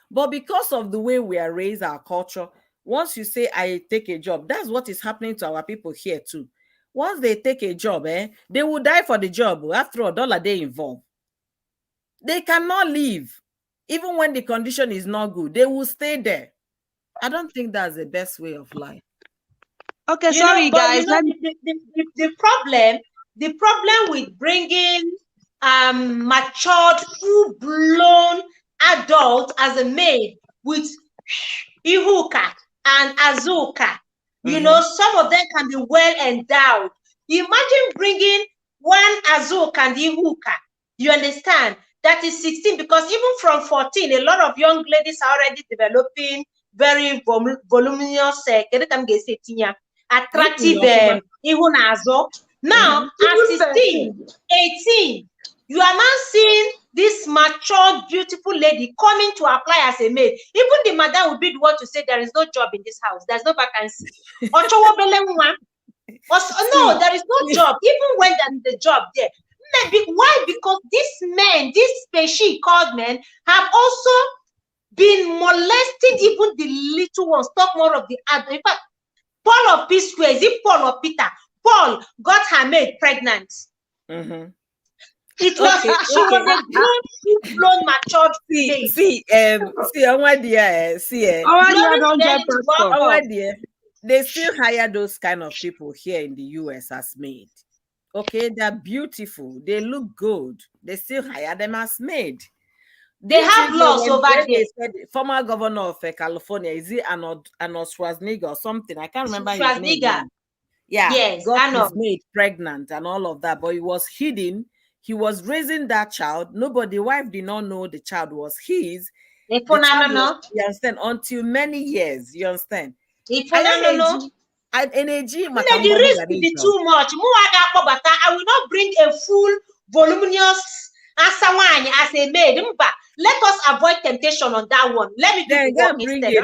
Speaker 5: But because of the way we are raised, our culture, once you say, I take a job, that's what is happening to our people here too. Once they take a job, they will die for the job. After $1 they involve. They cannot leave. Even when the condition is not good, they will stay there. I don't think that's the best way of life.
Speaker 7: Okay, sorry guys.
Speaker 1: The problem with bringing matured, full-blown adult as a maid with Ihuka and Azuka, you know, some of them can be well endowed. Imagine bringing one Azuka and Ihuka, you understand? That is 16, because even from 14, a lot of young ladies are already developing very voluminous, attractive Ihunazo. Now, at 16, 18, You are now seeing this mature, beautiful lady coming to apply as a maid. Even the madam will be the one to say there is no job in this house. There's no vacancy. No, there is no job. Even when there is a job there. Maybe why? Because these men, this species called men, have also been molesting even the little ones. Talk more of the adult. In fact, Paul of P Square, is it Paul or Peter? Paul got her maid pregnant. It was she was a grown, full-blown, matured maid.
Speaker 5: See, they still hire those kind of people here in the US as maid. Okay, they're beautiful, they look good. They still hire them as maid.
Speaker 1: They have laws over there.
Speaker 5: Former governor of California, is it Arnold Schwarzenegger or something? I can't remember his name. Yeah, yes, got his maid pregnant and all of that, but it was hidden. He was raising that child. Nobody, wife did not know the child was his. You understand? Until many years, you understand?
Speaker 1: The risk will be too much. I will not bring a full, voluminous as a maid. Let us avoid temptation on that one. Let me do the work instead.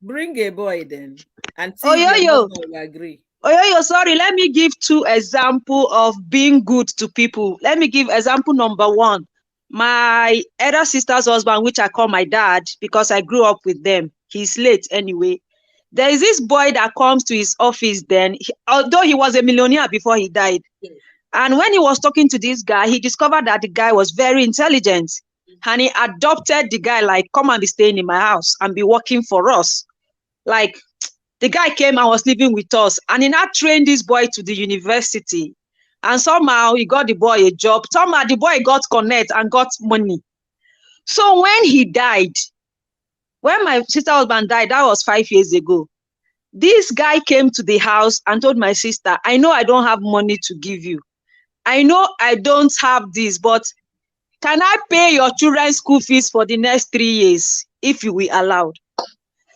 Speaker 5: Bring a boy then. And see if you agree.
Speaker 7: Sorry, let me give 2 examples of being good to people. Let me give example number 1. My elder sister's husband, which I call my dad because I grew up with them. He's late anyway. There is this boy that comes to his office then, although he was a millionaire before he died. And when he was talking to this guy, he discovered that the guy was very intelligent. And he adopted the guy, like, come and be staying in my house and be working for us. Like, the guy came and was living with us. And he now trained this boy to the university. And somehow he got the boy a job. Somehow the boy got connect and got money. So when he died, when my sister's husband died, that was 5 years ago. This guy came to the house and told my sister, I know I don't have money to give you. I know I don't have this, but can I pay your children's school fees for the next 3 years if you will allow?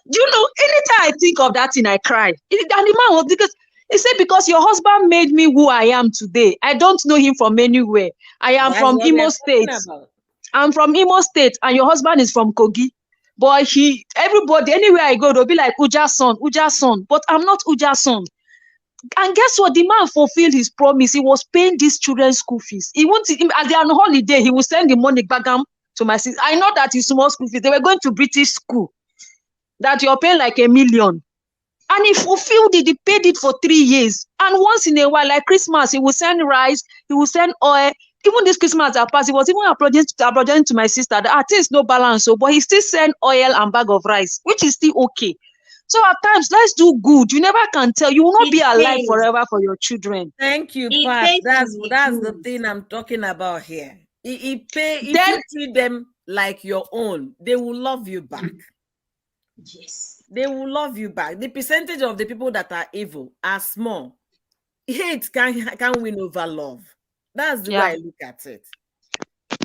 Speaker 7: You know, anytime I think of that thing, I cry. And the man was, because he said, because your husband made me who I am today. I don't know him from anywhere. I am from Imo State. I'm from Imo State, and your husband is from Kogi. But everybody, anywhere I go, they'll be like, Uja's son, Uja's son. But I'm not Uja's son. And guess what? The man fulfilled his promise. He was paying these children's school fees. He wanted, as they are on holiday, he will send the money back to my sister. I know that it's small school fees. They were going to British school. That you're paying like $1 million. And he fulfilled it. He paid it for 3 years. And once in a while, like Christmas, he will send rice. He will send oil. Even this Christmas that passed, he was even apologizing to my sister that things no balance. So, but he still send oil and bag of rice, which is still okay. So at times, let's do good. You never can tell. You will not be alive forever for your children.
Speaker 5: Thank you, Pat. That's the thing I'm talking about here. If you treat them like your own, they will love you back.
Speaker 1: Yes.
Speaker 5: They will love you back. The percentage of the people that are evil are small. Hate can win over love. That's the way I look at it.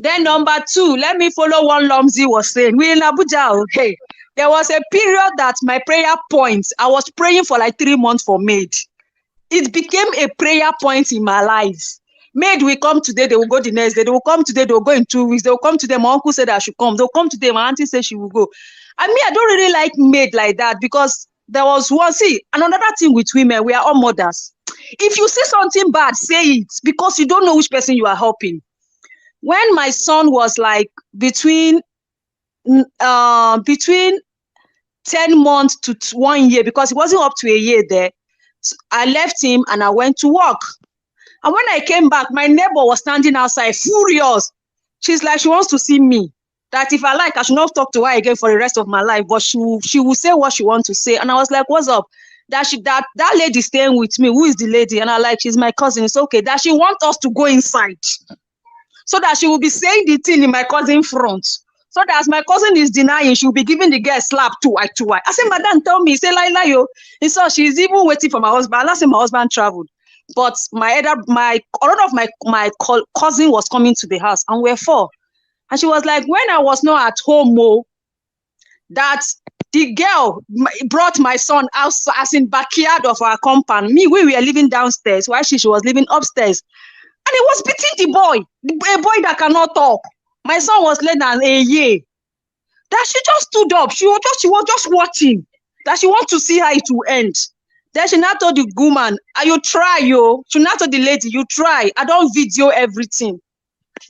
Speaker 7: Then number 2, let me follow what Lomzi was saying. We in Abuja, okay. There was a period that my prayer points, I was praying for like 3 months for maid. It became a prayer point in my life. Maid will come today, they will go the next day. They will come today, they will go in 2 weeks. They will come today. My uncle said I should come. They'll come today. My auntie said she will go. I mean, I don't really like maid like that because there was one. See, another thing with women, we are all mothers. If you see something bad, say it because you don't know which person you are helping. When my son was like between 10 months to 1 year, because he wasn't up to a year there, so I left him and I went to work. And when I came back, my neighbor was standing outside furious. She's like, she wants to see me. That if I like, I should not talk to her again for the rest of my life. But she will say what she wants to say. And I was like, what's up? That lady staying with me. Who is the lady? And I like, she's my cousin. It's okay. That she wants us to go inside. So that she will be saying the thing in my cousin front. So that as my cousin is denying, she will be giving the girl slap to I. I said, madam, tell me. He said, Laila, yo. And so she's even waiting for my husband. And I said, my husband traveled. But my cousin was coming to the house, and we're 4. And she was like, when I was not at home, that the girl brought my son out as in backyard of our compound. We were living downstairs while she was living upstairs. he was beating the boy, a boy that cannot talk. My son was less than a year. That she just stood up. She was just watching. That she wants to see how it will end. Then she now told the woman, you try, yo. She now told the lady, you try. I don't video everything.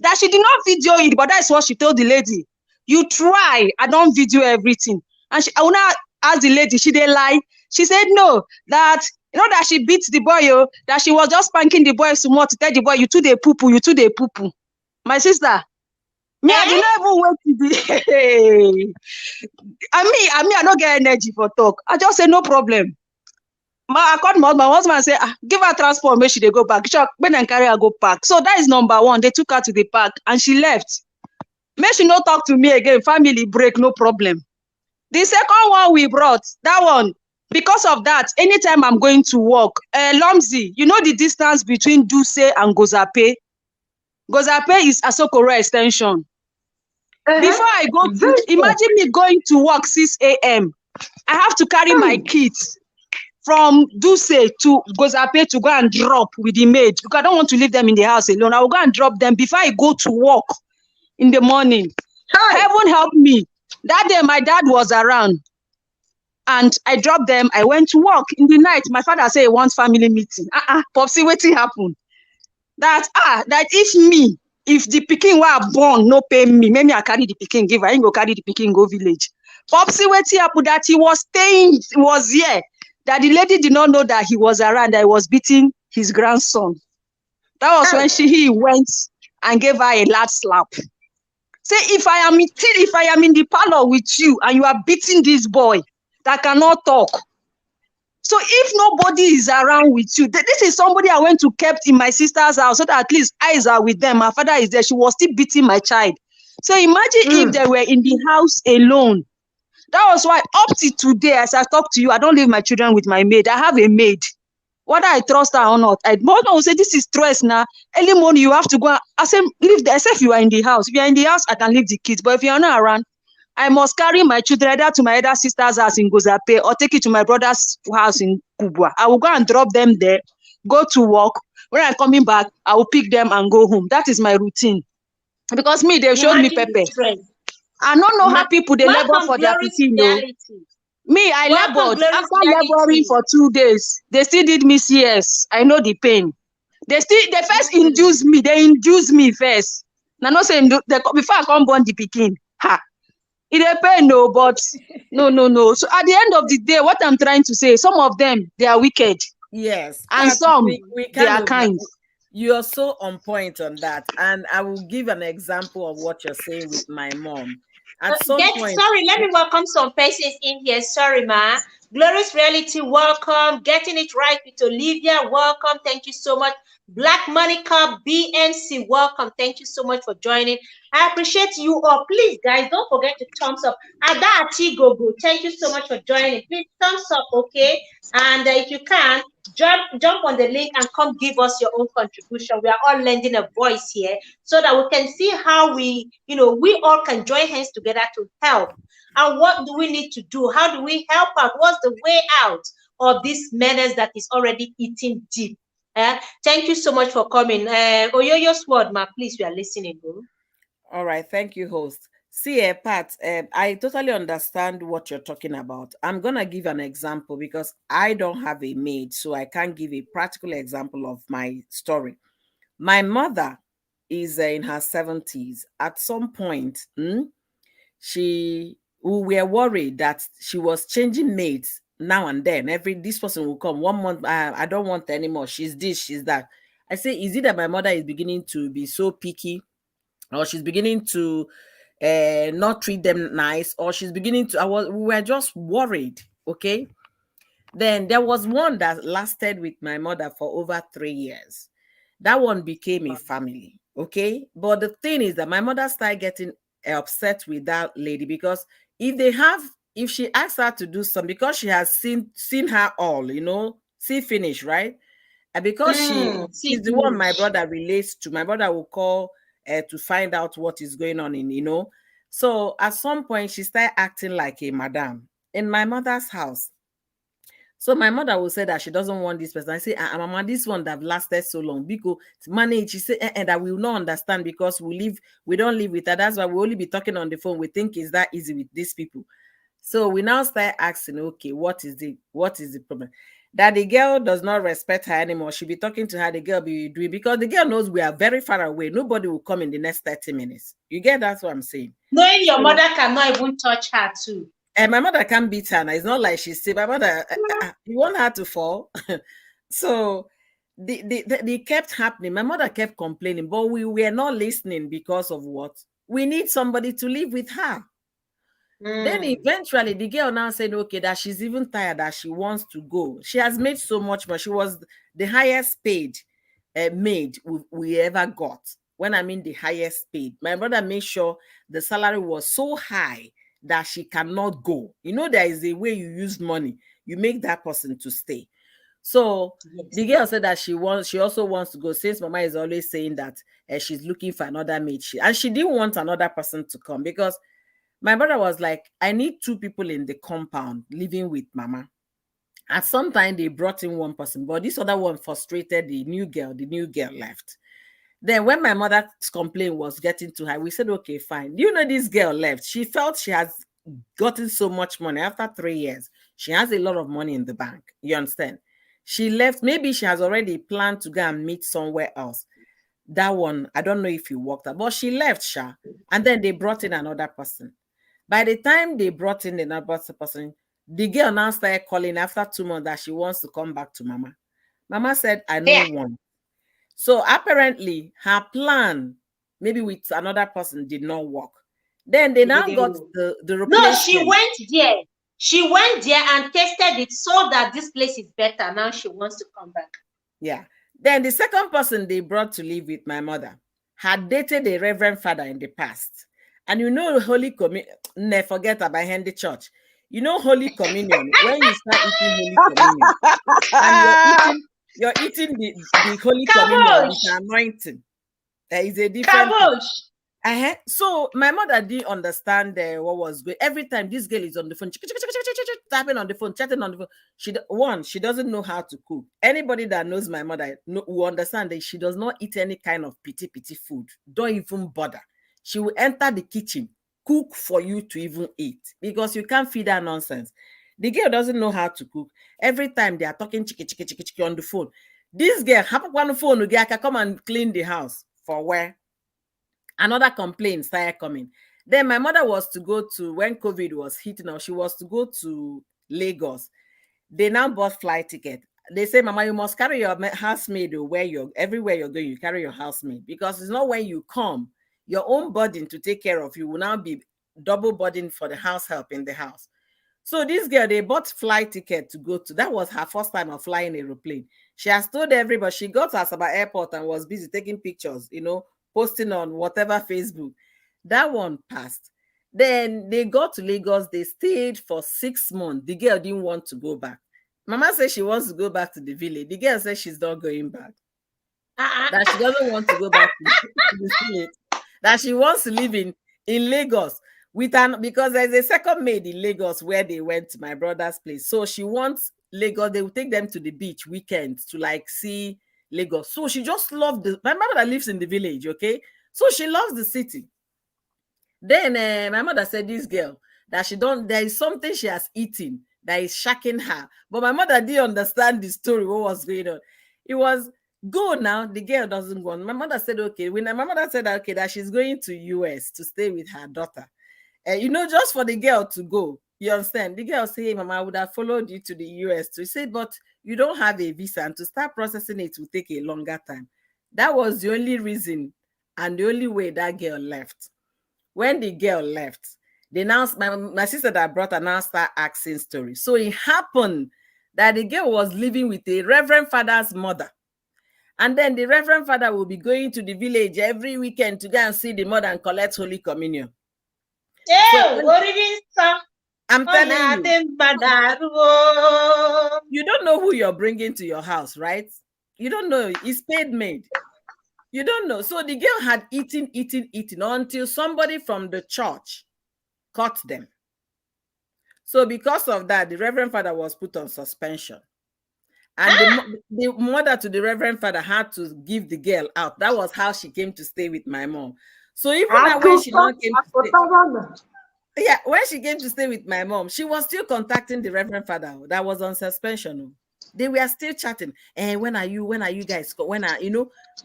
Speaker 7: That she did not video it, but that's what she told the lady. You try. I don't video everything. And I will now ask the lady, she did lie. She said no, that that she beat the boy, yo, that she was just spanking the boy so much to tell the boy, you too dey poo-poo, you too dey poo-poo. My sister, me, I did not even wait to be. I don't get energy for talk. I just say no problem. I called my husband say, give her transport, make she they go back. When I carry her go park. So that is number one. They took her to the park and she left. Make she not talk to me again. Family break, no problem. The second one we brought, that one, because of that, anytime I'm going to work, Lomzi, you know the distance between Duse and Gozape? Gozape is Asokoro extension. Before I go to, imagine me going to work 6 a.m. I have to carry my kids from Duse to Gozape to go and drop with the maid because I don't want to leave them in the house alone. I will go and drop them before I go to work in the morning. Heaven help me. That day my dad was around and I dropped them. I went to work in the night. My father said he wants family meeting. Popsy, wetin happen? That if the pikin were born, no pay me, maybe I carry the pikin, give I ain't go carry the pikin, go village. Popsy, wetin happen? That he was here. That the lady did not know that he was around, that he was beating his grandson. That was when he went and gave her a loud slap. Say, if I am in the parlor with you and you are beating this boy that cannot talk. So if nobody is around with you, this is somebody I went to kept in my sister's house so that at least eyes are with them. My father is there. She was still beating my child. So imagine if they were in the house alone. That was why up to today, as I talk to you, I don't leave my children with my maid. I have a maid. Whether I trust her or not, my husband will say, this is stress now. Early morning, you have to go. I say, leave there. Except if you are in the house. If you are in the house, I can leave the kids. But if you are not around, I must carry my children either to my other sister's house in Gozape or take it to my brother's house in Kubwa. I will go and drop them there, go to work. When I'm coming back, I will pick them and go home. That is my routine. Because me, they showed me pepper. I don't know how people they labor for their pikin. Me, I labored. After laboring for 2 days, they still did me CS. I know the pain. They first induced me. They induced me first. Now, no saying before I come born the pikin. It a pain, no, but no. So at the end of the day, what I'm trying to say, some of them they are wicked.
Speaker 5: Yes,
Speaker 7: and some they are kind.
Speaker 5: You're so on point on that, and I will give an example of what you're saying with my mom. At some point,
Speaker 1: sorry, let me welcome some persons in here. Sorry, ma. Glorious Reality, welcome. Getting it right with Olivia, welcome. Thank you so much. Black Monica BNC, welcome. Thank you so much for joining. I appreciate you all. Please, guys, don't forget to thumbs up. Ada Atigogo, thank you so much for joining. Please thumbs up, okay? And if you can, jump on the link and come give us your own contribution. We are all lending a voice here so that we can see how we all can join hands together to help. And what do we need to do? How do we help out? What's the way out of this menace that is already eating deep? Thank you so much for coming. Oyoyo Sword, ma, please, we are listening.
Speaker 5: All right, thank you, host. See, Pat, I totally understand what you're talking about. I'm going to give an example because I don't have a maid, so I can't give a practical example of my story. My mother is in her 70s. At some point, we were worried that she was changing maids now and then. This person will come 1 month. I don't want anymore. She's this, she's that. I say, is it that my mother is beginning to be so picky, or she's beginning to not treat them nice, or she's beginning to? We were just worried. Okay. Then there was one that lasted with my mother for over 3 years. That one became a family. Okay. But the thing is that my mother started getting upset with that lady because if she asks her to do something, because she has seen her all, see finish, right? And because she's the one my brother relates to, my brother will call to find out what is going on so at some point she started acting like a madam in my mother's house. So my mother will say that she doesn't want this person. I say, Mama, this one that lasted so long, because manage. She say, and I will not understand because we don't live with her. That's why we only be talking on the phone. We think it's that easy with these people. So we now start asking, okay, what is the problem? That the girl does not respect her anymore. She'll be talking to her, the girl be doing, because the girl knows we are very far away. Nobody will come in the next 30 minutes. You get that's what I'm saying.
Speaker 1: Knowing your mother cannot even touch her too.
Speaker 5: And my mother can't beat her. Now. It's not like she's sick. My mother, you want her to fall. So they kept happening. My mother kept complaining, but we were not listening because of what? We need somebody to live with her. Then eventually the girl now said, okay, that she's even tired, that she wants to go. She has made so much money. She was the highest paid maid we ever got. When I mean the highest paid, my brother made sure the salary was so high that she cannot go. You know, there is a way you use money. You make that person to stay. So the girl said that she also wants to go, since Mama is always saying that she's looking for another maid. And she didn't want another person to come because my brother was like, I need 2 people in the compound living with Mama. At some time, they brought in 1 person, but this other one frustrated the new girl. The new girl left. Then when my mother's complaint was getting to her, we said, okay, fine. You know, this girl left. She felt she has gotten so much money. After 3 years, she has a lot of money in the bank. You understand? She left. Maybe she has already planned to go and meet somewhere else. That one, I don't know if he worked out, but she left, Sha. And then they brought in another person. By the time they brought in another person, the girl now started calling after 2 months that she wants to come back to Mama. Mama said, I don't want. So apparently her plan, maybe with another person, did not work. Then they now got the replacement.
Speaker 1: No, she went there. She went there and tested it, so that this place is better. Now she wants to come back.
Speaker 5: Yeah. Then the second person they brought to live with my mother had dated a reverend father in the past. And you know, Holy Communion, never forget about Handy Church. You know, Holy Communion, when you start eating Holy Communion, and you're eating the Holy Communion with anointing. There is a different. So my mother didn't understand what was going. Every time this girl is on the phone, tapping on the phone, chatting on the phone. She doesn't know how to cook. Anybody that knows my mother will understand that she does not eat any kind of pity food. Don't even bother. She will enter the kitchen, cook for you to even eat, because you can't feed her nonsense. The girl doesn't know how to cook. Every time they are talking chiki on the phone. This girl, one phone, I can come and clean the house. For where? Another complaint started coming. Then my mother was to go to, when COVID was hitting her, she was to go to Lagos. They now bought flight ticket. They say, Mama, you must carry your housemaid everywhere you're going, you carry your housemaid, because it's not when you come, your own burden to take care of you will now be double burden for the house help in the house. So this girl, they bought flight ticket to go to. That was her first time of flying an aeroplane. She has told everybody. She got to Asaba Airport and was busy taking pictures, posting on whatever Facebook. That one passed. Then they got to Lagos. They stayed for 6 months. The girl didn't want to go back. Mama said she wants to go back to the village. The girl said she's not going back. That she doesn't want to go back to the village. That she wants to live in Lagos because there's a second maid in Lagos where they went to my brother's place. So she wants Lagos. They will take them to the beach weekends to see Lagos. So she just loved my mother lives in the village, okay? So she loves the city. Then my mother said, this girl, that there is something she has eaten that is shocking her. But my mother didn't understand the story, what was going on. It was, go now, the girl doesn't go on. My mother said, okay. When my mother said, okay, that she's going to US to stay with her daughter. Just for the girl to go. You understand? The girl said, hey, Mama, I would have followed you to the US to say, but you don't have a visa, and to start processing it will take a longer time. That was the only reason and the only way that girl left. When the girl left, they announced, my sister that brought her now start asking stories. So it happened that the girl was living with a reverend father's mother. And then the reverend father will be going to the village every weekend to go and see the mother and collect Holy Communion. I'm telling you don't know who you're bringing to your house, right? You don't know. It's paid maid. You don't know. So the girl had eaten until somebody from the church caught them. So because of that, the Reverend Father was put on suspension. And the mother to the Reverend Father had to give the girl out. That was how she came to stay with my mom. So even when she now came to stay, when she came to stay with my mom, she was still contacting the Reverend Father that was on suspension. They were still chatting. And when are you guys? My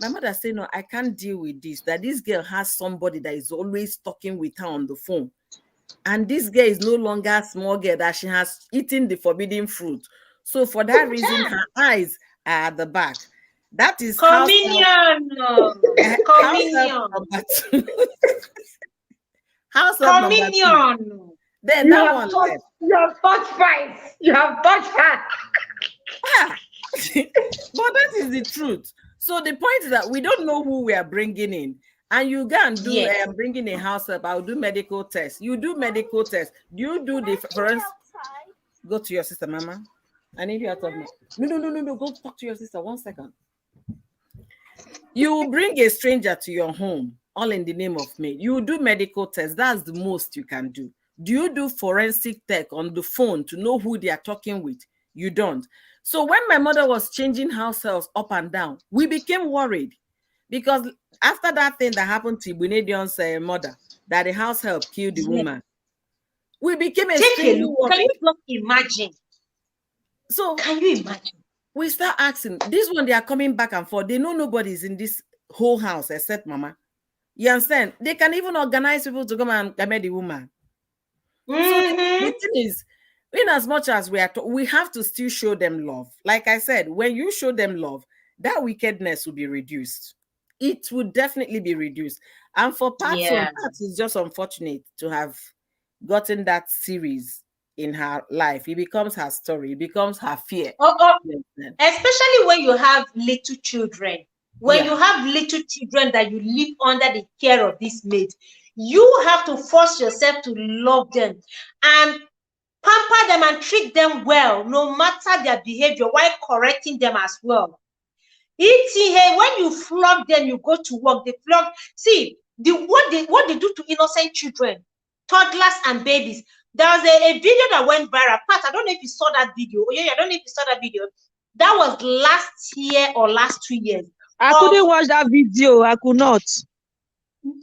Speaker 5: mother said, no, I can't deal with this. That this girl has somebody that is always talking with her on the phone. And this girl is no longer a small girl, that she has eaten the forbidden fruit. So for that reason, her eyes are at the back. That is
Speaker 1: communion.
Speaker 5: Househelp number 2. Then that one left.
Speaker 6: You have touched Christ. You have touched her.
Speaker 5: But that is the truth. So the point is that we don't know who we are bringing in. And you go and do bringing a househelp. I'll do medical tests. You do medical tests. You do the first. Go to your sister, Mama. I need you to talk. No. Go talk to your sister. 1 second. You bring a stranger to your home, all in the name of me. You do medical tests. That's the most you can do. Do you do forensic tech on the phone to know who they are talking with? You don't. So when my mother was changing househelps up and down, we became worried. Because after that thing that happened to Ibunedion's mother, that the househelp killed the woman, we became extremely worried.
Speaker 1: Can you not imagine?
Speaker 5: So
Speaker 1: can you imagine?
Speaker 5: We start asking, this one, they are coming back and forth. They know nobody's in this whole house except Mama. You understand? They can even organize people to come and meet the woman. So the thing is, in as much as we have to still show them love. Like I said, when you show them love, that wickedness will be reduced. It would definitely be reduced. And for Patson, it's just unfortunate to have gotten that series in her life. It becomes her story. It becomes her fear.
Speaker 1: Especially when you have little children. When you have little children that you live under the care of this maid, you have to force yourself to love them and pamper them and treat them well, no matter their behavior, while correcting them as well. When you flog them, you go to work, they flog. See, what they do to innocent children, toddlers and babies. There was a video that went viral. Pat, I don't know if you saw that video. I don't know if you saw that video. That was last year or last 2 years.
Speaker 7: I couldn't watch that video. I could not.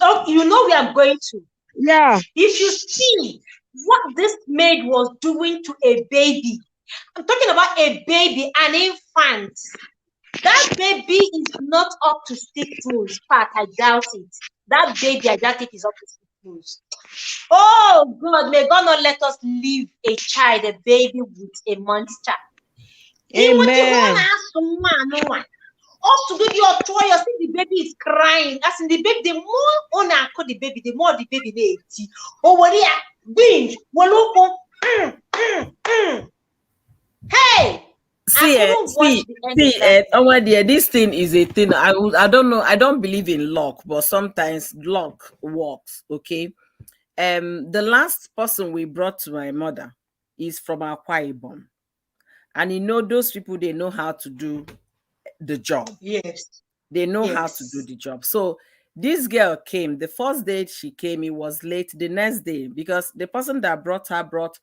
Speaker 1: Oh, you know we are going to.
Speaker 7: Yeah.
Speaker 1: If you see what this maid was doing to a baby, I'm talking about a baby, an infant. That baby is not up to 6 months, Pat. I doubt it. That baby, I doubt it is up to 6 months. Oh God, may God not let us leave a child, a baby with a monster.
Speaker 7: Amen.
Speaker 1: Also, do your toy, you see the baby is crying. As in the baby, the more owner call the baby, the more the baby needs. Oh, what are binge? Hey!
Speaker 5: This thing is a thing. I don't know. I don't believe in luck, but sometimes luck works. Okay. The last person we brought to my mother is from Akwa Ibom, and those people, they know how to do the job.
Speaker 1: Yes,
Speaker 5: they know how to do the job. So this girl came. The first day she came, it was late. The next day, because the person that brought her brought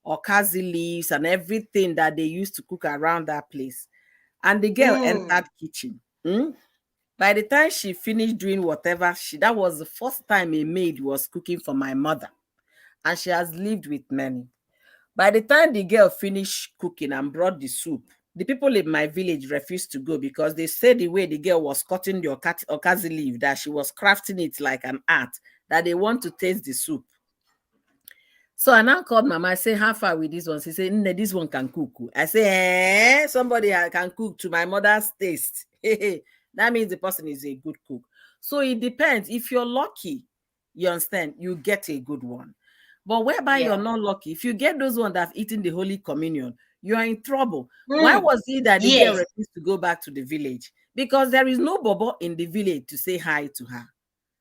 Speaker 5: okazi leaves and everything that they used to cook around that place. And the girl entered kitchen. By the time she finished doing whatever, that was the first time a maid was cooking for my mother. And she has lived with many. By the time the girl finished cooking and brought the soup, the people in my village refused to go because they said the way the girl was cutting the okazi leaf, that she was crafting it like an art, that they want to taste the soup. So I now called Mama. I say, how far with this one? She said, this one can cook. I say, somebody can cook to my mother's taste. That means the person is a good cook. So it depends. If you're lucky, you understand, you get a good one. But whereby you're not lucky, if you get those ones that have eaten the Holy Communion, you are in trouble. Why was it that the girl refused to go back to the village? Because there is no bobo in the village to say hi to her.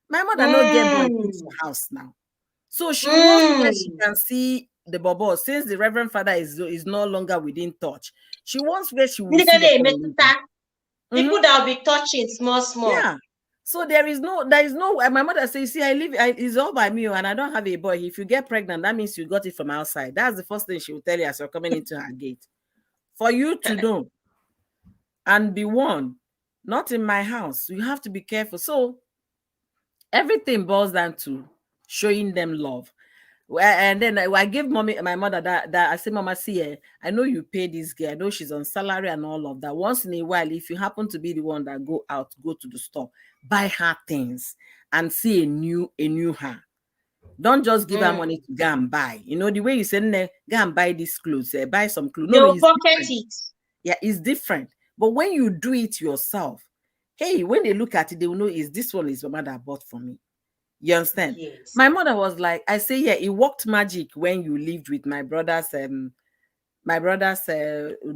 Speaker 5: My mother not get back into her house now. So she wants where she can see the bobo. Since the Reverend Father is no longer within touch, she wants where she will see the
Speaker 1: people that will be touching small.
Speaker 5: Yeah. So there is no, my mother says, see, it's all by me, and I don't have a boy. If you get pregnant, that means you got it from outside. That's the first thing she will tell you as you're coming into her gate. For you to know and be warned, not in my house. You have to be careful. So everything boils down to showing them love. And then I gave my mother that I said, Mama, see, I know you pay this girl. I know she's on salary and all of that. Once in a while, if you happen to be the one that go to the store, buy her things and see a new her. Don't just give her money to go and buy. You know, the way you said, go and buy these clothes, buy some clothes.
Speaker 1: No, pocket it.
Speaker 5: Yeah, it's different. But when you do it yourself, hey, when they look at it, they will know, is this one is my mother bought for me. You understand?
Speaker 1: Yes.
Speaker 5: My mother was like, I say, yeah, it worked magic when you lived with my brother's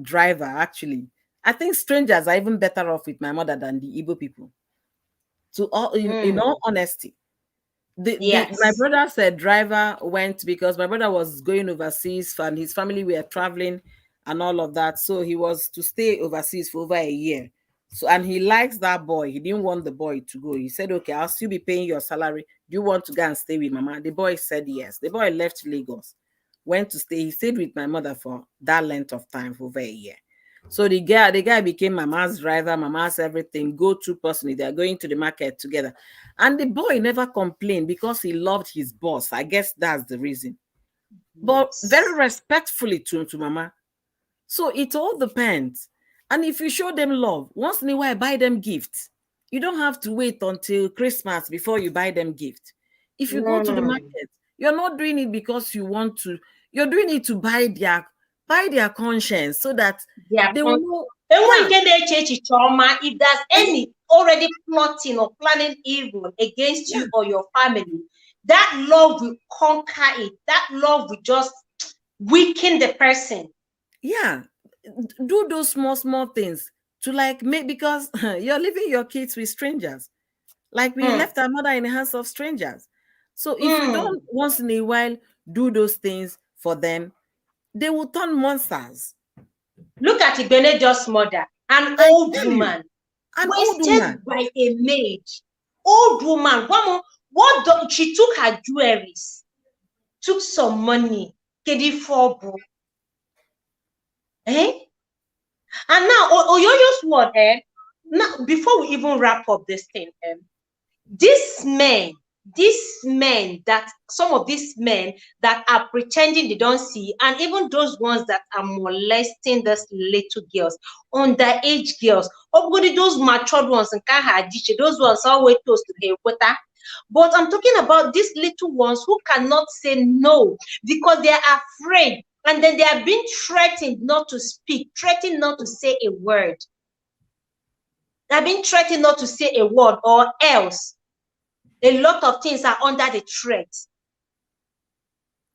Speaker 5: driver. Actually, I think strangers are even better off with my mother than the Igbo people. In all honesty, my brother's driver went because my brother was going overseas and his family were traveling and all of that. So he was to stay overseas for over a year. So, and he likes that boy. He didn't want the boy to go. He said, okay, I'll still be paying your salary. Do you want to go and stay with Mama? The boy said yes. The boy left Lagos, went to stay. He stayed with my mother for that length of time, for over a year. So the guy became Mama's driver, Mama's everything, go-to person. They're going to the market together. And the boy never complained because he loved his boss. I guess that's the reason. But very respectfully to Mama. So it all depends. And if you show them love, once in a while, buy them gifts. You don't have to wait until Christmas before you buy them gifts. If you go to the market, you're not doing it because you want to. You're doing it to buy their conscience so that they will know.
Speaker 1: If there's any already plotting or planning evil against you or your family, that love will conquer it. That love will just weaken the person.
Speaker 5: Yeah. Do those small things to make, because you're leaving your kids with strangers. Like we left our mother in the hands of strangers. So if you don't once in a while do those things for them, they will turn monsters.
Speaker 1: Look at Igbenejo's mother, an old woman, wasted by a maid. Old woman, she took her jewelries, took some money, and now Oyoyo's word, now before we even wrap up this thing, these men that some of these men that are pretending they don't see, and even those ones that are molesting those little girls, underage girls, those matured ones, those ones are way close to the water. But I'm talking about these little ones who cannot say no because they are afraid, and then they are being threatened not to speak, threatened not to say a word. They're being threatened not to say a word, or else a lot of things are under the threat.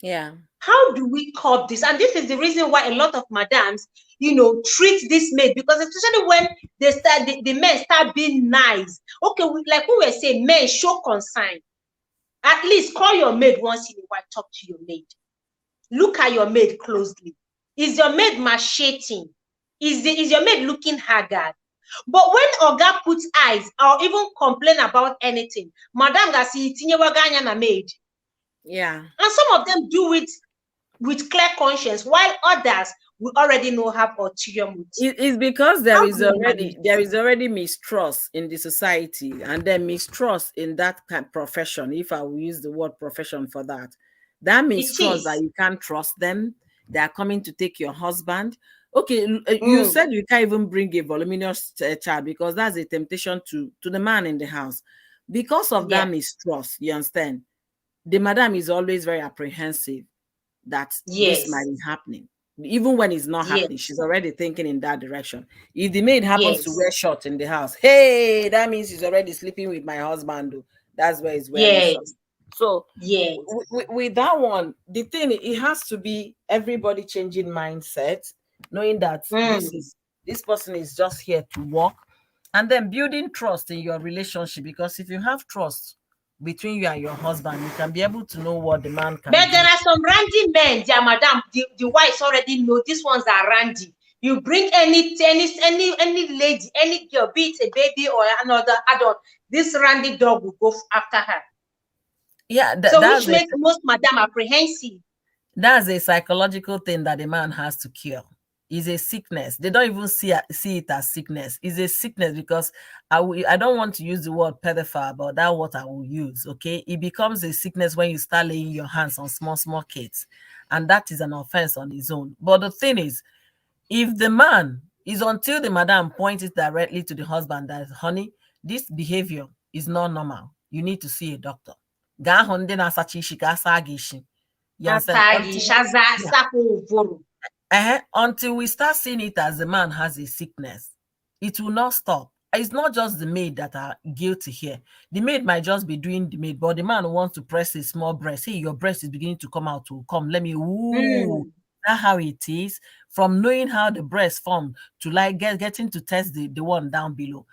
Speaker 5: Yeah.
Speaker 1: How do we curb this? And this is the reason why a lot of madams, treat this maid, because especially when they start, the men start being nice. Okay, like we were saying, men show concern. At least call your maid once in a while, talk to your maid. Look at your maid closely. Is your maid macheting? Is your maid looking haggard? But when Oga puts eyes or even complain about anything, Madam Gasi tinye maid.
Speaker 5: Yeah.
Speaker 1: And some of them do it with clear conscience, while others we already know have ulterior motives.
Speaker 5: It's because there is already mistrust in the society, and then mistrust in that kind of profession. If I will use the word profession for that, that mistrust that you can't trust them. They are coming to take your husband. Okay, you said you can't even bring a voluminous child because that's a temptation to the man in the house. Because of that mistrust, you understand? The madam is always very apprehensive that this might be happening. Even when it's not happening, she's already thinking in that direction. If the maid happens to wear shorts in the house, hey, that means she's already sleeping with my husband. That's where he's wearing shorts. So with that one, the thing, it has to be everybody changing mindset, knowing that this person is just here to work, and then building trust in your relationship. Because if you have trust between you and your husband, you can be able to know what the man can do.
Speaker 1: But there are some randy men, dear madam, the wives already know these ones are randy. You bring any lady, any girl, be it a baby or another adult, this randy dog will go after her.
Speaker 5: Yeah,
Speaker 1: so which makes most madam apprehensive.
Speaker 5: That's a psychological thing that the man has to cure. It's a sickness. They don't even see it as sickness. It's a sickness because I don't want to use the word pedophile, but that's what I will use. Okay, it becomes a sickness when you start laying your hands on small kids, and that is an offense on its own. But the thing is, if the man is, until the madam points it directly to the husband that, honey, this behavior is not normal, you need to see a doctor. You understand? Until we start seeing it as the man has a sickness, it will not stop. It's not just the maid that are guilty here. The maid might just be doing the maid, but the man wants to press a small breast. Hey, your breast is beginning to come out. To come, let me. Ooh, that's how it is. From knowing how the breast formed to like getting to test the one down below.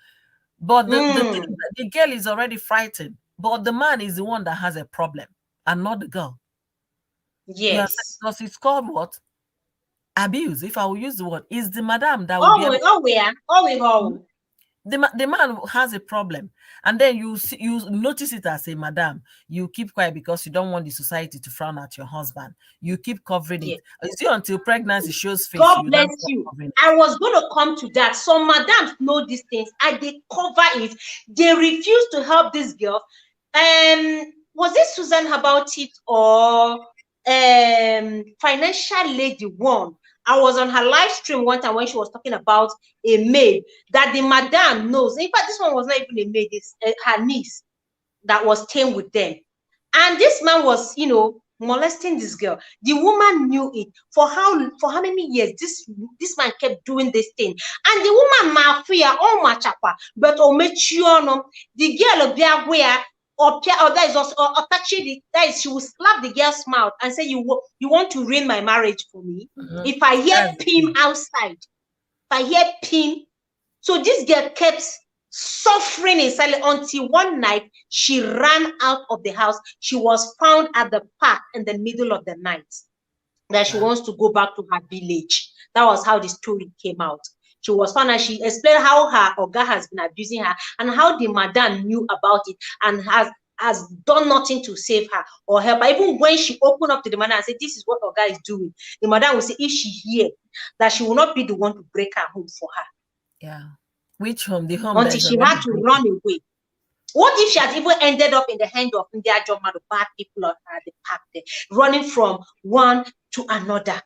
Speaker 5: But the girl is already frightened. But the man is the one that has a problem, and not the girl.
Speaker 1: Yes,
Speaker 5: because it's called what? Abuse. If I will use the word, is the madam that will be the man has a problem, and then you notice it as a madam. You keep quiet because you don't want the society to frown at your husband. You keep covering it. You see, until pregnancy shows face.
Speaker 1: God bless you. I was going to come to that. Some madams know these things and they cover it. They refuse to help this girl. Was it Susan about it or financial lady one? I was on her live stream one time when she was talking about a maid that the madam knows. In fact, this one was not even a maid, it's her niece that was staying with them. And this man was, molesting this girl. The woman knew it. For how many years this man kept doing this thing. And the woman mafia all machapa, but the girl where or that is also or touching that is she will slap the girl's mouth and say, you want to ruin my marriage for me? If I hear pim outside, if I hear pim. So this girl kept suffering in silence until one night she ran out of the house. She was found at the park in the middle of the night that she wants to go back to her village. That was how the story came out. She was found and she explained how her Oga has been abusing her and how the madam knew about it and has done nothing to save her or help her. Even when she opened up to the madam and said, this is what Oga is doing, the madam will say, if she hear that she will not be the one to break her home for her.
Speaker 5: Yeah. Which home? The home
Speaker 1: until she had to run away. What if she had even ended up in the hand of India Joma, the bad people at the park there, running from one to another?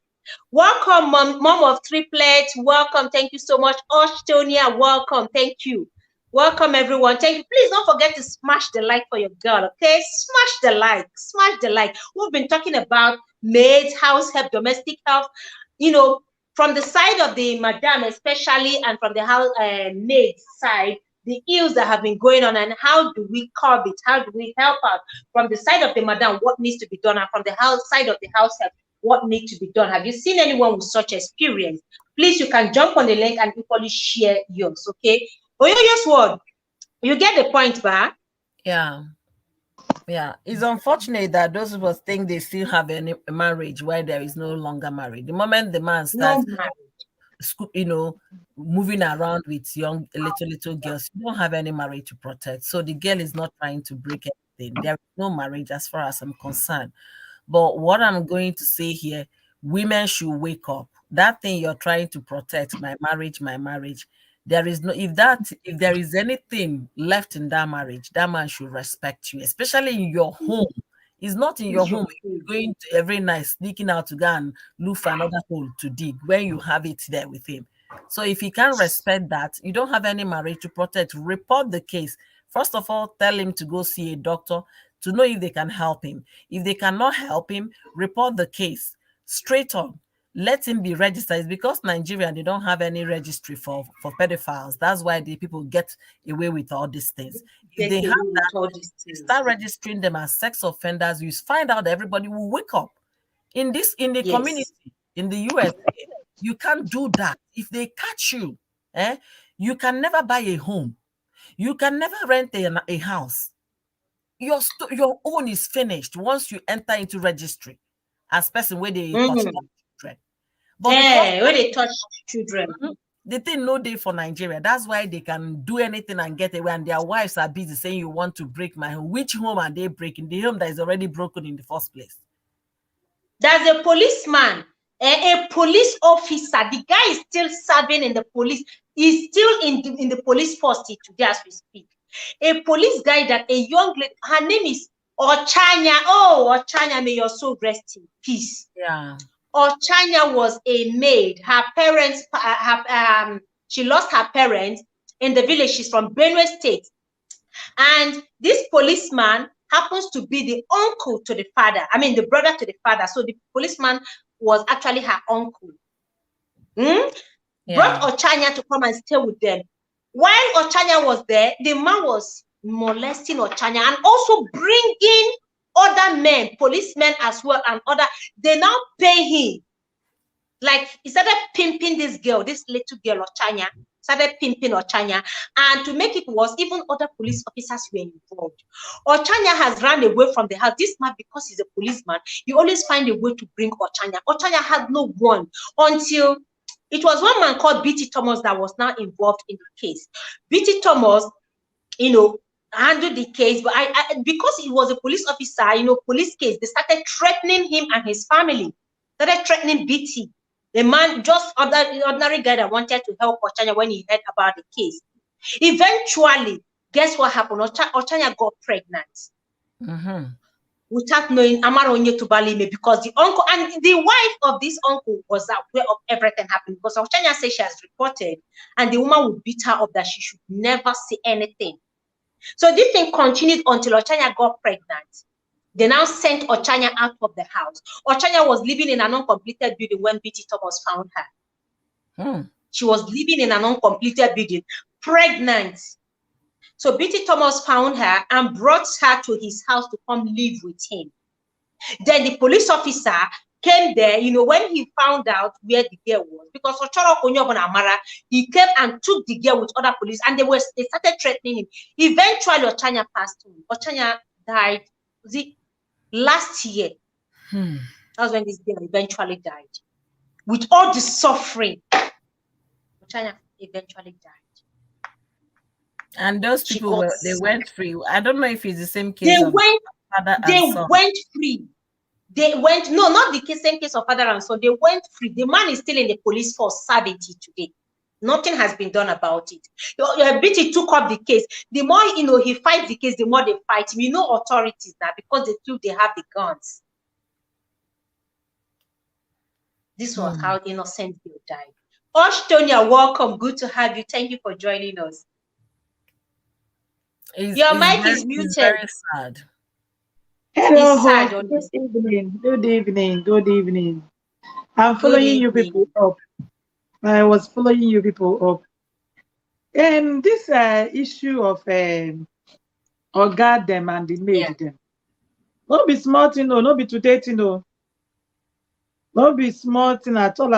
Speaker 1: Welcome, mom of triplets. Welcome. Thank you so much. Ostonia, welcome. Thank you. Welcome, everyone. Thank you. Please don't forget to smash the like for your girl, okay? Smash the like. Smash the like. We've been talking about maids, house help, domestic help, from the side of the madam especially, and from the house maid side, the ills that have been going on, and how do we curb it? How do we help out? From the side of the madam, what needs to be done, and from the side of the house help, what needs to be done? Have you seen anyone with such experience? Please, you can jump on the link and equally share yours, okay? Oyoyo's word, you get the point, ba?
Speaker 5: Yeah. Yeah, it's unfortunate that those people think they still have a marriage where there is no longer married. The moment the man starts, moving around with young little girls, you don't have any marriage to protect. So the girl is not trying to break anything. There is no marriage as far as I'm concerned. But what I'm going to say here, women should wake up. That thing you're trying to protect, my marriage. There is no, if there is anything left in that marriage, that man should respect you, especially in your home. It's not in your home. You're going to every night, sneaking out to go and look for another hole to dig when you have it there with him. So if he can't respect that, you don't have any marriage to protect. Report the case. First of all, tell him to go see a doctor to know if they can help him. If they cannot help him, report the case straight on. Let him be registered. It's because Nigeria, they don't have any registry for pedophiles. That's why the people get away with all these things. If they have that, start registering them as sex offenders. You find out that everybody will wake up. In the community, in the US, you can't do that. If they catch you, you can never buy a home. You can never rent a house. Your own is finished once you enter into registry as person where they touch children. But
Speaker 1: when they touch children.
Speaker 5: The thing no day for Nigeria. That's why they can do anything and get away. And their wives are busy saying, you want to break my home. Which home are they breaking? The home that is already broken in the first place.
Speaker 1: There's a policeman, a police officer. The guy is still serving in the police. He's still in the police force today as we speak. A police guy that a young lady, her name is Ochanya. Oh, Ochanya, may your soul rest in peace.
Speaker 5: Yeah.
Speaker 1: Ochanya was a maid. Her parents, she lost her parents in the village. She's from Benue State. And this policeman happens to be the uncle to the father. I mean, the brother to the father. So the policeman was actually her uncle. Brought Ochanya to come and stay with them. While Ochanya was there, the man was molesting Ochanya and also bringing other men, policemen as well, and other. They now pay him. Like, he started pimping this girl, this little girl, Ochanya, started pimping Ochanya. And to make it worse, even other police officers were involved. Ochanya has run away from the house. This man, because he's a policeman, he always find a way to bring Ochanya. Ochanya had no one until it was one man called B.T. Thomas that was now involved in the case. B.T. Thomas, handled the case, but because he was a police officer, police case, they started threatening him and his family. Started threatening BT, the man, just ordinary guy that wanted to help Ochanya when he heard about the case. Eventually, guess what happened? Ochanya got pregnant. Without knowing Amaronye to Balime, because the uncle and the wife of this uncle was aware of everything happening, because Ochanya said she has reported, and the woman would beat her up that she should never say anything. So this thing continued until Ochanya got pregnant. They now sent Ochanya out of the house. Ochanya was living in an uncompleted building when B.T. Thomas found her. She was living in an uncompleted building, pregnant. So B.T. Thomas found her and brought her to his house to come live with him. Then the police officer came there, when he found out where the girl was, because Ochoro Konyogon Amara, he came and took the girl with other police, and they started threatening him. Eventually, Ochanya passed on. Ochanya died last year. That was when this girl eventually died. With all the suffering, Ochanya eventually died.
Speaker 5: And those people they went free. I don't know if it's the same case.
Speaker 1: They went free. They went, no, not the same case of father and son. They went free. The man is still in the police force serving today. Nothing has been done about it. BT took up the case. The more he fights the case, the more they fight him. Authorities now, because they feel they have the guns. This was how innocent girl died. Tonya, welcome. Good to have you. Thank you for joining us. Your mic is muted.
Speaker 5: It's very sad.
Speaker 8: Hello, good evening. Good evening. Good evening. I'm following you people up. I was following you people up. And this issue of guard them and the maid them. Not be smart, not be today, not be smart at all.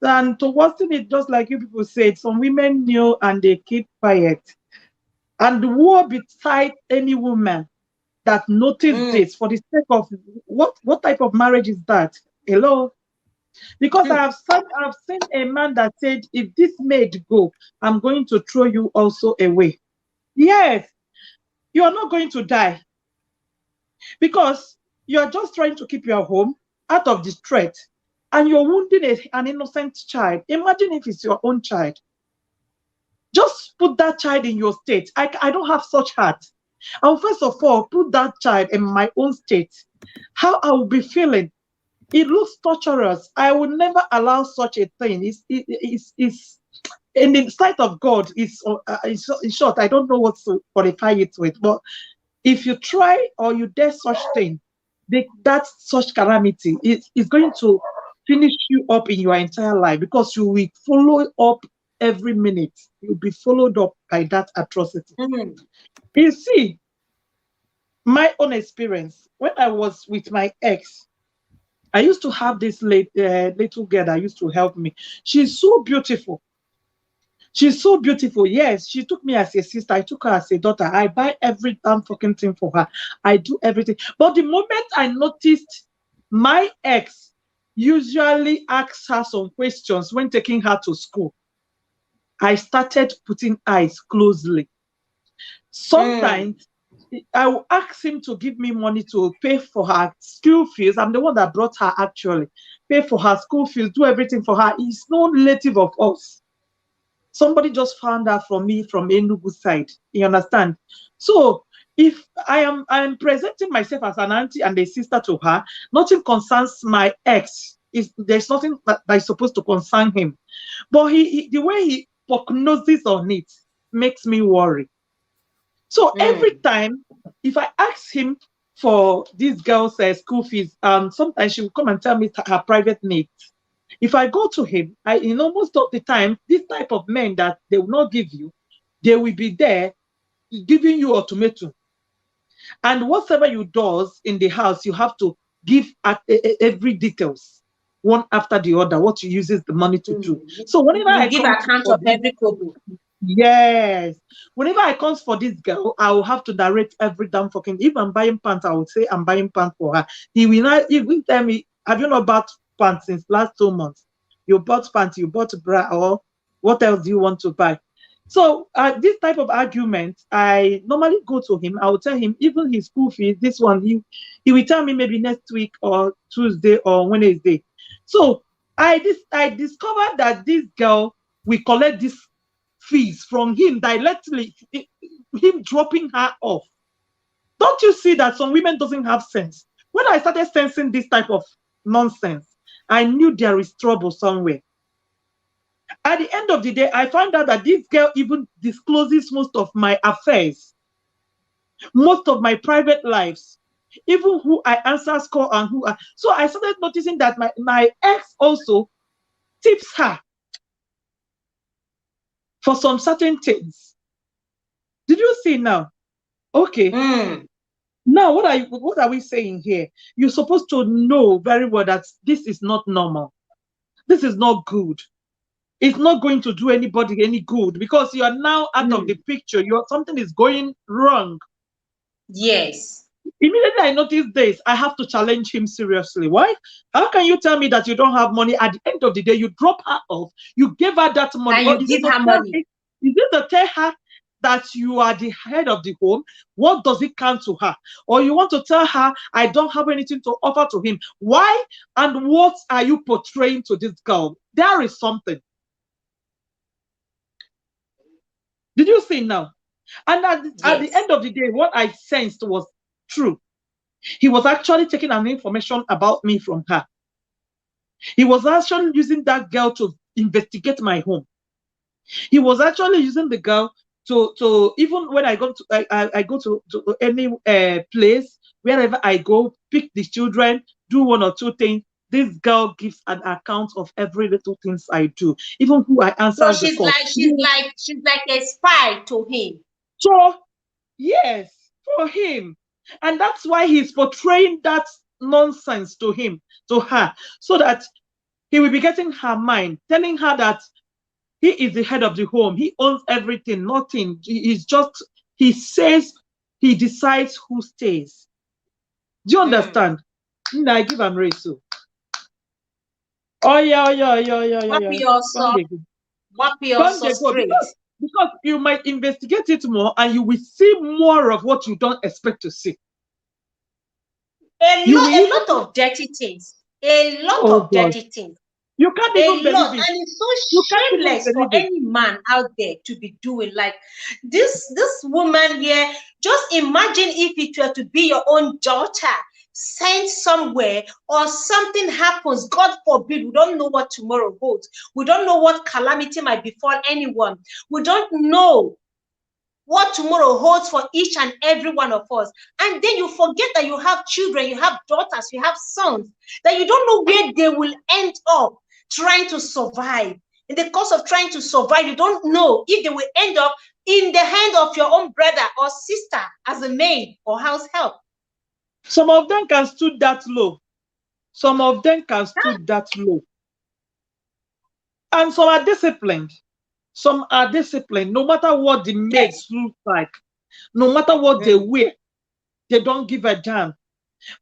Speaker 8: And to worsen it, just like you people said, some women knew and they keep quiet. And woe betide any woman that noticed this for the sake of what type of marriage is that? Hello? Because I've seen a man that said, if this maid go, I'm going to throw you also away. Yes, you are not going to die. Because you are just trying to keep your home out of this threat. And you're wounding an innocent child. Imagine if it's your own child. Just put that child in your state. I don't have such heart. I will first of all put that child in my own state. How I will be feeling. It looks torturous. I will never allow such a thing. It's in the sight of God. It's in short. I don't know what to qualify it with. But if you try or you dare such thing, that such calamity is going to finish you up in your entire life, because you will follow up every minute. You'll be followed up by that atrocity. You see, my own experience, when I was with my ex, I used to have this little girl that used to help me. She's so beautiful. She's so beautiful. Yes, she took me as a sister. I took her as a daughter. I buy every damn fucking thing for her. I do everything. But the moment I noticed my ex usually asks her some questions when taking her to school, I started putting eyes closely. Sometimes I will ask him to give me money to pay for her school fees. I'm the one that brought her actually. Pay for her school fees, do everything for her. He's no relative of us. Somebody just found out from me from Enugu side. You understand? So if I am presenting myself as an auntie and a sister to her, nothing concerns my ex. There's nothing that is supposed to concern him. But the way he prognoses on it makes me worry. So every time, if I ask him for this girl's school fees, sometimes she will come and tell me her private needs. If I go to him, most of the time, this type of men that they will not give you, they will be there giving you ultimatum. And whatever you does in the house, you have to give every details, one after the other, what you uses the money to do. So whenever I
Speaker 1: give
Speaker 8: come
Speaker 1: account of every kobo.
Speaker 8: Yes. Whenever I comes for this girl, I will have to narrate every damn fucking. If I'm buying pants, I would say I'm buying pants for her. He will not even tell me, have you not bought pants since last 2 months? You bought pants, you bought bra, or what else do you want to buy? So this type of argument, I normally go to him. I will tell him even his school fees. This one, he will tell me maybe next week or Tuesday or Wednesday. So I discovered that this girl will collect this fees from him directly, him dropping her off. Don't you see that some women doesn't have sense? When I started sensing this type of nonsense, I knew there is trouble somewhere. At the end of the day, I found out that this girl even discloses most of my affairs, most of my private lives, even who I answer call and who so I started noticing that my ex also tips her for some certain things. Did you see now? Okay. Now, what are we saying here? You're supposed to know very well that this is not normal. This is not good. It's not going to do anybody any good because you are now out of the picture. Something is going wrong.
Speaker 1: Yes.
Speaker 8: Immediately I noticed this, I have to challenge him seriously. Why? How can you tell me that you don't have money? At the end of the day, you drop her off, you give her that money.
Speaker 1: And you give her money.
Speaker 8: Is it to tell her that you are the head of the home? What does it count to her? Or you want to tell her, I don't have anything to offer to him? Why? And what are you portraying to this girl? There is something. Did you see now? And at the end of the day, what I sensed was true. He was actually taking an information about me from her. He was actually using that girl to investigate my home. He was actually using the girl to even when I go to I go to any place, wherever I go, pick the children, do one or two things. This girl gives an account of every little things I do, even who I answer the call.
Speaker 1: She's like a spy to him.
Speaker 8: So yes, for him. And that's why he's portraying that nonsense to her, so that he will be getting her mind, telling her that he is the head of the home. He owns everything, nothing. He says, he decides who stays. Do you understand? I give him race. Oh, yeah. Because you might investigate it more and you will see more of what you don't expect to see.
Speaker 1: A lot of dirty things. A lot of dirty things.
Speaker 8: You can't even believe it.
Speaker 1: And it's so shameless for any man out there to be doing like this woman here. Just imagine if it were to be your own daughter sent somewhere or something happens, God forbid. We don't know what tomorrow holds. We don't know what calamity might befall anyone. We don't know what tomorrow holds for each and every one of us. And then you forget that you have children, you have daughters, you have sons, that you don't know where they will end up trying to survive. In the course of trying to survive, you don't know if they will end up in the hand of your own brother or sister as a maid or house help.
Speaker 8: Some of them can stood that low. Some of them can stood that low. And some are disciplined. Some are disciplined. No matter what the maids look like, no matter what they wear, they don't give a damn.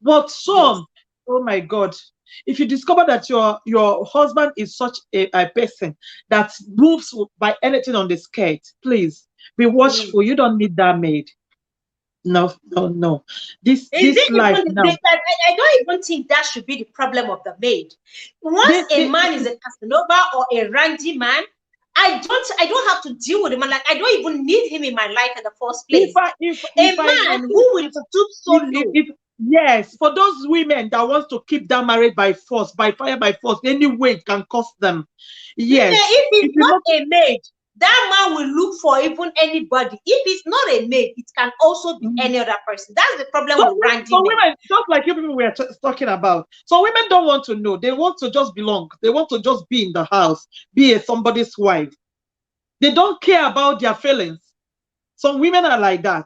Speaker 8: But some, oh my God, If you discover that your husband is such a person that moves by anything on the skirt, please be watchful. You don't need that maid. No, no, no. This life now.
Speaker 1: I don't even think that should be the problem of the maid. Once a man is a Casanova or a randy man, I don't have to deal with him. Like, I don't even need him in my life in the first place. A man who will stoop so low.
Speaker 8: Yes, for those women that wants to keep that marriage by force, by fire, by force, any way it can cost them. Yes.
Speaker 1: If it's not a maid, that man will look for even anybody. If it's not a maid, it can also be any other person. That's the problem with randy men.
Speaker 8: Women, just like you people were talking about. So women don't want to know. They want to just belong. They want to just be in the house, be somebody's wife. They don't care about their feelings. Some women are like that.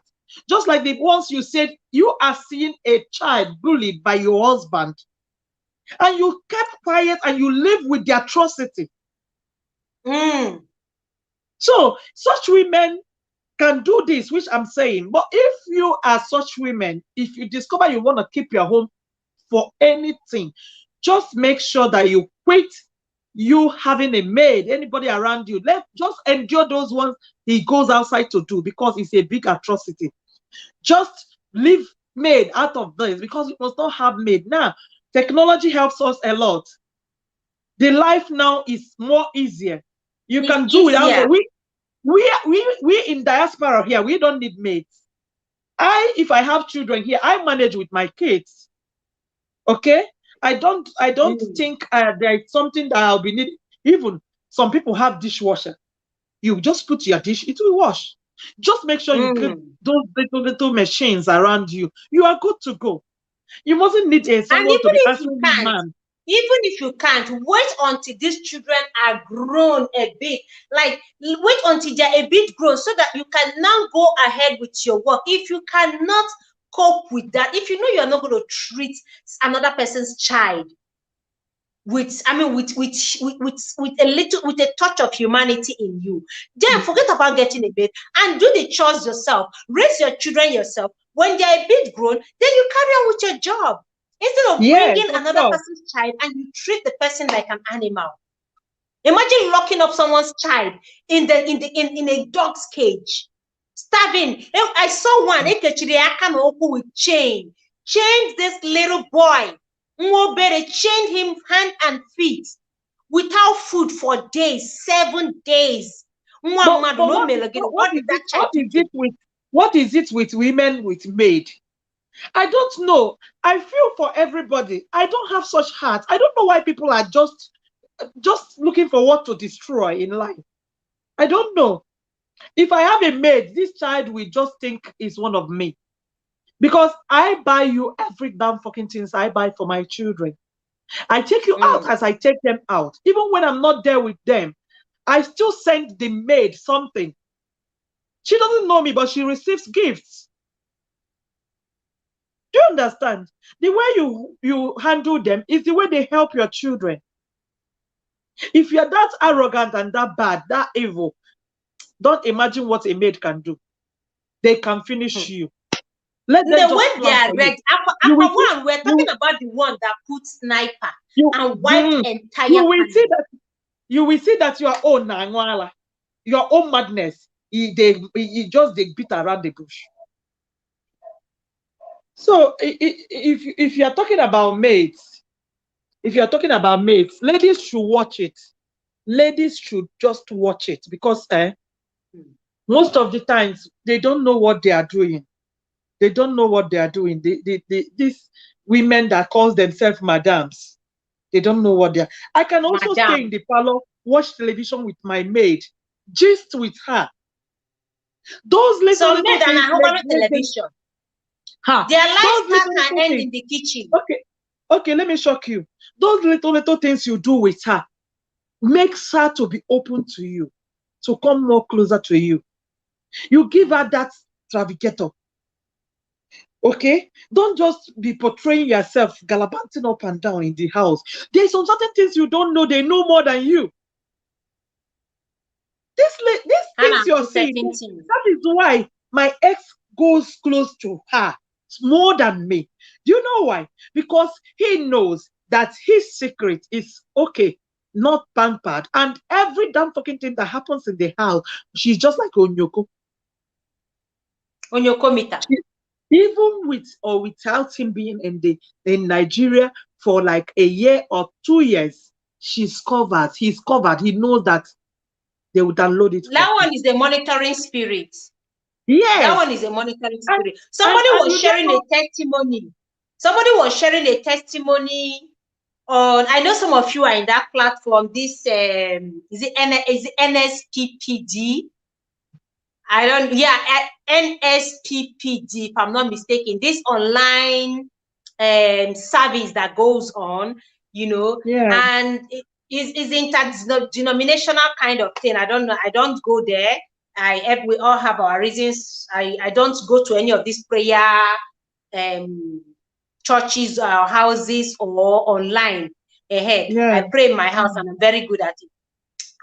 Speaker 8: Just like the ones you said, you are seeing a child bullied by your husband, and you kept quiet and you live with the atrocity. So such women can do this, which I'm saying. But if you are such women, if you discover you want to keep your home for anything, just make sure that you quit you having a maid, anybody around you. Just endure those ones he goes outside to do, because it's a big atrocity. Just leave maid out of this, because we must not have maid. Now, technology helps us a lot. The life now is more easier. You can do without. We in diaspora here, we don't need maids. If I have children here, I manage with my kids. Okay, I don't think there is something that I'll be needing. Even some people have dishwasher. You just put your dish, it will wash. Just make sure you get those little machines around you. You are good to go. You mustn't need someone to be answering you, man.
Speaker 1: Even if you can't, wait until these children are grown a bit. Like, wait until they're a bit grown so that you can now go ahead with your work. If you cannot cope with that, if you know you're not going to treat another person's child with a touch of humanity in you, then forget about getting a maid and do the chores yourself. Raise your children yourself. When they're a bit grown, then you carry on with your job. Instead of bringing another person's child and you treat the person like an animal. Imagine locking up someone's child in a dog's cage, starving. I saw one with chain. Chained this little boy. Chained him hand and feet without food for days, 7 days.
Speaker 8: What is it with women with maid? I don't know. I feel for everybody. I don't have such heart. I don't know why people are just looking for what to destroy in life. I don't know. If I have a maid, this child will just think is one of me. Because I buy you every damn fucking things I buy for my children. I take you out as I take them out. Even when I'm not there with them, I still send the maid something. She doesn't know me, but she receives gifts. Do you understand? The way you handle them is the way they help your children. If you're that arrogant and that bad, that evil, don't imagine what a maid can do. They can finish you. Let them
Speaker 1: when they are ready. We're talking about the one that puts sniper and wiped entire.
Speaker 8: You will see that your own Nangwala, your own madness, they beat around the bush. So if you're talking about maids, ladies should watch it. Ladies should just watch it, because most of the times they don't know what they are doing. They don't know what they are doing. These women that call themselves madams, they don't know what they are. I can also stay in the parlor, watch television with my maid, gist with her. Those little things.
Speaker 1: Television. Their lifestyle can end in the kitchen.
Speaker 8: Okay, let me shock you. Those little things you do with her makes her to be open to you, to come more closer to you. You give her that travigator. Okay? Don't just be portraying yourself gallivanting up and down in the house. There's some certain things you don't know. They know more than you. These things you're saying, that is why my ex goes close to her more than me. Do you know why? Because he knows that his secret is okay, not pampered, and every damn fucking thing that happens in the house, she's just like Onyoko.
Speaker 1: Onyoko Mita.
Speaker 8: Even with or without him being in Nigeria for like a year or 2 years, she's covered. He's covered. He knows that they will download it.
Speaker 1: That one is the monitoring spirit.
Speaker 8: Yes.
Speaker 1: That one is a monitoring spirit. Somebody was sharing a testimony. Somebody was sharing a testimony on, I know some of you are in that platform. This is it NSPPD? I don't, yeah, NSPPD, if I'm not mistaken. This online service that goes on, you know, and it is interdenominational kind of thing. I don't know. I don't go there. We all have our reasons. I don't go to any of these prayer churches or houses or online. I pray in my house and I'm very good at it.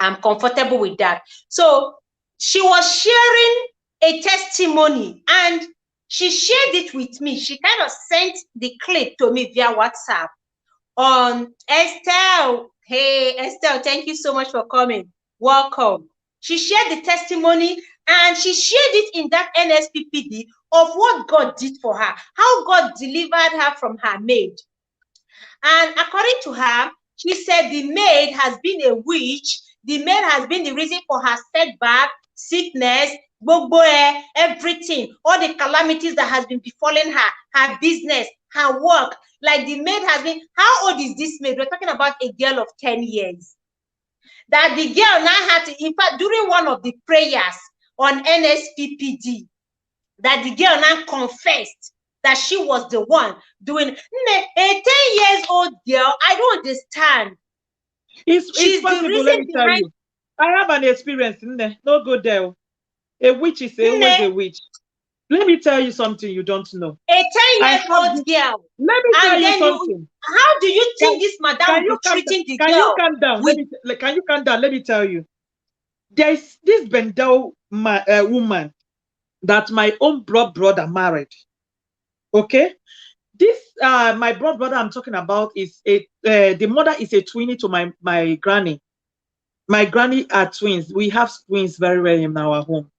Speaker 1: I'm comfortable with that. So she was sharing a testimony and she shared it with me. She kind of sent the clip to me via WhatsApp on Estelle. Hey, Estelle, thank you so much for coming. Welcome. She shared the testimony and she shared it in that NSPPD of what God did for her, how God delivered her from her maid. And according to her, she said the maid has been a witch. The maid has been the reason for her setback, sickness, everything, all the calamities that has been befalling her, her business, her work. Like the maid has been, how old is this maid? We're talking about a girl of 10 years. That the girl now had to, in fact, during one of the prayers on NSPPD, that the girl now confessed that she was the one doing a 10-year-old girl. I don't understand.
Speaker 8: It's possible, let me tell you. I have an experience in there. No go there. A witch is always a witch. Let me tell you something you don't know.
Speaker 1: A 10-year-old girl.
Speaker 8: Let me tell you something.
Speaker 1: How do you think this madam will be treating the girl?
Speaker 8: Can you calm down? Can you calm down? Let me tell you. There's this Bendel woman that my own brother married. Okay? This my brother I'm talking about is the mother is a twinnie to my granny. My granny are twins. We have twins very well in our home.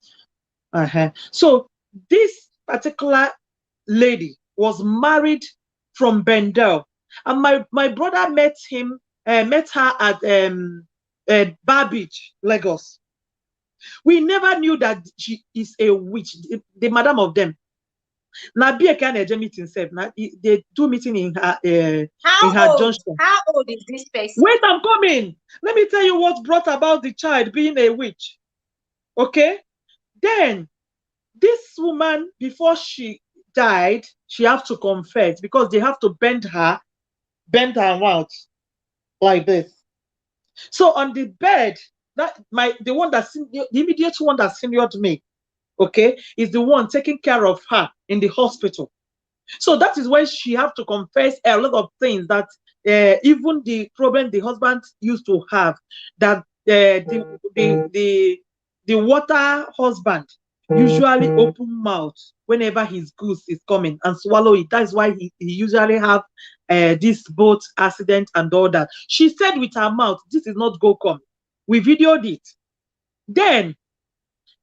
Speaker 8: So this particular lady was married from Bendel, and my brother met her at Bar Beach, Lagos. We never knew that she is a witch. The madam of them. Now be a kind of meeting self. Now they do meeting in her junction.
Speaker 1: How old is this person?
Speaker 8: Wait, I'm coming. Let me tell you what brought about the child being a witch. Okay, then this woman, before she died, she have to confess because they have to bend her out like this. So on the bed, the immediate one that seniored me, okay, is the one taking care of her in the hospital. So that is when she have to confess a lot of things that even the problem the husband used to have, that the water husband usually open mouth whenever his goose is coming and swallow it. That's why he usually have this boat accident and all that. She said with her mouth, this is not go come. We videoed it. Then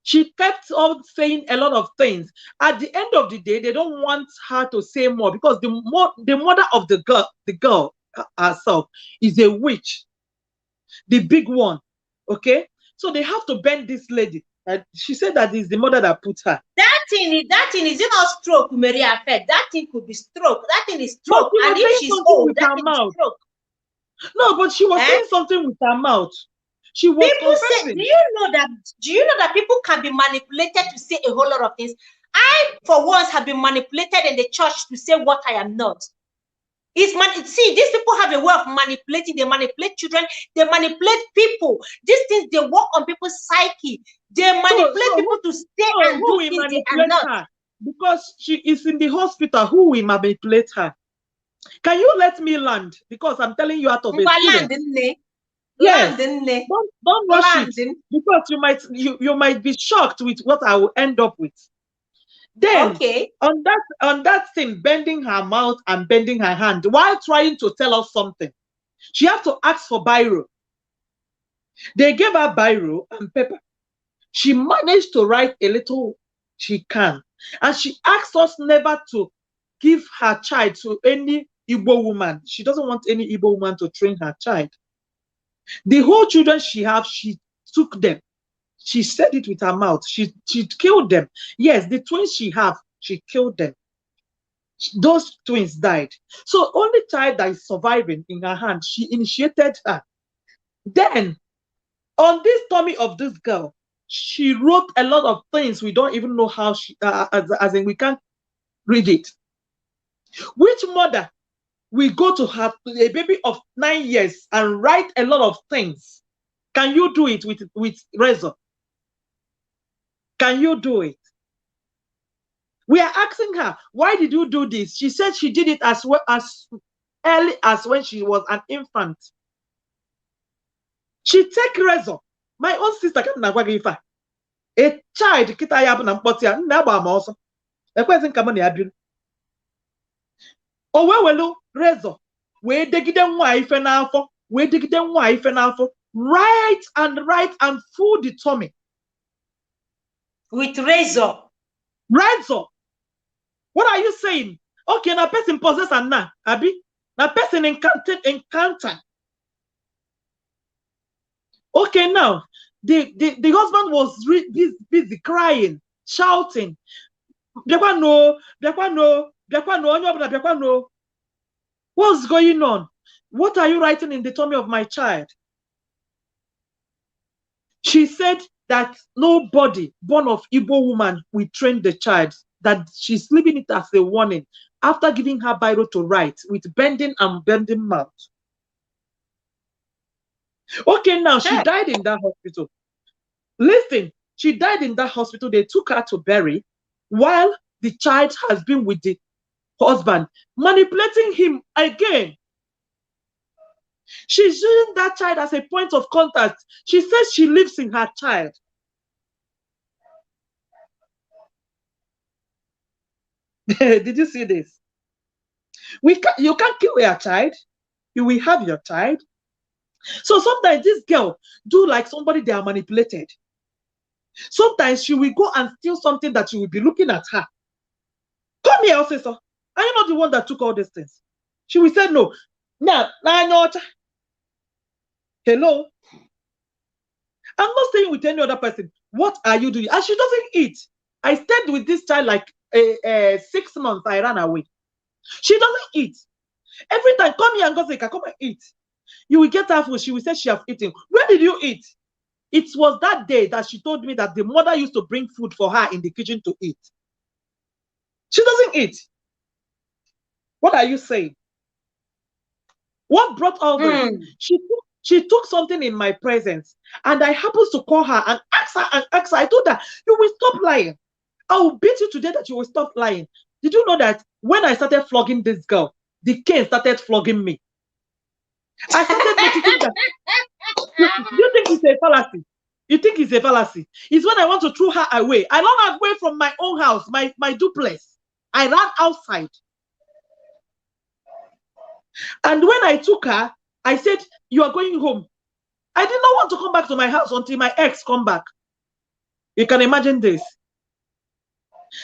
Speaker 8: she kept on saying a lot of things. At the end of the day, they don't want her to say more because the mother of the girl herself is a witch, the big one. Okay, so they have to bend this lady. She said that is the mother that put her.
Speaker 1: That thing is it not stroke, Maria Fed? That thing could be stroke. That thing is stroke. And if she's old, that thing is stroke.
Speaker 8: No, but she was saying something with her mouth. She was confessing.
Speaker 1: Do you know that people can be manipulated to say a whole lot of things? I, for once, have been manipulated in the church to say what I am not. See, these people have a way of manipulating. They manipulate children. They manipulate people. These things, they work on people's psyche. They manipulate people to stay and do things they are not.
Speaker 8: Her? Because she is in the hospital. Who will manipulate her? Can you let me land? Because I'm telling you out of experience. Yes. Don't rush it, because you might be shocked with what I will end up with. Then
Speaker 1: Okay.
Speaker 8: on that thing, bending her mouth and bending her hand while trying to tell us something, she have to ask for biro. They gave her biro and paper. She managed to write a little she can, and she asked us never to give her child to any Igbo woman. She doesn't want any Igbo woman to train her child. The whole children she have, she took them. She said it with her mouth. She killed them. Yes, the twins she have, she killed them. Those twins died. So only child that is surviving in her hand, she initiated her. Then on this tummy of this girl, she wrote a lot of things we don't even know how she, as in we can't read it. Which mother will go to have a baby of 9 years and write a lot of things? Can you do it with razor? Can you do it? We are asking her, why did you do this? She said she did it as well as early as when she was an infant. She take razor. My own sister came na gwa a child kita ya bụ na mkpọtụ ya nna agba ma ọsọ ekwezi nka m na ya biri o wee welu razor wee degide nwa ife n'afọ wee degide nwa ife n'afọ right and full the tummy
Speaker 1: with razor.
Speaker 8: What are you saying? Okay, na person possess and na abi na person encounter. Okay, now the husband was busy crying, shouting, what's going on? What are you writing in the tummy of my child? She said that nobody born of Igbo woman will train the child, that she's leaving it as a warning after giving her biro to write with bending mouth. Okay, now she died in that hospital. Listen, she died in that hospital. They took her to bury while the child has been with the husband, manipulating him again. She's using that child as a point of contact. She says she lives in her child. Did you see this? You can't kill your child. You will have your child. So sometimes this girl do like somebody they are manipulated. Sometimes she will go and steal something that you will be looking at her. Come here, officer. Are you not the one that took all these things? She will say no. Now, hello. I'm not saying with any other person. What are you doing? And she doesn't eat. I stayed with this child like 6 months. I ran away. She doesn't eat. Every time, come here and go say, come and eat. You will get her food. She will say she has eaten. Where did you eat? It was that day that she told me that the mother used to bring food for her in the kitchen to eat. She doesn't eat. What are you saying? What brought all this? She took something in my presence, and I happened to call her and ask her. I told her, you will stop lying. I will beat you today that you will stop lying. Did you know that when I started flogging this girl, the cane started flogging me? I started noticing that. You think it's a fallacy? You think it's a fallacy? It's when I want to throw her away. I ran away from my own house, my duplex. I ran outside. And when I took her, I said, you are going home. I did not want to come back to my house until my ex come back. You can imagine this.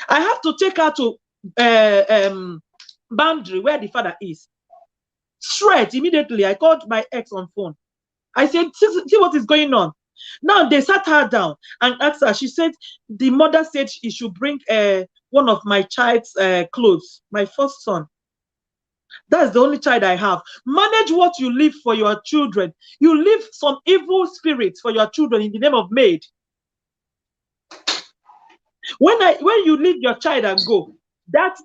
Speaker 8: I have to take her to boundary where the father is. Straight, immediately, I called my ex on phone. I said, see what is going on. Now they sat her down and asked her. She said, the mother said she should bring one of my child's clothes, my first son. That's the only child I have. Manage what you leave for your children. You leave some evil spirits for your children in the name of maid. When you leave your child and go, that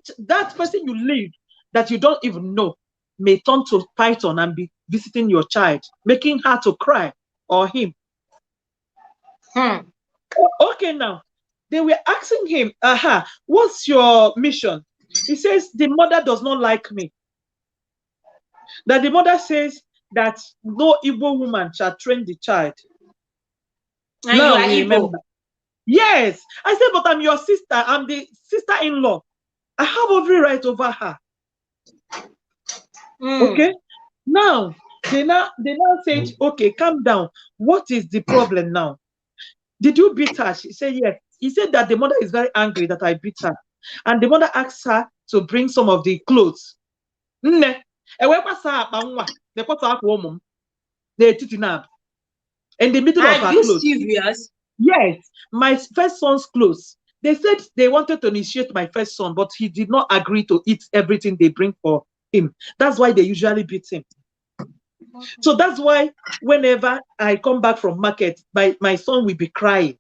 Speaker 8: person you leave that you don't even know may turn to python and be visiting your child, making her to cry or him. Okay, now they were asking him, what's your mission? He says the mother does not like me. That the mother says that no Igbo woman shall train the child.
Speaker 1: And
Speaker 8: now
Speaker 1: you are
Speaker 8: we
Speaker 1: Igbo.
Speaker 8: remember. Yes. I said, but I'm your sister. I'm the sister-in-law. I have every right over her. Okay. Now they now said, okay, calm down. What is the problem now? Did you beat her? She said yes. He said that the mother is very angry that I beat her. And the mother asked her to bring some of the clothes. Nne, ewe kwasa akpa nwa, nekwata akwa ụmụ m, n'etiti na abụ. In the middle of
Speaker 1: Are
Speaker 8: her
Speaker 1: you
Speaker 8: clothes.
Speaker 1: serious?
Speaker 8: Yes, my first son's clothes. They said they wanted to initiate my first son, but he did not agree to eat everything they bring for him. That's why they usually beat him. So that's why whenever I come back from market, my son will be crying.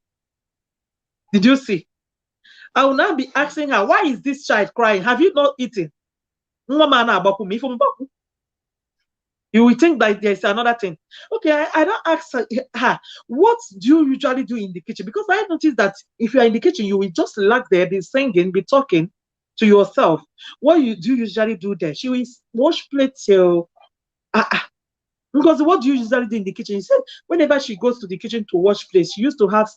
Speaker 8: Did you see? I will now be asking her, why is this child crying? Have you not eaten? You will think that there's another thing. Okay, I don't ask her, what do you usually do in the kitchen? Because I noticed that if you are in the kitchen, you will just relax there, be singing, be talking to yourself. What do you usually do there? She will wash plates till because what do you usually do in the kitchen? She said whenever she goes to the kitchen to wash plates, she used to have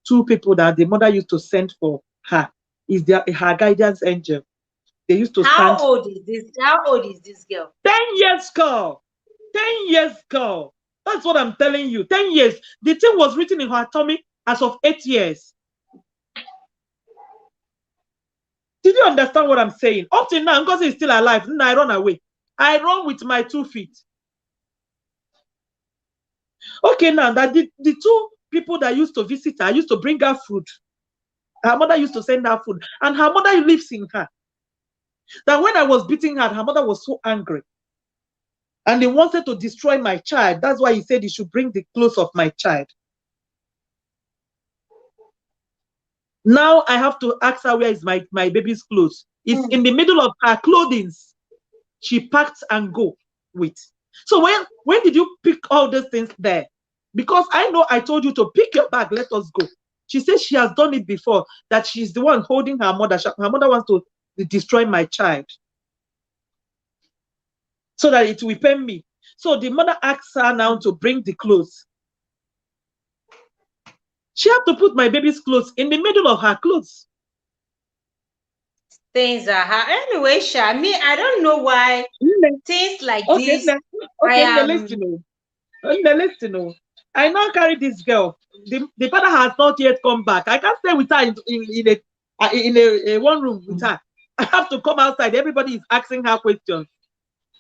Speaker 8: two people that the mother used to send for her. Is her guidance angel. They used to stand.
Speaker 1: How old is this girl?
Speaker 8: 10 years, girl. 10 years, girl. That's what I'm telling you. 10 years. The thing was written in her tummy as of 8 years. Did you understand what I'm saying? Up till now, Ngozi is still alive. Then I run away. I run with my 2 feet. Okay, now that the 2 people that used to visit her used to bring her food. Her mother used to send her food. And her mother lives in her. That when I was beating her mother was so angry. And they wanted to destroy my child. That's why he said he should bring the clothes of my child. Now I have to ask her where is my baby's clothes. It's in the middle of her clothing. She packed and go with. So when did you pick all those things there? Because I know I told you to pick your bag, let us go. She says she has done it before, that she's the one holding her mother. Her mother wants to destroy my child so that it will pain me. So the mother asks her now to bring the clothes. She had to put my baby's clothes in the middle of her clothes.
Speaker 1: Things are hard. Anyway, Shami, I don't know why things like this.
Speaker 8: Listen. I now carry this girl. The father has not yet come back. I can't stay with her in a one room with her. I have to come outside. Everybody is asking her questions.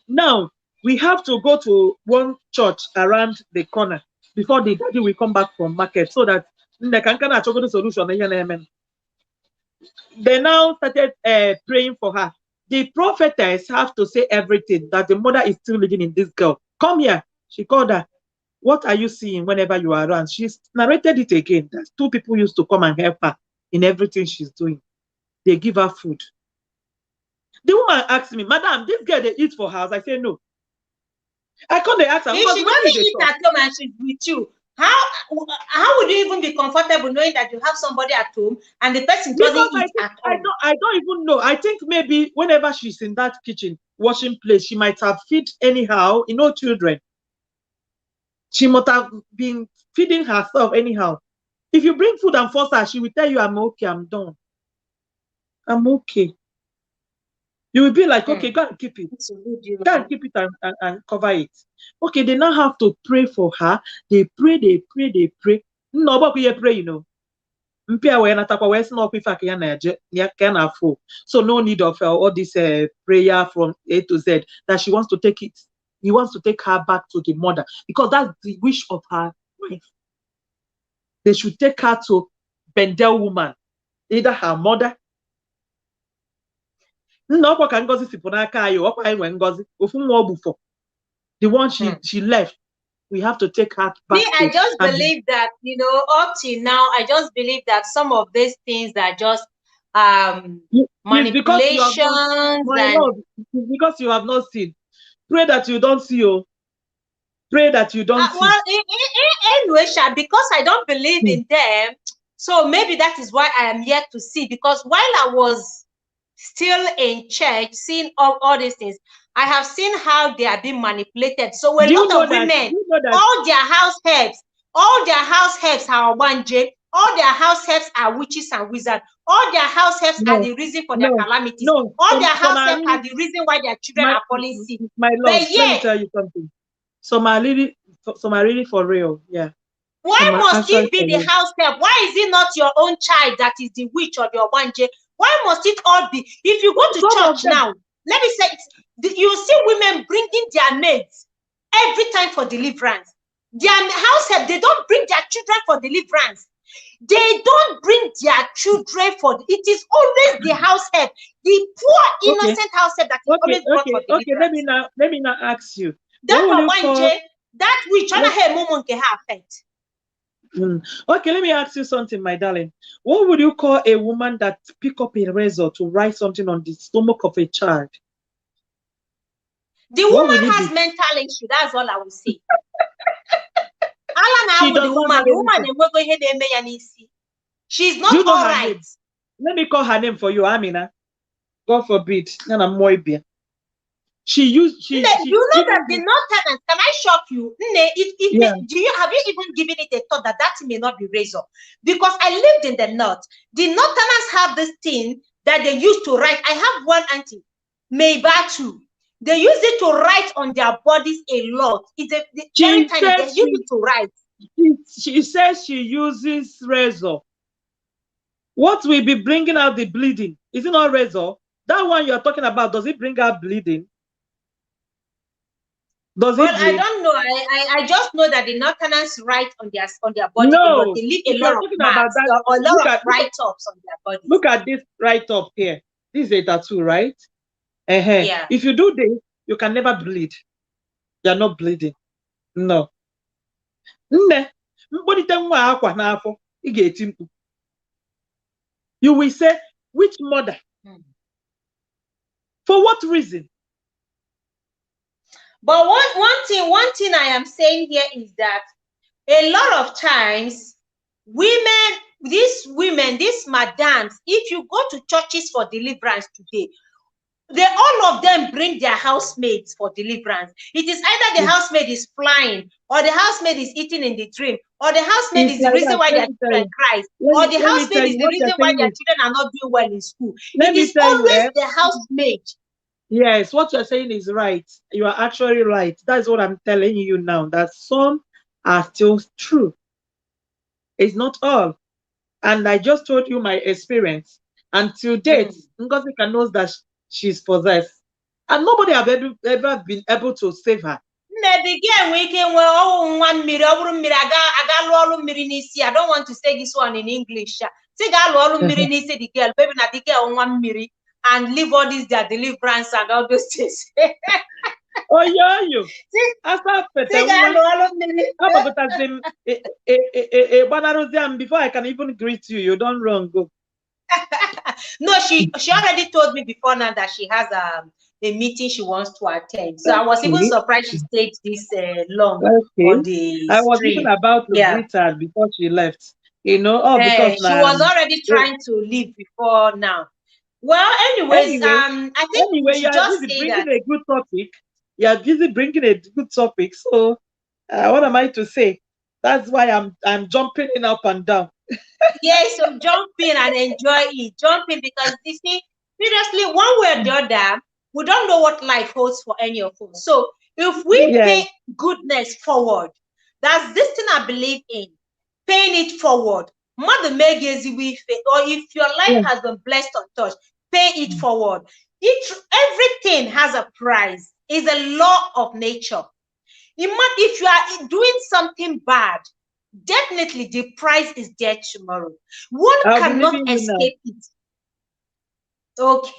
Speaker 8: Now, we have to go to one church around the corner before the daddy will come back from market so that they can the solution. They now started praying for her. The prophetess have to say everything, that the mother is still living in this girl. Come here. She called her. What are you seeing whenever you are around? She's narrated it again. That 2 people used to come and help her in everything she's doing. They give her food. The woman asked me, Madam, this girl they eat for house. I say no. I can't ask her.
Speaker 1: If she doesn't eat at home and she's with you, how would you even be comfortable knowing that you have somebody at home and the person doesn't eat at home?
Speaker 8: I don't even know. I think maybe whenever she's in that kitchen washing plates, she might have feed anyhow, children. She must have been feeding herself anyhow. If you bring food and force her, she will tell you, I'm okay, I'm done. I'm okay. You will be like, okay, go and keep it. Go and keep it and cover it. Okay, they now have to pray for her. They pray. No, but we pray, So no need of all this prayer from A to Z that she wants to take it. He wants to take her back to the mother because that's the wish of her wife. They should take her to Bendel woman, either her mother. The one she left, we have to take her back.
Speaker 1: I just believe that, up till now, I just believe that some of these things are just manipulations.
Speaker 8: Because you have not seen. Pray that you don't see. Pray that you don't see.
Speaker 1: Well, anyway, because I don't believe in them, so maybe that is why I am yet to see. Because while I was still in church, seeing all these things, I have seen how they are being manipulated. So a lot of women, all their house helps are one J. All their house helps are witches and wizards. All their house helps are the reason for their calamities. All their house helps are the reason why their children are falling sick.
Speaker 8: My love, let me tell you something. Some are really for real. Yeah.
Speaker 1: Why must it be the house help? Why is it not your own child that is the witch or the Obanje? Why must it all be? If you go to church now, let me say, you see women bringing their maids every time for deliverance. Their house help, they don't bring their children for deliverance. They don't bring their children for. It is always the house help, the poor innocent house help that is always brought for deliverance.
Speaker 8: Okay, let me now ask you.
Speaker 1: That Obanje, that witch, I have moment can have effect.
Speaker 8: Okay, let me ask you something, my darling. What would you call a woman that pick up a razor to write something on the stomach of a child?
Speaker 1: The woman has mental issue. That's all I will say. She's not all right.
Speaker 8: Let me call her name for you, Amina. God forbid.
Speaker 1: You know that the non-tenants, can I shock you? Have you even given it a thought that may not be razor? Because I lived in the north. The non-tenants have this thing that they used to write. I have one auntie, Maybatu. They use it to write on their bodies a lot. It's very tiny. They use it to write.
Speaker 8: She says she uses razor. What will be bringing out the bleeding? Is it not razor? That one you're talking about, does it bring out bleeding?
Speaker 1: I don't know. I just know that the non-tenants write on their body.
Speaker 8: No,
Speaker 1: they leave a lot of marks, a lot of write-ups on their body.
Speaker 8: Look at this write-up here. This is a tattoo, right?
Speaker 1: Yeah.
Speaker 8: If you do this, you can never bleed. You're not bleeding. No. You will say, which mother? For what reason?
Speaker 1: But one thing I am saying here is that a lot of times these madams, if you go to churches for deliverance today, all of them bring their housemaids for deliverance. It is either the housemaid is flying, or the housemaid is eating in the dream, or the housemaid is the reason why their children cries, or the housemaid is the reason why their children are not doing well in school. It is always the housemaid.
Speaker 8: Yes, what you're saying is right. You are actually right. That's what I'm telling you now, that some are still true. It's not all. And I just told you my experience. Until date, Ngozika knows that she's possessed. And nobody have ever been able to save her.
Speaker 1: I don't want to say this one in English. And leave all these their deliverance and all those things.
Speaker 8: Oh yeah, you. Before I can even greet you, you don't run. Go.
Speaker 1: No, she already told me before now that she has a meeting she wants to attend. So I was even surprised she stayed this long on the
Speaker 8: I was
Speaker 1: street.
Speaker 8: even about to greet her before she left. Because
Speaker 1: she was already trying to leave before now. Well, anyways, I think we should just say that.
Speaker 8: A good topic. You are busy bringing a good topic. So, what am I to say? That's why I'm jumping in up and down.
Speaker 1: Yes, so jump in and enjoy it. Jump in, because you see, seriously, one way or the other, we don't know what life holds for any of us. So if we pay goodness forward, that's this thing I believe in. Paying it forward. Mother Megezi, or if your life has been blessed or touched, pay it forward. Everything has a price. It's a law of nature. If you are doing something bad, definitely the price is there tomorrow. One cannot escape it. Okay.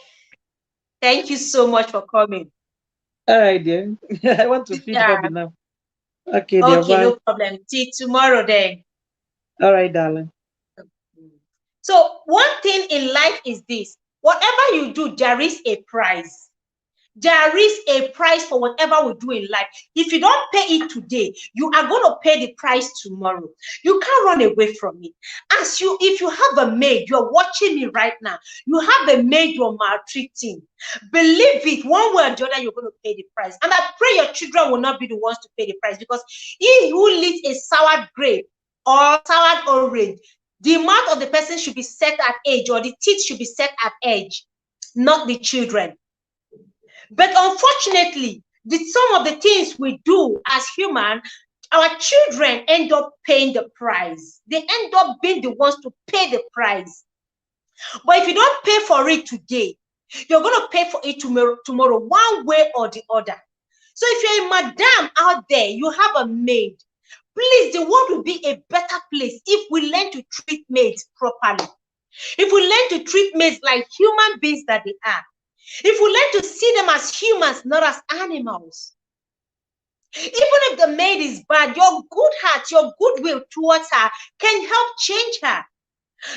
Speaker 1: Thank you so much for coming.
Speaker 8: All right, dear. I want to feed Bobby now. Okay, dear.
Speaker 1: Okay, no problem. See you tomorrow then.
Speaker 8: All right, darling.
Speaker 1: So one thing in life is this: whatever you do, there is a price. There is a price for whatever we do in life. If you don't pay it today, you are going to pay the price tomorrow. You can't run away from it. If you have a maid, you're watching me right now, you have a maid you're maltreating, believe it, one way or the other, you're going to pay the price. And I pray your children will not be the ones to pay the price, because he who leads a sour grape or soured orange The mouth of the person should be set at edge, or the teeth should be set at edge, not the children. But unfortunately, some of the things we do as human, our children end up paying the price. They end up being the ones to pay the price. But if you don't pay for it today, you're going to pay for it tomorrow, one way or the other. So if you're a madam out there, you have a maid, please, the world will be a better place if we learn to treat maids properly. If we learn to treat maids like human beings that they are. If we learn to see them as humans, not as animals. Even if the maid is bad, your good heart, your goodwill towards her can help change her.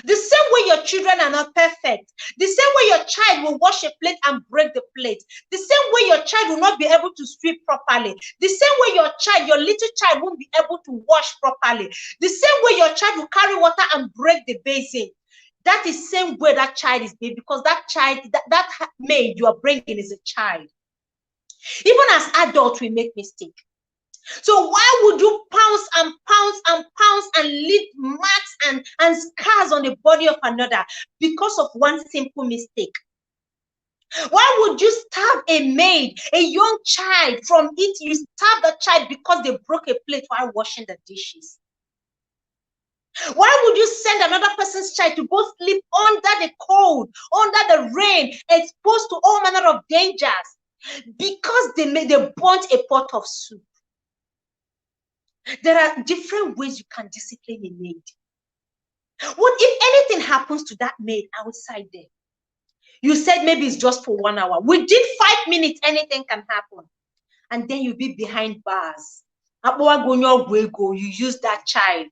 Speaker 1: The same way your children are not perfect. The same way your child will wash a plate and break the plate. The same way your child will not be able to sweep properly. The same way your little child won't be able to wash properly. The same way your child will carry water and break the basin. That is the same way that child is made, because that child, that maid you are bringing is a child. Even as adults, we make mistakes. So why would you pounce and pounce and pounce and leave marks and scars on the body of another because of one simple mistake? Why would you stab a maid, a young child, from it? You stab the child because they broke a plate while washing the dishes. Why would you send another person's child to go sleep under the cold, under the rain, exposed to all manner of dangers because they burnt a pot of soup? There are different ways you can discipline a maid. What if anything happens to that maid outside there? You said maybe it's just for 1 hour. Within 5 minutes, anything can happen. And then you'll be behind bars. You use that child.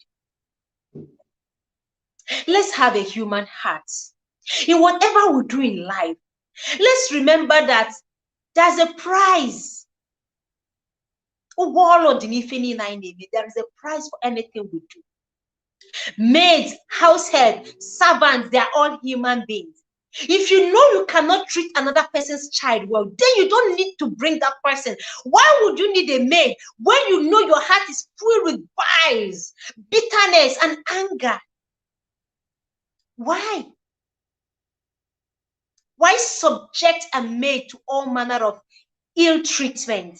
Speaker 1: Let's have a human heart. In whatever we do in life, let's remember that there's a prize. There is a price for anything we do. Maids, househelp, servants, they are all human beings. If you know you cannot treat another person's child well, then you don't need to bring that person. Why would you need a maid when you know your heart is filled with bias, bitterness, and anger? Why? Why subject a maid to all manner of ill treatment?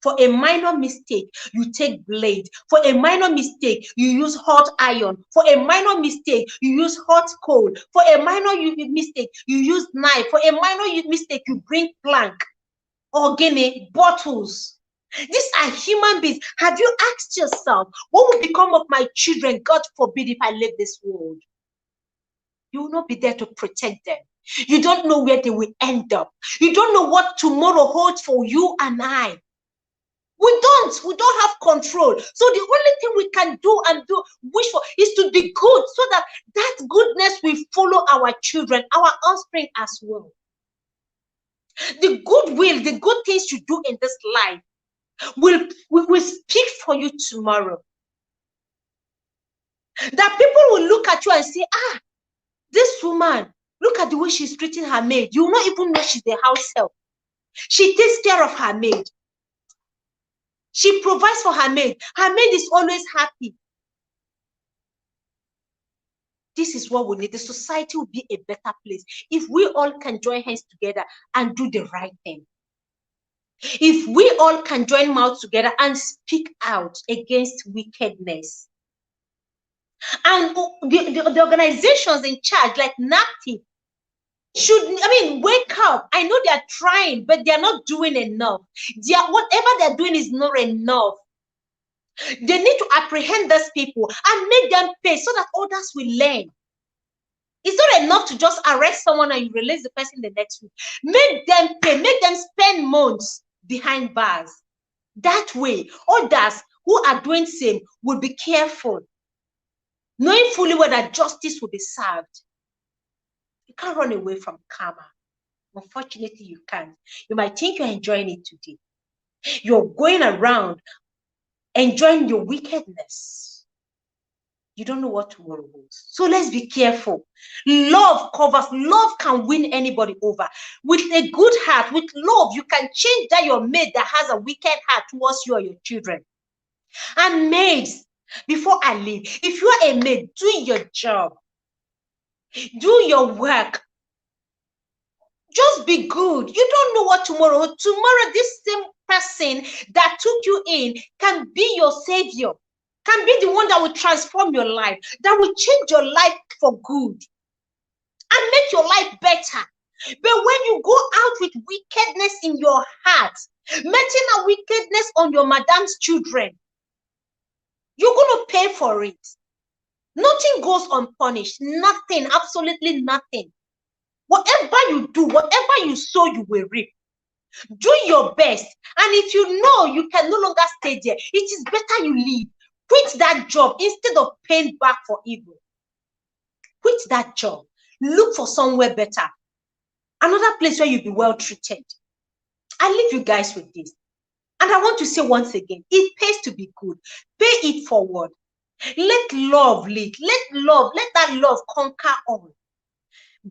Speaker 1: For a minor mistake, you take blade. For a minor mistake, you use hot iron. For a minor mistake, you use hot coal. For a minor mistake, you use knife. For a minor mistake, you bring plank or bottles. These are human beings. Have you asked yourself, what will become of my children, God forbid, if I leave this world? You will not be there to protect them. You don't know where they will end up. You don't know what tomorrow holds for you and I. We don't have control. So the only thing we can do and wish for is to be good, so that goodness will follow our children, our offspring as well. The goodwill, the good things you do in this life will speak for you tomorrow. That people will look at you and say, this woman, look at the way she's treating her maid. You will not even know she's a house help. She takes care of her maid. She provides for her maid. Her maid is always happy. This is what we need. The society will be a better place if we all can join hands together and do the right thing. If we all can join mouths together and speak out against wickedness. And the organizations in charge, like NAPTI, wake up. I know they're trying, but they're not doing enough. Whatever they're doing is not enough. They need to apprehend those people and make them pay so that others will learn. It's not enough to just arrest someone and you release the person the next week. Make them pay, make them spend months behind bars. That way, others who are doing the same will be careful, knowing fully well that justice will be served. You can't run away from karma. Unfortunately, you can't. You might think you're enjoying it today. You're going around enjoying your wickedness. You don't know what tomorrow holds. So let's be careful. Love covers. Love can win anybody over. With a good heart, with love, you can change that your maid that has a wicked heart towards you or your children. And maids, Before I leave, if you are a maid, do your job. Do your work. Just be good. You don't know what tomorrow, this same person that took you in can be your savior, can be the one that will transform your life, that will change your life for good and make your life better. But when you go out with wickedness in your heart, meting a wickedness on your madam's children, you're going to pay for it. Nothing goes unpunished. Nothing, absolutely nothing. Whatever you do, whatever you sow, you will reap. Do your best. And if you know you can no longer stay there, it is better you leave. Quit that job instead of paying back for evil. Quit that job. Look for somewhere better. Another place where you'll be well treated. I leave you guys with this. And I want to say once again, it pays to be good. Pay it forward. Let love lead. Let that love conquer all.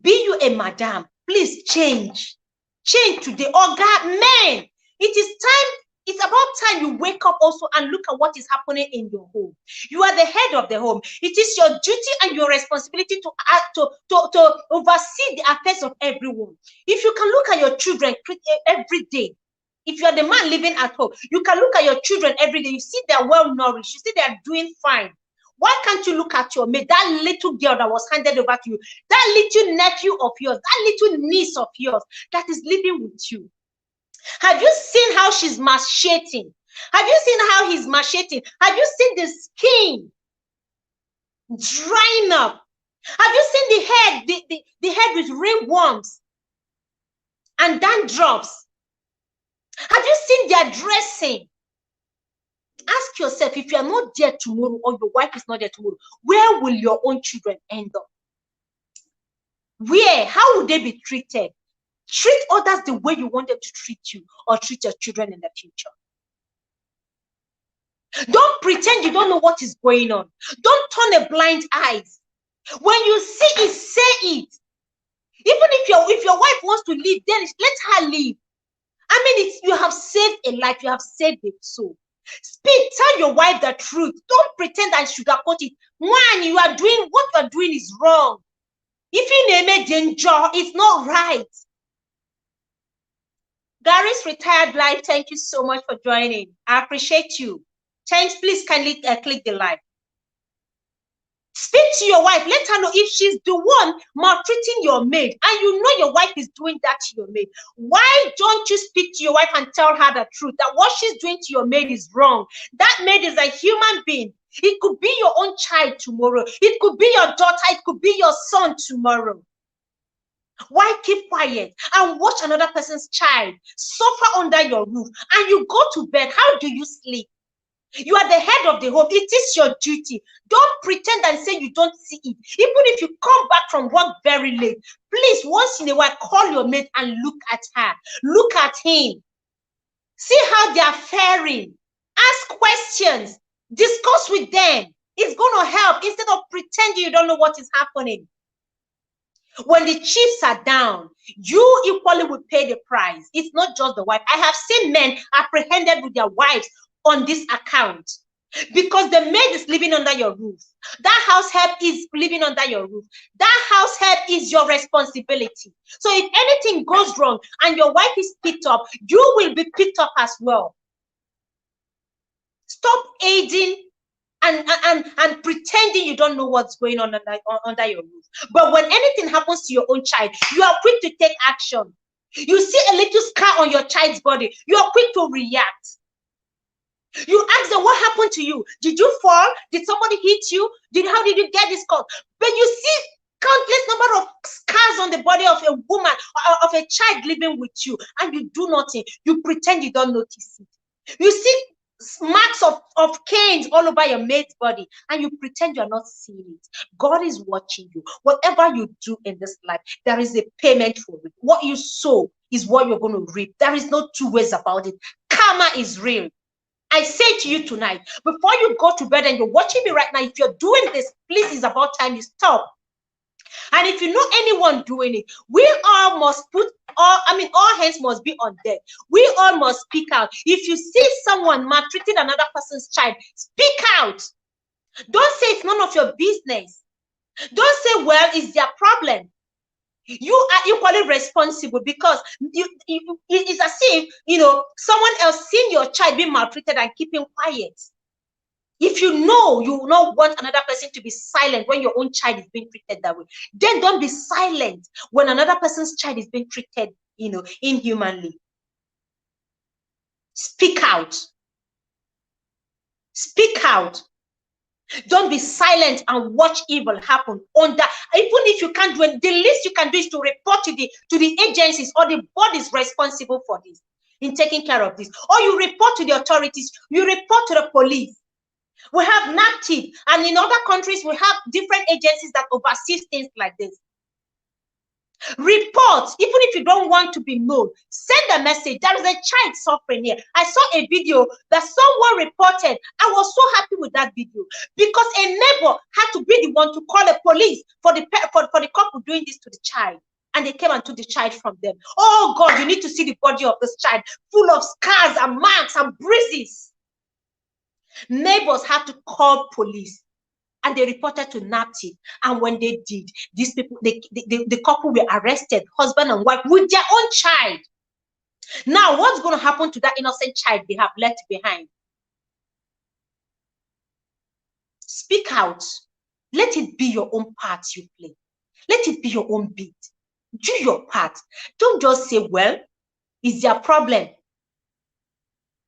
Speaker 1: Be you a madam, please change. Change today. Oh God, man, it is time. It's about time you wake up also and look at what is happening in your home. You are the head of the home. It is your duty and your responsibility to oversee the affairs of everyone. If you can look at your children every day, if you are the man living at home, you can look at your children every day. You see they're well nourished. You see they're doing fine. Why can't you look at your maid, that little girl that was handed over to you, that little nephew of yours, that little niece of yours that is living with you? Have you seen how she's macheting? Have you seen how he's macheting? Have you seen the skin drying up? Have you seen the head, the head with ringworms and dandruffs? Have you seen their dressing? Ask yourself, if you are not there tomorrow or your wife is not there tomorrow, where will your own children end up? Where? How will they be treated? Treat others the way you want them to treat you or treat your children in the future. Don't pretend you don't know what is going on. Don't turn a blind eye. When you see it, say it. Even if your wife wants to leave, then let her leave. I mean, you have saved a life, you have saved a soul. Speak, tell your wife the truth. Don't pretend and sugarcoat it. One, you are doing what you are doing is wrong. If you name it danger, it's not right. Gary's retired life, thank you so much for joining. I appreciate you. Thanks, please kindly click the like. Speak to your wife. Let her know if she's the one maltreating your maid and you know your wife is doing that to your maid. Why don't you speak to your wife and tell her the truth that what she's doing to your maid is wrong? That maid is a human being. It could be your own child tomorrow. It could be your daughter. It could be your son tomorrow. Why keep quiet and watch another person's child suffer under your roof and you go to bed? How do you sleep? You are the head of the home. It is your duty. Don't pretend and say you don't see it. Even if you come back from work very late, please, once in a while, call your mate and look at her. Look at him. See how they are faring. Ask questions. Discuss with them. It's going to help instead of pretending you don't know what is happening. When the chiefs are down, you equally will pay the price. It's not just the wife. I have seen men apprehended with their wives on this account because the maid is living under your roof. That house help is living under your roof. That house help is your responsibility. So if anything goes wrong and your wife is picked up, you will be picked up as well. Stop aiding and pretending you don't know what's going on under your roof. But when anything happens to your own child, you are quick to take action. You see a little scar on your child's body, you are quick to react. You ask them, what happened to you? Did you fall? Did somebody hit you? How did you get this cut? But you see countless number of scars on the body of a woman or of a child living with you, and you do nothing. You pretend you don't notice it. You see marks of canes all over your maid's body, and you pretend you're not seeing it. God is watching you. Whatever you do in this life, there is a payment for it. What you sow is what you're going to reap. There is no two ways about it. Karma is real. I say to you tonight, before you go to bed and you're watching me right now, if you're doing this, please, it's about time you stop. And if you know anyone doing it, we all must all hands must be on deck. We all must speak out. If you see someone maltreating another person's child, speak out. Don't say it's none of your business. Don't say, well, it's their problem. You are equally responsible, because it's as if, someone else seen your child being maltreated and keeping quiet. If you know you will not want another person to be silent when your own child is being treated that way, then don't be silent when another person's child is being treated, inhumanly. Speak out. Speak out. Don't be silent and watch evil happen on that. Even if you can't do it, the least you can do is to report to the agencies or the bodies responsible for this, in taking care of this. Or you report to the authorities, you report to the police. We have NAPTIP, and in other countries we have different agencies that oversee things like this. Report, even if you don't want to be known. Send a message. There is a child suffering here. I saw a video that someone reported. I was so happy with that video, because a neighbor had to be the one to call the police for the couple doing this to the child, and they came and took the child from them. Oh God, you need to see the body of this child, full of scars and marks and bruises. Neighbors had to call police, and they reported to NAPTIP. And when they did, these people, the couple were arrested, husband and wife, with their own child. Now, what's going to happen to that innocent child they have left behind? Speak out. Let it be your own part you play. Let it be your own beat. Do your part. Don't just say, well, it's their problem.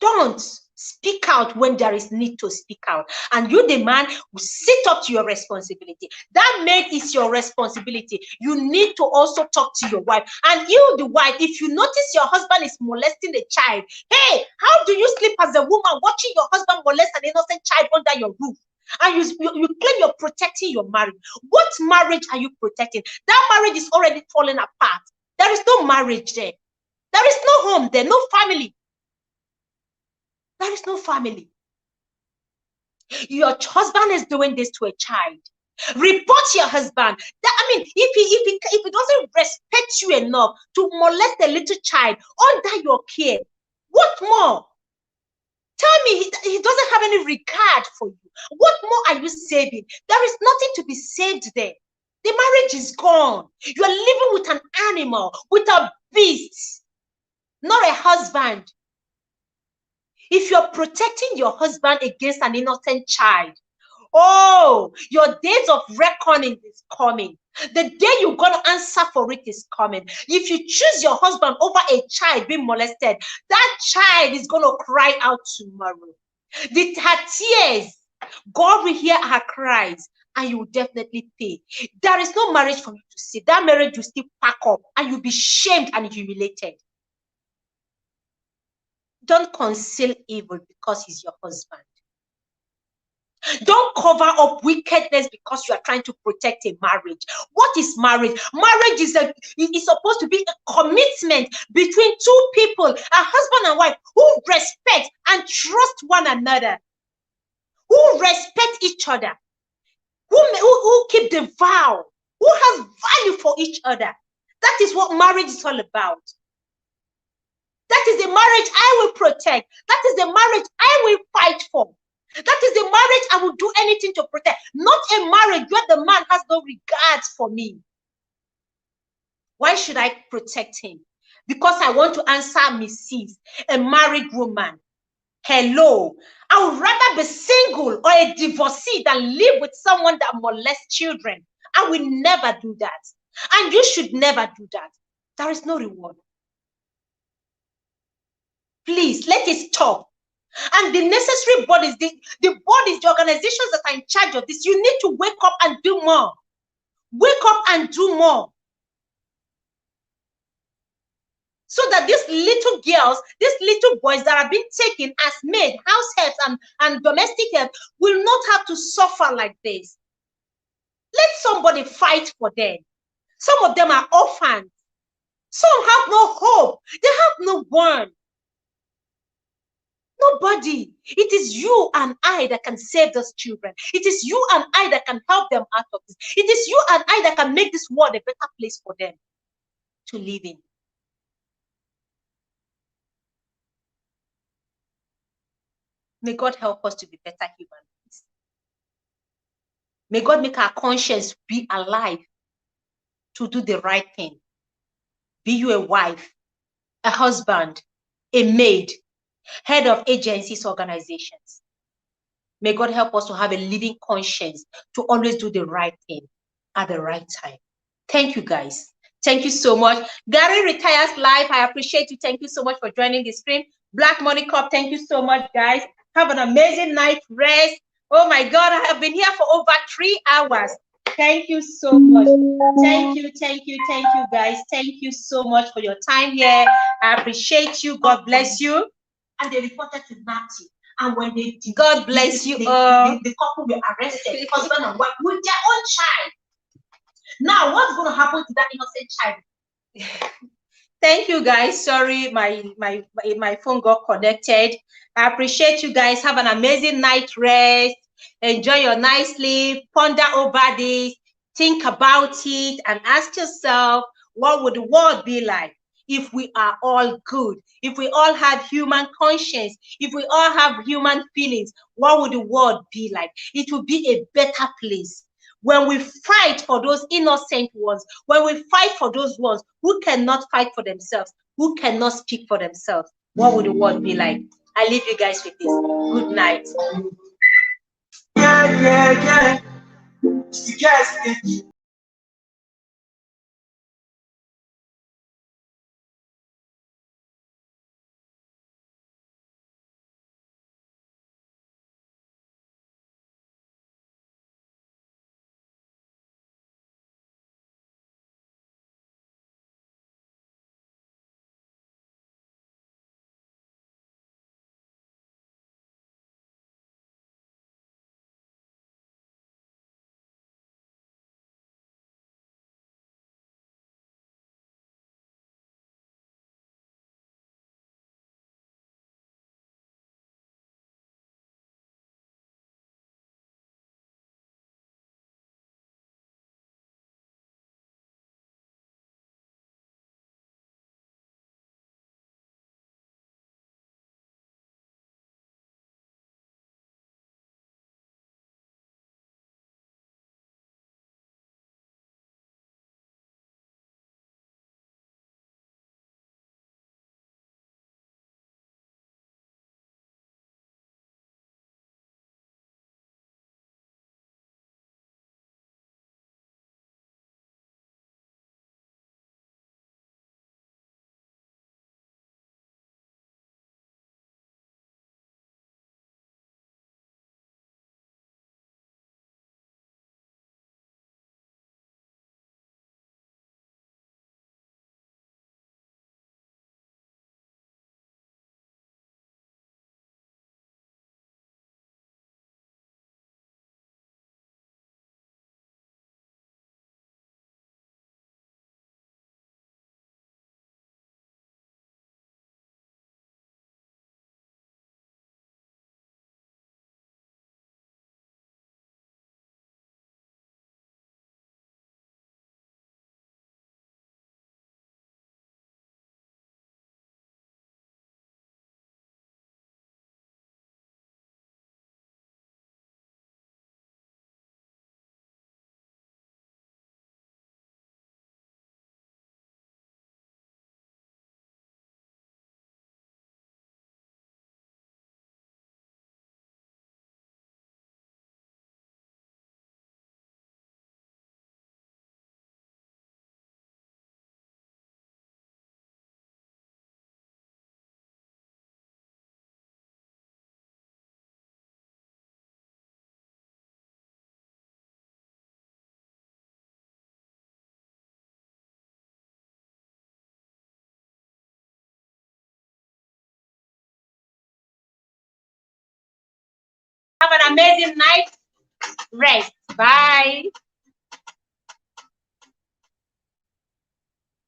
Speaker 1: Don't. Speak out when there is need to speak out. And you, the man, will sit up to your responsibility. That maid is your responsibility. You need to also talk to your wife. And you, the wife, if you notice your husband is molesting a child, hey, how do you sleep as a woman watching your husband molest an innocent child under your roof? And you claim you're protecting your marriage. What marriage are you protecting? That marriage is already falling apart. There is no marriage there. There is no home there, no family. There is no family. Your husband is doing this to a child. Report your husband. If he doesn't respect you enough to molest a little child under your care, what more? Tell me, he doesn't have any regard for you. What more are you saving? There is nothing to be saved there. The marriage is gone. You are living with an animal, with a beast, not a husband. If you're protecting your husband against an innocent child, oh, your days of reckoning is coming. The day you're going to answer for it is coming. If you choose your husband over a child being molested, that child is going to cry out tomorrow. Her tears, God will hear her cries, and you will definitely pay. There is no marriage for you to see. That marriage will still pack up, and you'll be shamed and humiliated. Don't conceal evil because he's your husband. Don't cover up wickedness because you are trying to protect a marriage. What is marriage? Marriage is supposed to be a commitment between two people, a husband and wife, who respect and trust one another, who respect each other, who keep the vow, who has value for each other. That is what marriage is all about. That is the marriage I will protect. That is the marriage I will fight for. That is the marriage I will do anything to protect. Not a marriage where the man has no regard for me. Why should I protect him? Because I want to answer Mrs., a married woman. Hello. I would rather be single or a divorcee than live with someone that molests children. I will never do that. And you should never do that. There is no reward. Please, let it stop. And the necessary bodies, the bodies, the organizations that are in charge of this, you need to wake up and do more. Wake up and do more. So that these little girls, these little boys that are being taken as maids, househelps, and domestic help will not have to suffer like this. Let somebody fight for them. Some of them are orphans. Some have no hope. They have no one. Nobody. It is you and I that can save those children. It is you and I that can help them out of this. It is you and I that can make this world a better place for them to live in. May God help us to be better human beings. May God make our conscience be alive to do the right thing. Be you a wife, a husband, a maid, head of agencies, organizations. May God help us to have a living conscience to always do the right thing at the right time. Thank you, guys. Thank you so much. Gary Retires Live, I appreciate you. Thank you so much for joining the stream. Black Money Cup, thank you so much, guys. Have an amazing night rest. Oh my God, I have been here for over 3 hours. Thank you so much. Thank you, guys. Thank you so much for your time here. I appreciate you. God bless you. And they reported to Natty. And when they God bless you all. The couple were arrested, husband and wife, with their own child. Now, what's going to happen to that innocent child? Thank you, guys. Sorry, my phone got connected. I appreciate you guys. Have an amazing night rest. Enjoy your night sleep. Ponder over this. Think about it and ask yourself, what would the world be like if we are all good? If we all had human conscience? If we all have human feelings? What would the world be like? It would be a better place. When we fight for those innocent ones, when we fight for those ones who cannot fight for themselves, who cannot speak for themselves, what would the world be like? I leave you guys with this. Good night. Yeah. Yes. Have an amazing night rest. Bye.